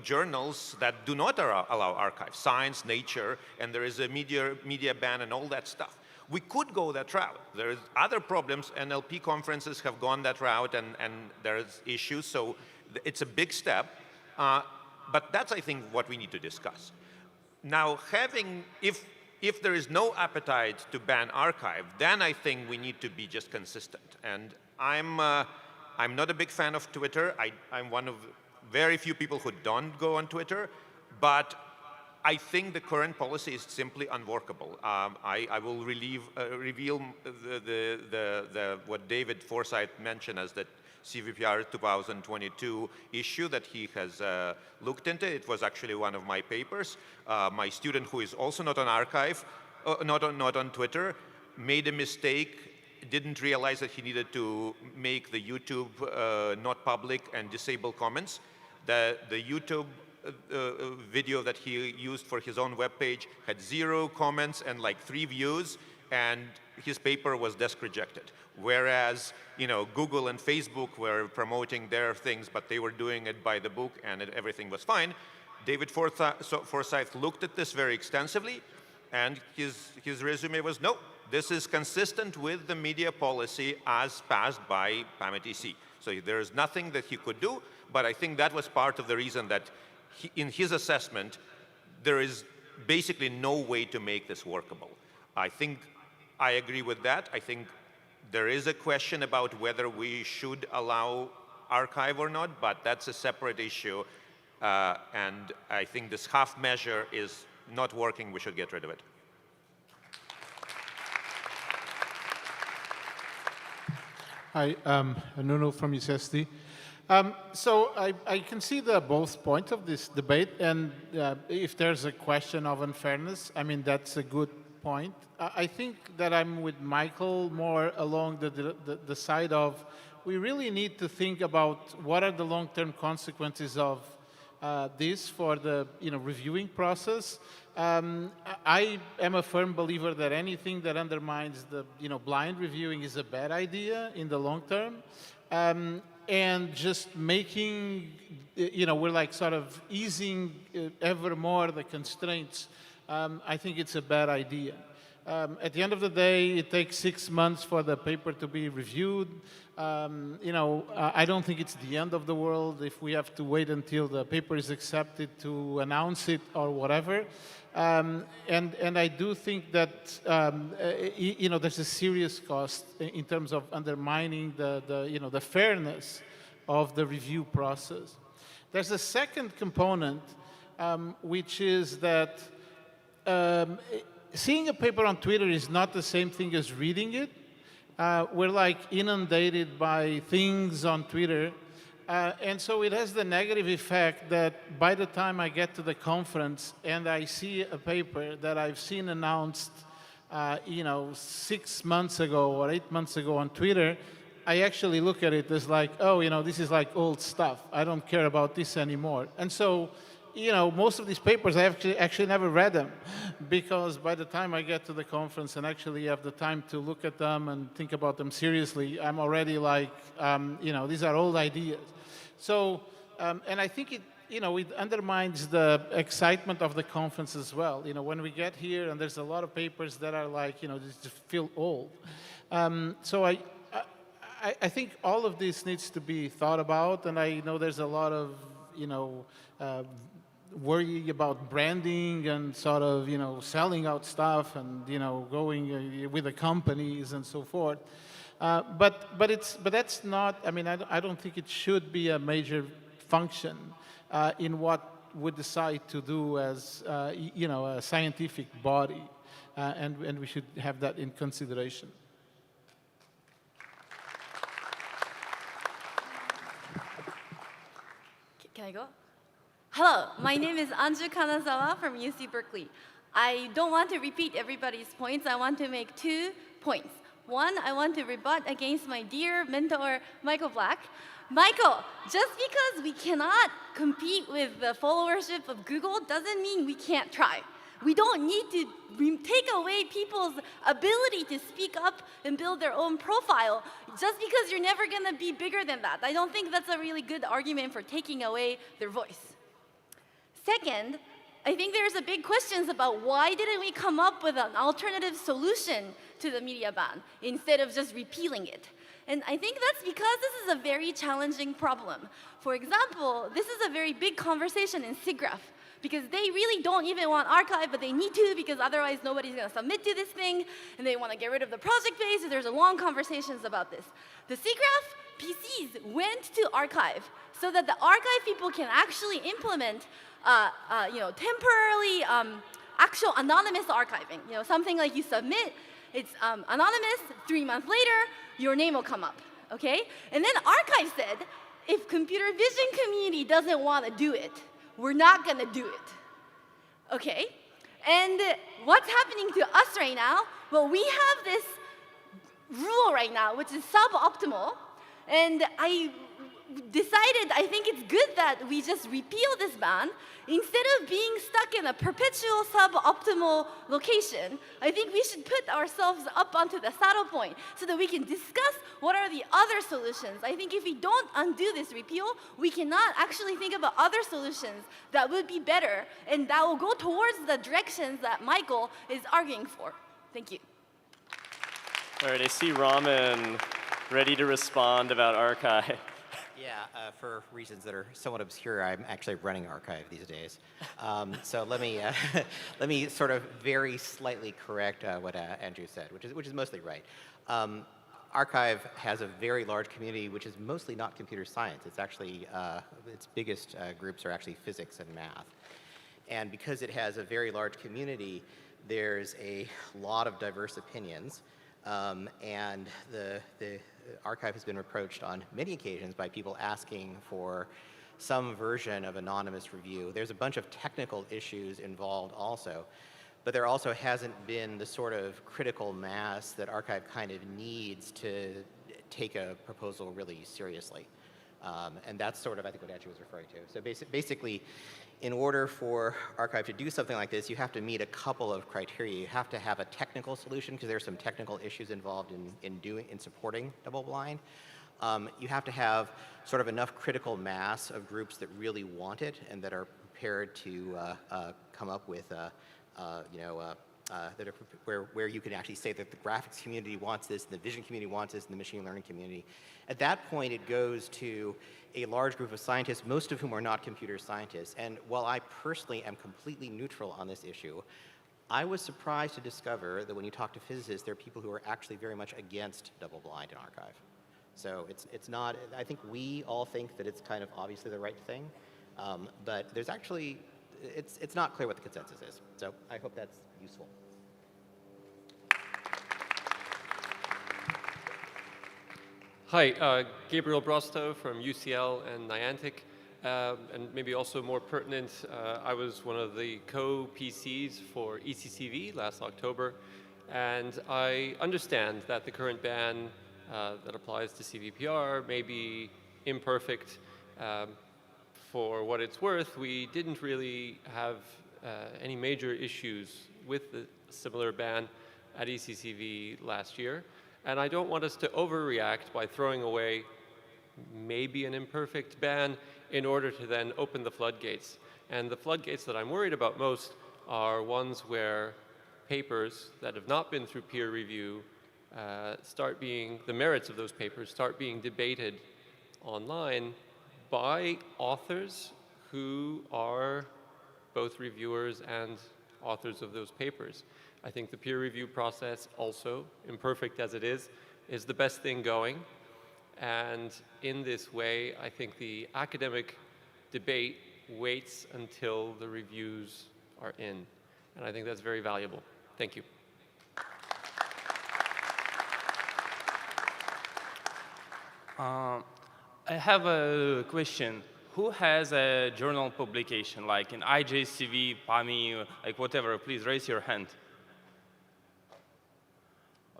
journals that do not allow archive, Science, Nature, and there is a media ban and all that stuff. We could go that route. There is other problems. NLP conferences have gone that route, and there's issues. So it's a big step. But that's, I think, what we need to discuss. Now, if there is no appetite to ban archive, then I think we need to be just consistent. And I'm not a big fan of Twitter. I'm one of very few people who don't go on Twitter, but I think the current policy is simply unworkable. I will reveal what David Forsyth mentioned as the CVPR 2022 issue that he has looked into. It was actually one of my papers. My student, who is also not on archive, not on Twitter, made a mistake, didn't realize that he needed to make the YouTube not public and disable comments. The YouTube video that he used for his own webpage had 0 comments and like 3 views, and his paper was desk rejected. Whereas, Google and Facebook were promoting their things, but they were doing it by the book, and everything was fine. David Forsyth looked at this very extensively, and his resume was, no, this is consistent with the media policy as passed by PAM-ETC. So there is nothing that he could do, but I think that was part of the reason that in his assessment, there is basically no way to make this workable. I think I agree with that. I think there is a question about whether we should allow archive or not, but that's a separate issue. And I think this half measure is not working. We should get rid of it. Hi, Nuno from UCSD. So I can see both points of this debate, and if there's a question of unfairness, I mean, that's a good point. I think that I'm with Michael more along the side of we really need to think about what are the long-term consequences of this for the reviewing process. I am a firm believer that anything that undermines the blind reviewing is a bad idea in the long term. And just making, we're like sort of easing ever more the constraints, I think it's a bad idea. At the end of the day, it takes 6 months for the paper to be reviewed. I don't think it's the end of the world if we have to wait until the paper is accepted to announce it or whatever. And I do think that there's a serious cost in terms of undermining the fairness of the review process. There's a second component, which is that seeing a paper on Twitter is not the same thing as reading it. We're like inundated by things on Twitter. And so it has the negative effect that by the time I get to the conference and I see a paper that I've seen announced 6 months ago or 8 months ago on Twitter, I actually look at it as like, oh, this is like old stuff. I don't care about this anymore. And so, most of these papers, I actually never read them because by the time I get to the conference and actually have the time to look at them and think about them seriously, I'm already like, these are old ideas. So, and I think it undermines the excitement of the conference as well. When we get here and there's a lot of papers that are like, just feel old. So I think all of this needs to be thought about, and I know there's a lot of, worry about branding and sort of, selling out stuff and, going with the companies and so forth. But that's not, I don't think it should be a major function in what we decide to do as, a scientific body, and we should have that in consideration. Can I go? Hello, my name is Anju Kanazawa from UC Berkeley. I don't want to repeat everybody's points. I want to make 2 points. One, I want to rebut against my dear mentor, Michael Black. Michael, just because we cannot compete with the followership of Google doesn't mean we can't try. We don't need to take away people's ability to speak up and build their own profile just because you're never going to be bigger than that. I don't think that's a really good argument for taking away their voice. Second, I think there's a big questions about why didn't we come up with an alternative solution to the media ban instead of just repealing it. And I think that's because this is a very challenging problem. For example, this is a very big conversation in SIGGRAPH because they really don't even want archive, but they need to because otherwise nobody's going to submit to this thing, and they want to get rid of the project base, so there's a long conversations about this. The SIGGRAPH PCs went to archive so that the archive people can actually implement temporarily actual anonymous archiving. Something like you submit, it's anonymous, 3 months later, your name will come up, okay? And then archive said, if computer vision community doesn't want to do it, we're not gonna do it, okay? And what's happening to us right now? Well, we have this rule right now, which is suboptimal, and I decided I think it's good that we just repeal this ban. Instead of being stuck in a perpetual suboptimal location, I think we should put ourselves up onto the saddle point so that we can discuss what are the other solutions. I think if we don't undo this repeal, we cannot actually think about other solutions that would be better and that will go towards the directions that Michael is arguing for. Thank you. All right, I see Raman ready to respond about archive. Yeah, for reasons that are somewhat obscure, I'm actually running archive these days. So let me sort of very slightly correct what Andrew said, which is mostly right. Archive has a very large community, which is mostly not computer science. It's actually its biggest groups are actually physics and math. And because it has a very large community, there's a lot of diverse opinions. And the archive has been approached on many occasions by people asking for some version of anonymous review. There's a bunch of technical issues involved also, but there also hasn't been the sort of critical mass that archive kind of needs to take a proposal really seriously. And that's sort of, I think, what Andrew was referring to. So basically, in order for archive to do something like this, you have to meet a couple of criteria. You have to have a technical solution, because there's some technical issues involved in supporting double-blind. You have to have sort of enough critical mass of groups that really want it and that are prepared to come up with, where you can actually say that the graphics community wants this, and the vision community wants this, and the machine learning community. At that point, it goes to a large group of scientists, most of whom are not computer scientists. And while I personally am completely neutral on this issue, I was surprised to discover that when you talk to physicists, there are people who are actually very much against double-blind in archive. So it's not, I think we all think that it's kind of obviously the right thing, but there's actually, it's not clear what the consensus is. So I hope that's useful. Hi, Gabriel Brostow from UCL and Niantic. And maybe also more pertinent, I was one of the co-PCs for ECCV last October, and I understand that the current ban that applies to CVPR may be imperfect. For what it's worth, we didn't really have any major issues with the similar ban at ECCV last year. And I don't want us to overreact by throwing away maybe an imperfect ban in order to then open the floodgates. And the floodgates that I'm worried about most are ones where papers that have not been through peer review the merits of those papers start being debated online by authors who are both reviewers and authors of those papers. I think the peer review process also, imperfect as it is the best thing going. And in this way, I think the academic debate waits until the reviews are in. And I think that's very valuable. Thank you. I have a question. Who has a journal publication, like in IJCV, PAMI, like whatever? Please raise your hand.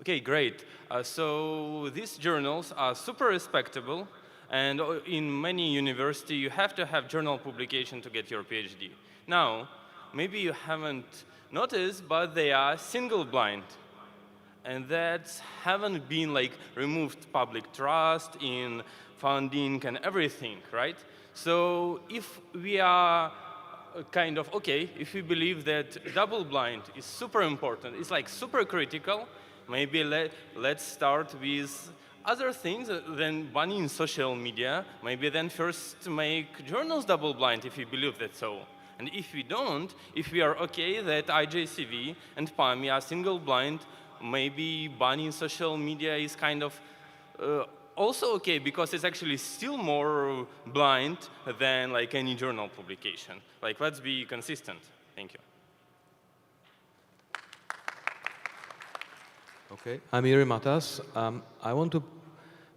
Okay, great. So these journals are super respectable, and in many universities you have to have journal publication to get your PhD. Now, maybe you haven't noticed, but they are single blind, and that haven't been like removed public trust in funding and everything, right? So if we are kind of, okay, if we believe that double blind is super important, it's like super critical, maybe let's start with other things than banning social media. Maybe then first make journals double blind if we believe that so. And if we don't, if we are okay that IJCV and PAMI are single blind, maybe banning social media is kind of also okay, because it's actually still more blind than like any journal publication. Like, let's be consistent. Thank you. Okay, I'm Iri Matas. I want to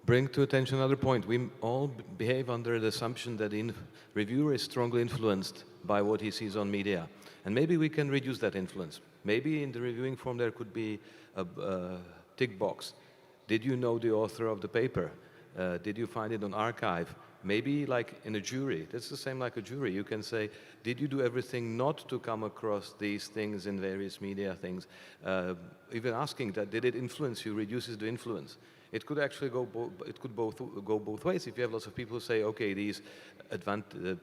bring to attention another point. We all behave under the assumption that the reviewer is strongly influenced by what he sees on media. And maybe we can reduce that influence. Maybe in the reviewing form there could be a tick box. Did you know the author of the paper? Did you find it on archive? Maybe like in a jury. That's the same like a jury. You can say, did you do everything not to come across these things in various media things? Even asking that, did it influence you, reduces the influence. It could actually go both ways. If you have lots of people who say, okay, these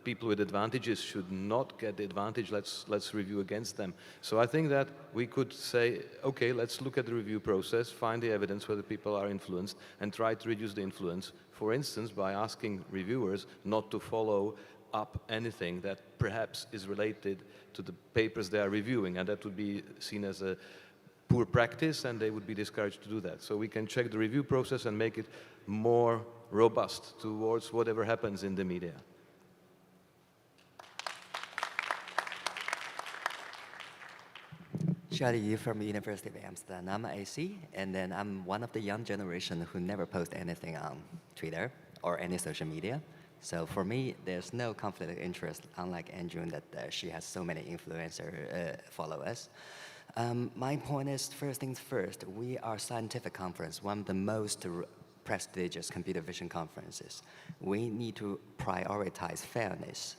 people with advantages should not get the advantage, let's review against them. So I think that we could say, okay, let's look at the review process, find the evidence whether people are influenced, and try to reduce the influence, for instance, by asking reviewers not to follow up anything that perhaps is related to the papers they are reviewing, and that would be seen as a poor practice, and they would be discouraged to do that. So we can check the review process and make it more robust towards whatever happens in the media. Charlie Yu from University of Amsterdam. I'm an AC, and then I'm one of the young generation who never post anything on Twitter or any social media. So for me, there's no conflict of interest, unlike Andrew, that she has so many influencer followers. My point is, first things first, we are a scientific conference, one of the most prestigious computer vision conferences. We need to prioritize fairness.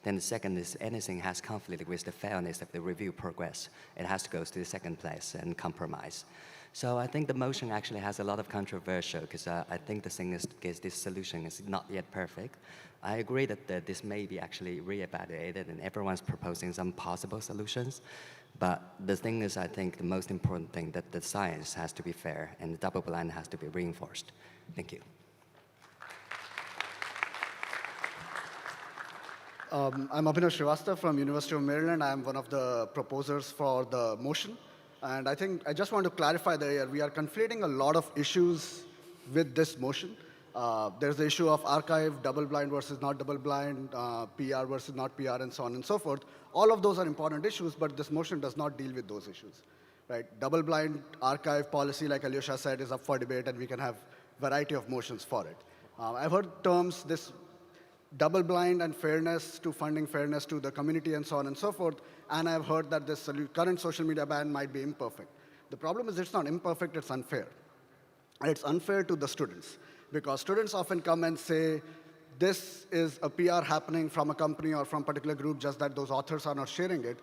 Then the second is anything has conflict with the fairness of the review progress. It has to go to the second place and compromise. So I think the motion actually has a lot of controversial because I think the thing is this solution is not yet perfect. I agree that this may be actually reevaluated and everyone's proposing some possible solutions. But the thing is, I think the most important thing that the science has to be fair and the double blind has to be reinforced. Thank you. I'm Abhinav Srivastava from University of Maryland. I'm one of the proposers for the motion. And I just want to clarify that we are conflating a lot of issues with this motion. There's the issue of archive, double blind versus not double blind, PR versus not PR, and so on and so forth. All of those are important issues, but this motion does not deal with those issues. Right? Double blind archive policy, like Alyosha said, is up for debate, and we can have variety of motions for it. I've heard terms, this double blind and fairness to funding, fairness to the community, and so on and so forth. And I've heard that this current social media ban might be imperfect. The problem is it's not imperfect, it's unfair. It's unfair to the students, because students often come and say, this is a PR happening from a company or from a particular group, just that those authors are not sharing it.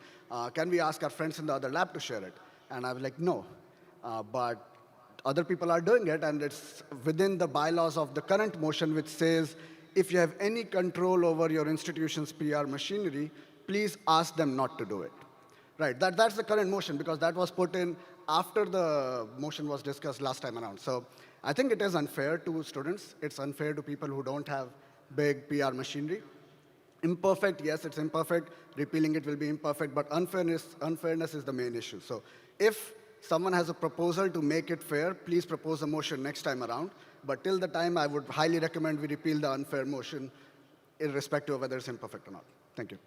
Can we ask our friends in the other lab to share it? And I was like, no. But other people are doing it, and it's within the bylaws of the current motion, which says, if you have any control over your institution's PR machinery, please ask them not to do it. Right, that's the current motion, because that was put in after the motion was discussed last time around. So I think it is unfair to students. It's unfair to people who don't have big PR machinery. Imperfect, yes, it's imperfect. Repealing it will be imperfect, but unfairness is the main issue. So if someone has a proposal to make it fair, please propose a motion next time around. But till the time, I would highly recommend we repeal the unfair motion, irrespective of whether it's imperfect or not. Thank you.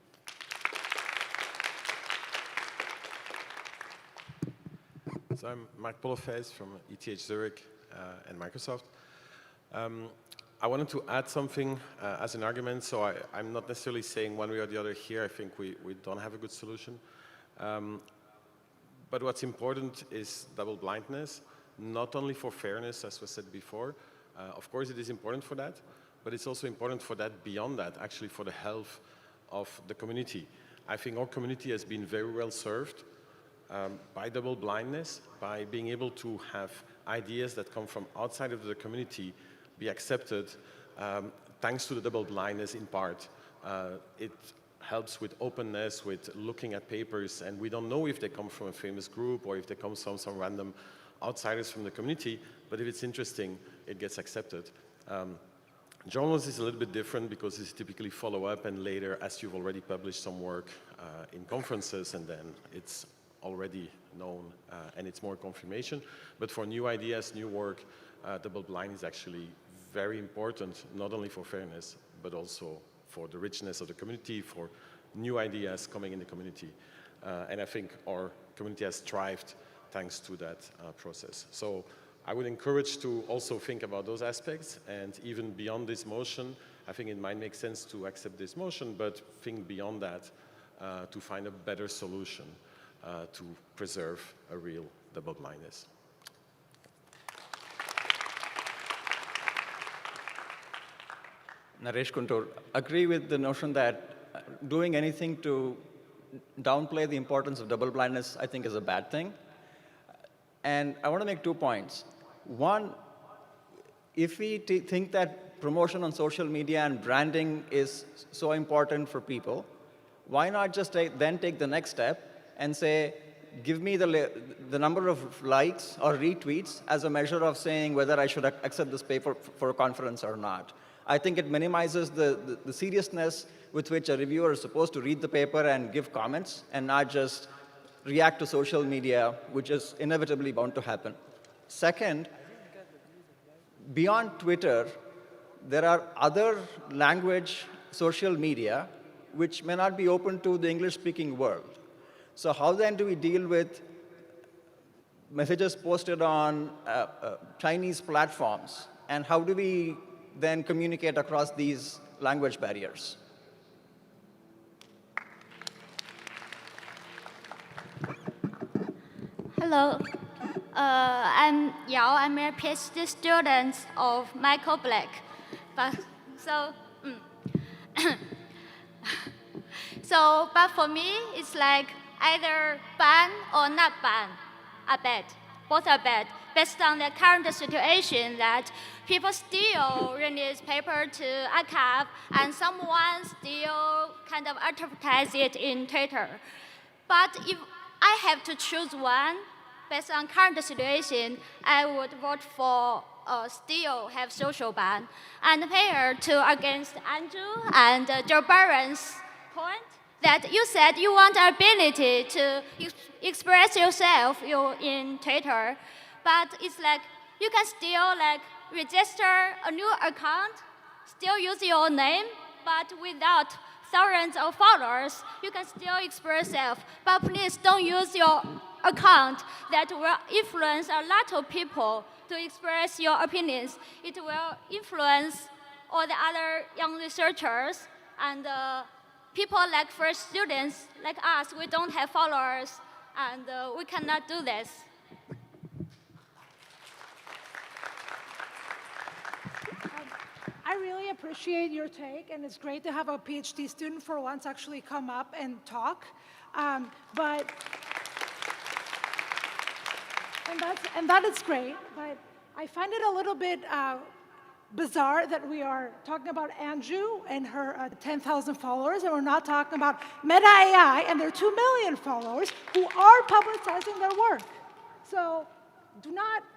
So I'm Mark Polofeis from ETH Zurich and Microsoft. I wanted to add something as an argument. So I'm not necessarily saying one way or the other here. I think we don't have a good solution. But what's important is double blindness, not only for fairness, as was said before. Of course, it is important for that, but it's also important for that beyond that, actually for the health of the community. I think our community has been very well served by double blindness, by being able to have ideas that come from outside of the community be accepted, thanks to the double blindness in part. It helps with openness, with looking at papers, and we don't know if they come from a famous group or if they come from some random outsiders from the community, but if it's interesting, it gets accepted. Journalism is a little bit different because it's typically follow-up and later, as you've already published some work in conferences, and then it's already known and it's more confirmation. But for new ideas, new work, double blind is actually very important, not only for fairness, but also for the richness of the community, for new ideas coming in the community. And I think our community has thrived thanks to that process. So I would encourage to also think about those aspects, and even beyond this motion, I think it might make sense to accept this motion, but think beyond that to find a better solution to preserve a real double blindness. Naresh Kuntur, agree with the notion that doing anything to downplay the importance of double blindness, I think, is a bad thing. And I want to make 2 points. One, if we think that promotion on social media and branding is so important for people, why not just then take the next step and say, give me the number of likes or retweets as a measure of saying whether I should accept this paper for a conference or not. I think it minimizes the seriousness with which a reviewer is supposed to read the paper and give comments and not just react to social media, which is inevitably bound to happen. Second, beyond Twitter, there are other language social media which may not be open to the English-speaking world. So how then do we deal with messages posted on Chinese platforms? And how do we then communicate across these language barriers? Hello, I'm Yao. I'm a PhD student of Michael Black. But so, but for me, it's like either ban or not ban are bad. Both are bad, based on the current situation that people still read newspaper to archive, and someone still kind of advertise it in Twitter. But if I have to choose one, based on current situation, I would vote for still have social ban. And here to against Andrew and Joe Barron's point that you said you want ability to express yourself in Twitter, but it's like you can still like register a new account, still use your name, but without thousands of followers, you can still express yourself. But please don't use your account that will influence a lot of people to express your opinions. It will influence all the other young researchers and people like first students like us. We don't have followers, and we cannot do this. I really appreciate your take, and it's great to have a PhD student for once actually come up and talk. And that is great, but I find it a little bit bizarre that we are talking about Andrew and her 10,000 followers, and we're not talking about Meta AI and their 2 million followers who are publicizing their work. So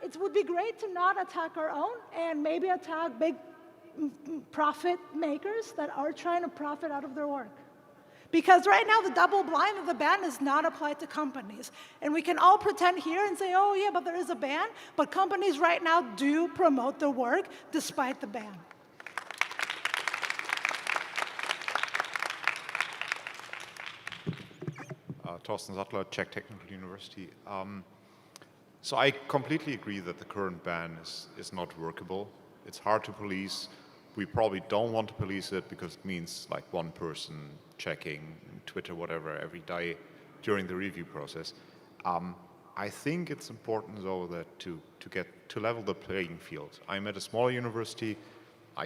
it would be great to not attack our own and maybe attack big profit makers that are trying to profit out of their work. Because right now, the double blind of the ban is not applied to companies. And we can all pretend here and say, oh, yeah, but there is a ban. But companies right now do promote their work despite the ban. Thorsten Sattler, Czech Technical University. So I completely agree that the current ban is not workable. It's hard to police. We probably don't want to police it because it means like one person checking Twitter, whatever, every day during the review process. I think it's important, though, that to level the playing field. I'm at a smaller university.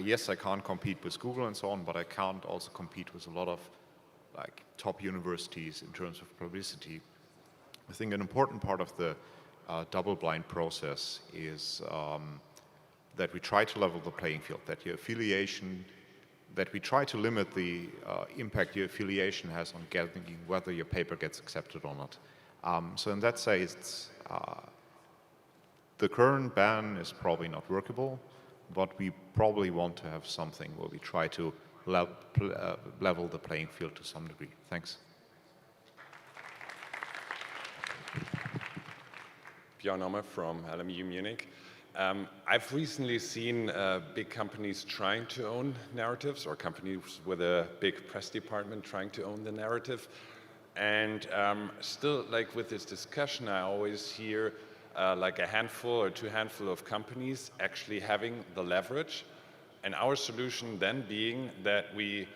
Yes, I can't compete with Google and so on, but I can't also compete with a lot of like top universities in terms of publicity. I think an important part of the double-blind process is that we try to level the playing field, that we try to limit the impact your affiliation has on getting whether your paper gets accepted or not. So in that sense, the current ban is probably not workable, but we probably want to have something where we try to level the playing field to some degree. Thanks. Björn Ommer from LMU Munich. I've recently seen big companies trying to own narratives, or companies with a big press department trying to own the narrative. And still, like with this discussion, I always hear like a handful or two handful of companies actually having the leverage. And our solution then being that we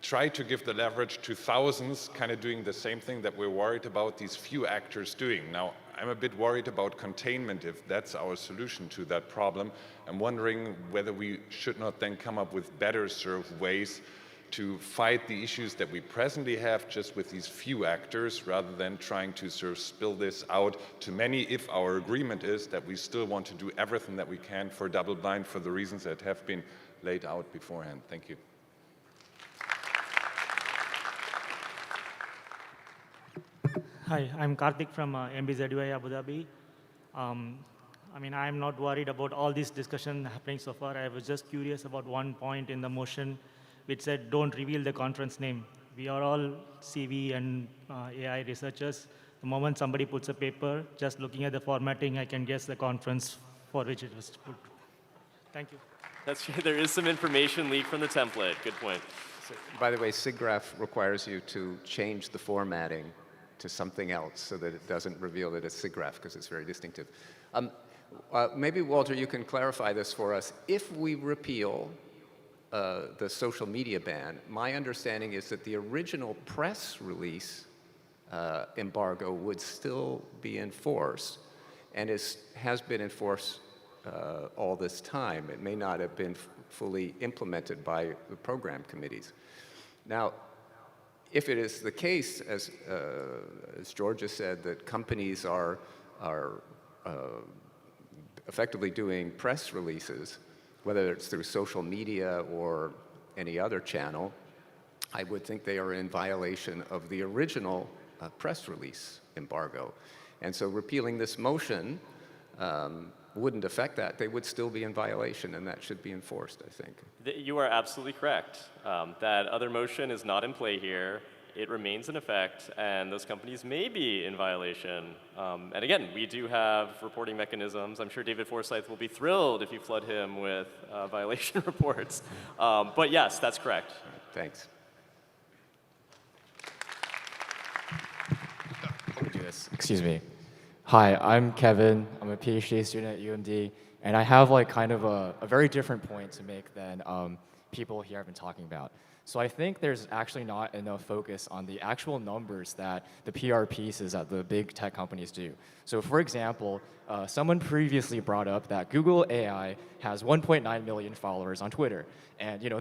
try to give the leverage to thousands, kind of doing the same thing that we're worried about these few actors doing. Now, I'm a bit worried about containment if that's our solution to that problem. I'm wondering whether we should not then come up with better served ways to fight the issues that we presently have just with these few actors, rather than trying to sort of spill this out to many, if our agreement is that we still want to do everything that we can for double blind for the reasons that have been laid out beforehand. Thank you. Hi, I'm Karthik from MBZUI Abu Dhabi. I mean, I'm not worried about all this discussion happening so far. I was just curious about one point in the motion which said, don't reveal the conference name. We are all CV and AI researchers. The moment somebody puts a paper, just looking at the formatting, I can guess the conference for which it was put. Thank you. That's true. There is some information leaked from the template. Good point. So, by the way, SIGGRAPH requires you to change the formatting to something else so that it doesn't reveal that it's SIGGRAPH because it's very distinctive. Maybe, Walter, you can clarify this for us. If we repeal the social media ban, my understanding is that the original press release embargo would still be enforced and has been enforced all this time. It may not have been fully implemented by the program committees. Now, if it is the case, as Georgia said, that companies are effectively doing press releases, whether it's through social media or any other channel, I would think they are in violation of the original press release embargo. And so repealing this motion wouldn't affect that. They would still be in violation, and that should be enforced, I think. You are absolutely correct. That other motion is not in play here. It remains in effect, and those companies may be in violation. And again, we do have reporting mechanisms. I'm sure David Forsyth will be thrilled if you flood him with violation reports. But yes, that's correct. Thanks. Excuse me. Hi, I'm Kevin. I'm a PhD student at UMD, and I have like kind of a very different point to make than people here have been talking about. So I think there's actually not enough focus on the actual numbers that the PR pieces that the big tech companies do. So for example, someone previously brought up that Google AI has 1.9 million followers on Twitter. And you know,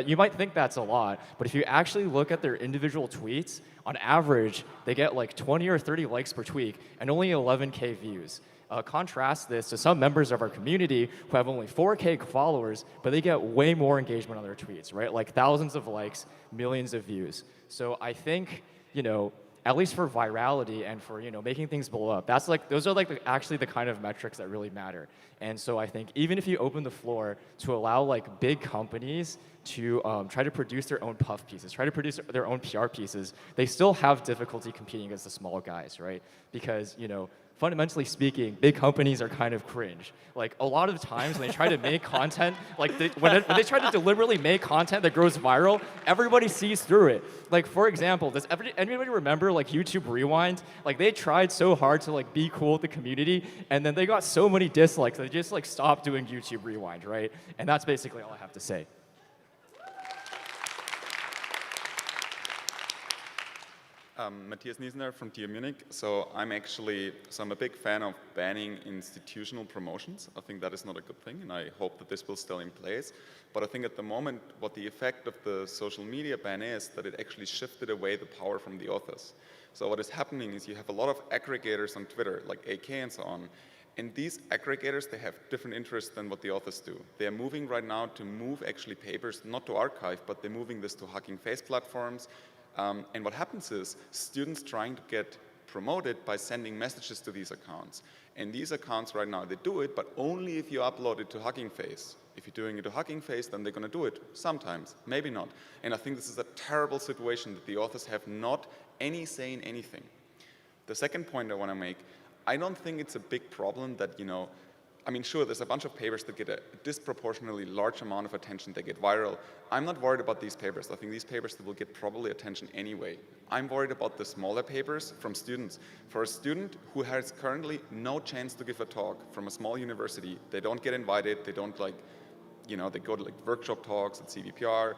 you might think that's a lot, but if you actually look at their individual tweets, on average, they get like 20 or 30 likes per tweet and only 11K views. Contrast this to some members of our community who have only 4K followers, but they get way more engagement on their tweets, right? Like thousands of likes, millions of views. So I think, you know, at least for virality and for, you know, making things blow up, those are actually the kind of metrics that really matter. And so I think even if you open the floor to allow like big companies to try to produce their own puff pieces, try to produce their own PR pieces, they still have difficulty competing against the small guys, right? Because, you know, fundamentally speaking, big companies are kind of cringe. Like a lot of times when they try to make content, like when they try to deliberately make content that goes viral, everybody sees through it. Like for example, does anybody remember like YouTube Rewind? Like they tried so hard to like be cool with the community, and then they got so many dislikes that they just like stopped doing YouTube Rewind, right? And that's basically all I have to say. Matthias Niesner from TU Munich. So I'm a big fan of banning institutional promotions. I think that is not a good thing, and I hope that this will stay in place. But I think at the moment, what the effect of the social media ban is that it actually shifted away the power from the authors. So what is happening is you have a lot of aggregators on Twitter, like AK and so on. And these aggregators, they have different interests than what the authors do. They're moving right now to move actually papers, not to archive, but they're moving this to Hugging Face platforms. And what happens is students trying to get promoted by sending messages to these accounts. And these accounts right now, they do it, but only if you upload it to Hugging Face. If you're doing it to Hugging Face, then they're going to do it sometimes, maybe not. And I think this is a terrible situation that the authors have not any say in anything. The second point I want to make, I don't think it's a big problem that, you know, I mean, sure, there's a bunch of papers that get a disproportionately large amount of attention, they get viral. I'm not worried about these papers. I think these papers will get probably attention anyway. I'm worried about the smaller papers from students. For a student who has currently no chance to give a talk from a small university, they don't get invited, they don't like, you know, they go to like workshop talks at CVPR.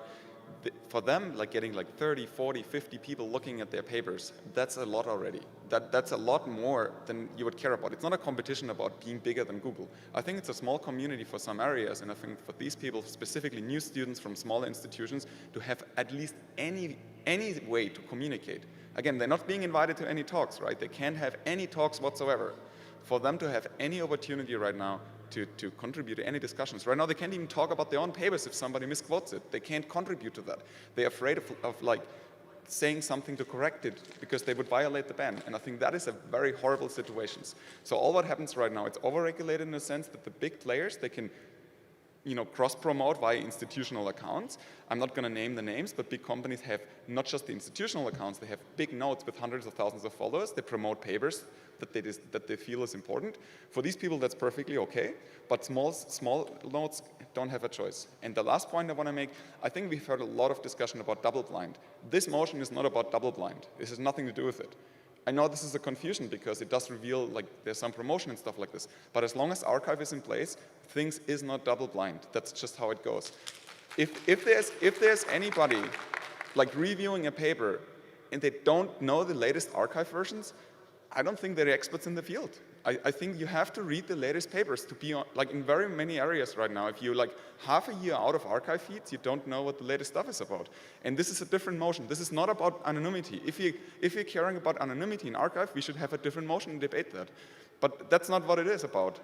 For them, like getting like 30, 40, 50 people looking at their papers, that's a lot already. That's a lot more than you would care about. It's not a competition about being bigger than Google. I think it's a small community for some areas, and I think for these people, specifically new students from smaller institutions, to have at least any way to communicate. Again, they're not being invited to any talks, right? They can't have any talks whatsoever. For them to have any opportunity right now to contribute to any discussions. Right now, they can't even talk about their own papers if somebody misquotes it. They can't contribute to that. They're afraid of like saying something to correct it because they would violate the ban. And I think that is a very horrible situation. So all what happens right now, it's overregulated in the sense that the big players, they can, you know, cross-promote via institutional accounts. I'm not going to name the names, but big companies have not just the institutional accounts, they have big nodes with hundreds of thousands of followers. They promote papers that they feel is important. For these people, that's perfectly okay, but small nodes don't have a choice. And the last point I want to make, I think we've heard a lot of discussion about double blind. This motion is not about double blind. This has nothing to do with it. I know this is a confusion because it does reveal like there's some promotion and stuff like this. But as long as archive is in place, things is not double blind. That's just how it goes. If there's anybody like reviewing a paper and they don't know the latest archive versions, I don't think they're experts in the field. I think you have to read the latest papers to be on, like in very many areas right now. If you're like half a year out of archive feeds, you don't know what the latest stuff is about. And this is a different motion. This is not about anonymity. If you're caring about anonymity in archive, we should have a different motion and debate that. But that's not what it is about.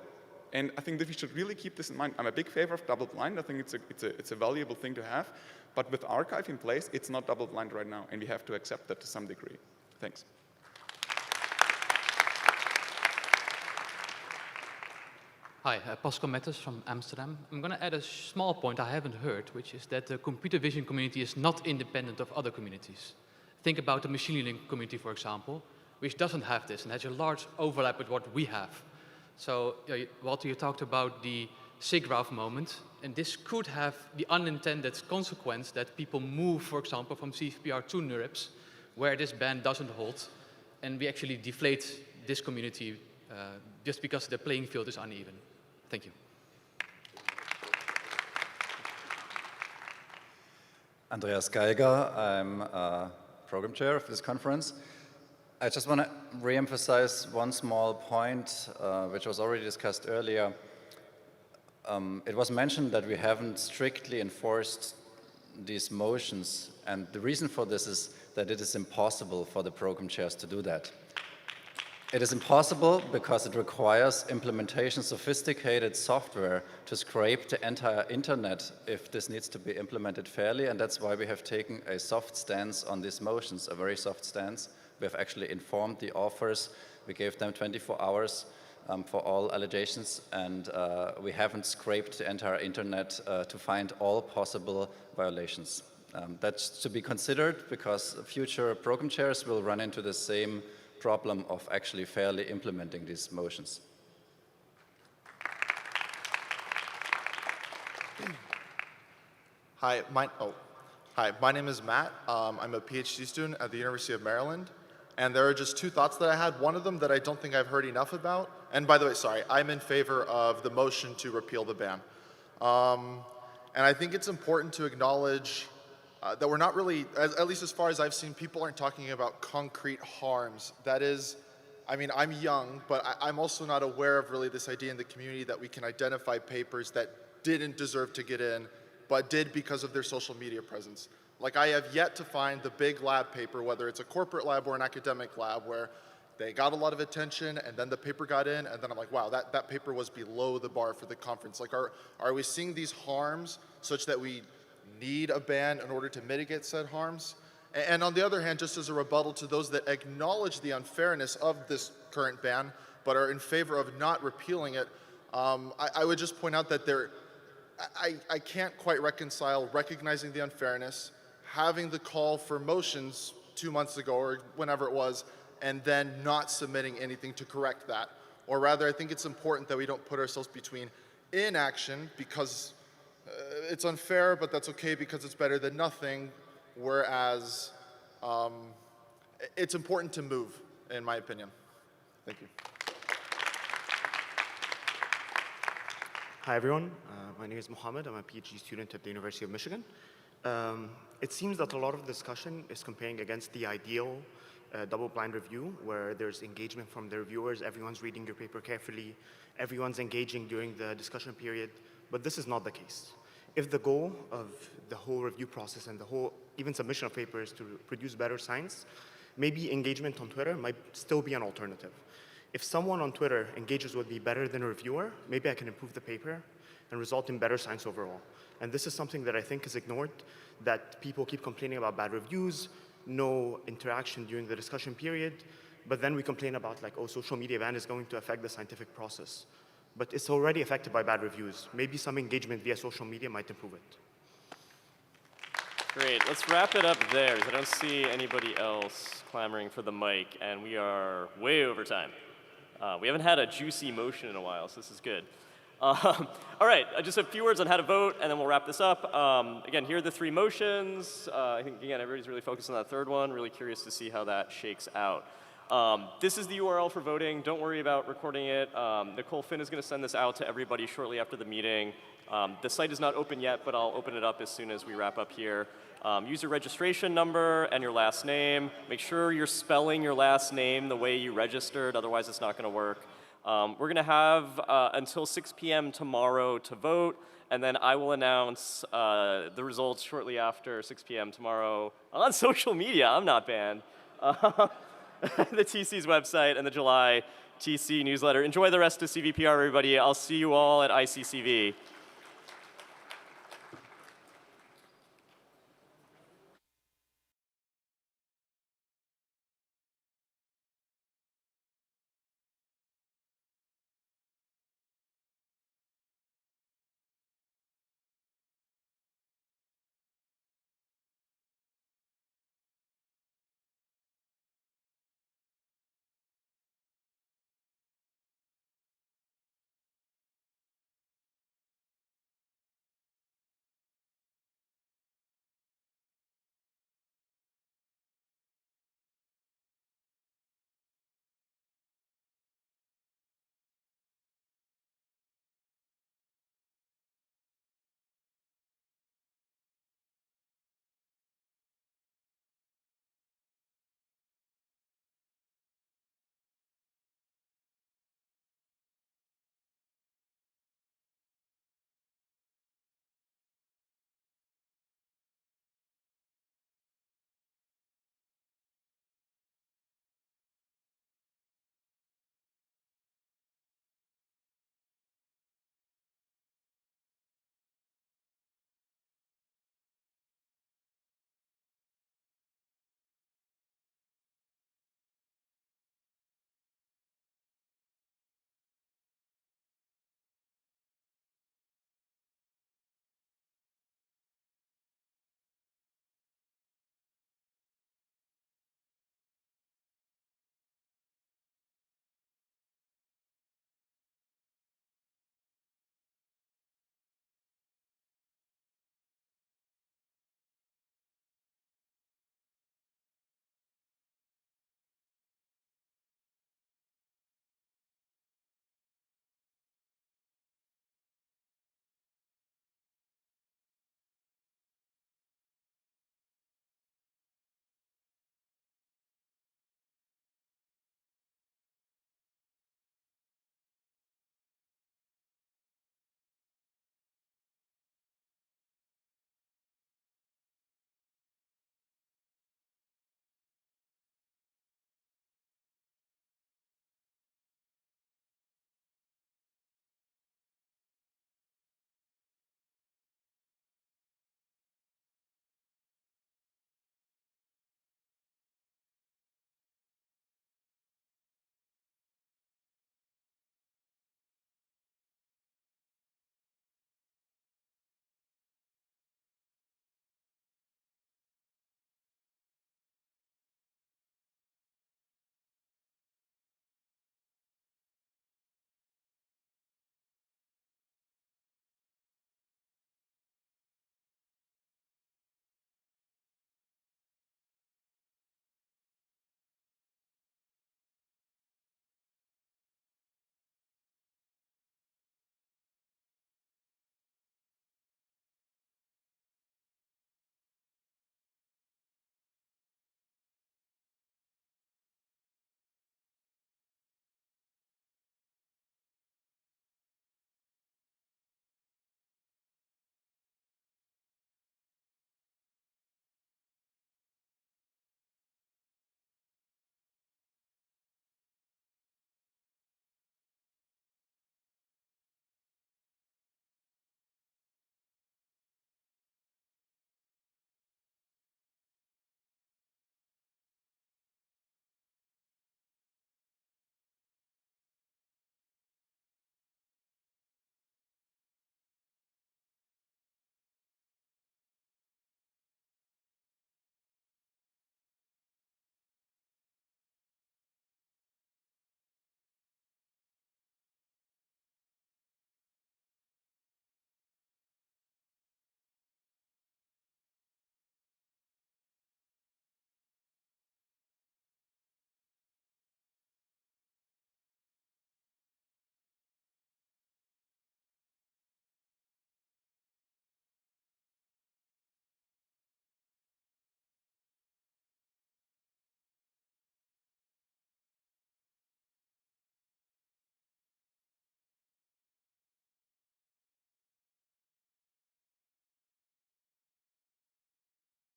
And I think that we should really keep this in mind. I'm a big favor of double blind. I think it's a valuable thing to have. But with archive in place, it's not double blind right now. And we have to accept that to some degree. Thanks. Hi, Pascal Mettes from Amsterdam. I'm going to add a small point I haven't heard, which is that the computer vision community is not independent of other communities. Think about the machine learning community, for example, which doesn't have this and has a large overlap with what we have. So, Walter, you talked about the SIGGRAPH moment, and this could have the unintended consequence that people move, for example, from CVPR to NeurIPS, where this ban doesn't hold, and we actually deflate this community just because the playing field is uneven. Thank you. Andreas Geiger, I'm program chair of this conference. I just want to re-emphasize one small point, which was already discussed earlier. It was mentioned that we haven't strictly enforced these motions, and the reason for this is that it is impossible for the program chairs to do that. It is impossible because it requires implementation sophisticated software to scrape the entire internet if this needs to be implemented fairly, and that's why we have taken a soft stance on these motions, a very soft stance. We have actually informed the authors. We gave them 24 hours for all allegations, and we haven't scraped the entire internet to find all possible violations. That's to be considered because future program chairs will run into the same problem of actually fairly implementing these motions. Hi, my name is Matt. I'm a PhD student at the University of Maryland. And there are just two thoughts that I had. One of them that I don't think I've heard enough about. And by the way, sorry, I'm in favor of the motion to repeal the ban. And I think it's important to acknowledge that we're not really, at least as far as I've seen, people aren't talking about concrete harms. That is, I mean, I'm young, but I'm also not aware of really this idea in the community that we can identify papers that didn't deserve to get in, but did because of their social media presence. Like, I have yet to find the big lab paper, whether it's a corporate lab or an academic lab, where they got a lot of attention and then the paper got in, and then I'm like, wow, that paper was below the bar for the conference. Like, are we seeing these harms such that we need a ban in order to mitigate said harms? And on the other hand, just as a rebuttal to those that acknowledge the unfairness of this current ban, but are in favor of not repealing it, I would just point out that I can't quite reconcile recognizing the unfairness, having the call for motions 2 months ago or whenever it was, and then not submitting anything to correct that. Or rather, I think it's important that we don't put ourselves between inaction because it's unfair, but that's okay because it's better than nothing, whereas it's important to move, in my opinion. Thank you. Hi, everyone. My name is Mohammed. I'm a PhD student at the University of Michigan. It seems that a lot of discussion is comparing against the ideal double-blind review, where there's engagement from the reviewers, everyone's reading your paper carefully, everyone's engaging during the discussion period, but this is not the case. If the goal of the whole review process and the whole, even submission of papers to produce better science, maybe engagement on Twitter might still be an alternative. If someone on Twitter engages with me better than a reviewer, maybe I can improve the paper and result in better science overall. And this is something that I think is ignored, that people keep complaining about bad reviews, no interaction during the discussion period, but then we complain about like, oh, social media ban is going to affect the scientific process. But it's already affected by bad reviews. Maybe some engagement via social media might improve it. Great, let's wrap it up there, because I don't see anybody else clamoring for the mic, and we are way over time. We haven't had a juicy motion in a while, so this is good. All right, just a few words on how to vote, and then we'll wrap this up. Again, here are the three motions. I think, again, everybody's really focused on that third one. Really curious to see how that shakes out. This is the URL for voting. Don't worry about recording it. Nicole Finn is going to send this out to everybody shortly after the meeting. The site is not open yet, but I'll open it up as soon as we wrap up here. Use your registration number and your last name. Make sure you're spelling your last name the way you registered, otherwise it's not going to work. We're going to have until 6 p.m. tomorrow to vote, and then I will announce the results shortly after 6 p.m. tomorrow on social media. I'm not banned. The TC's website and the July TC newsletter. Enjoy the rest of CVPR, everybody. I'll see you all at ICCV.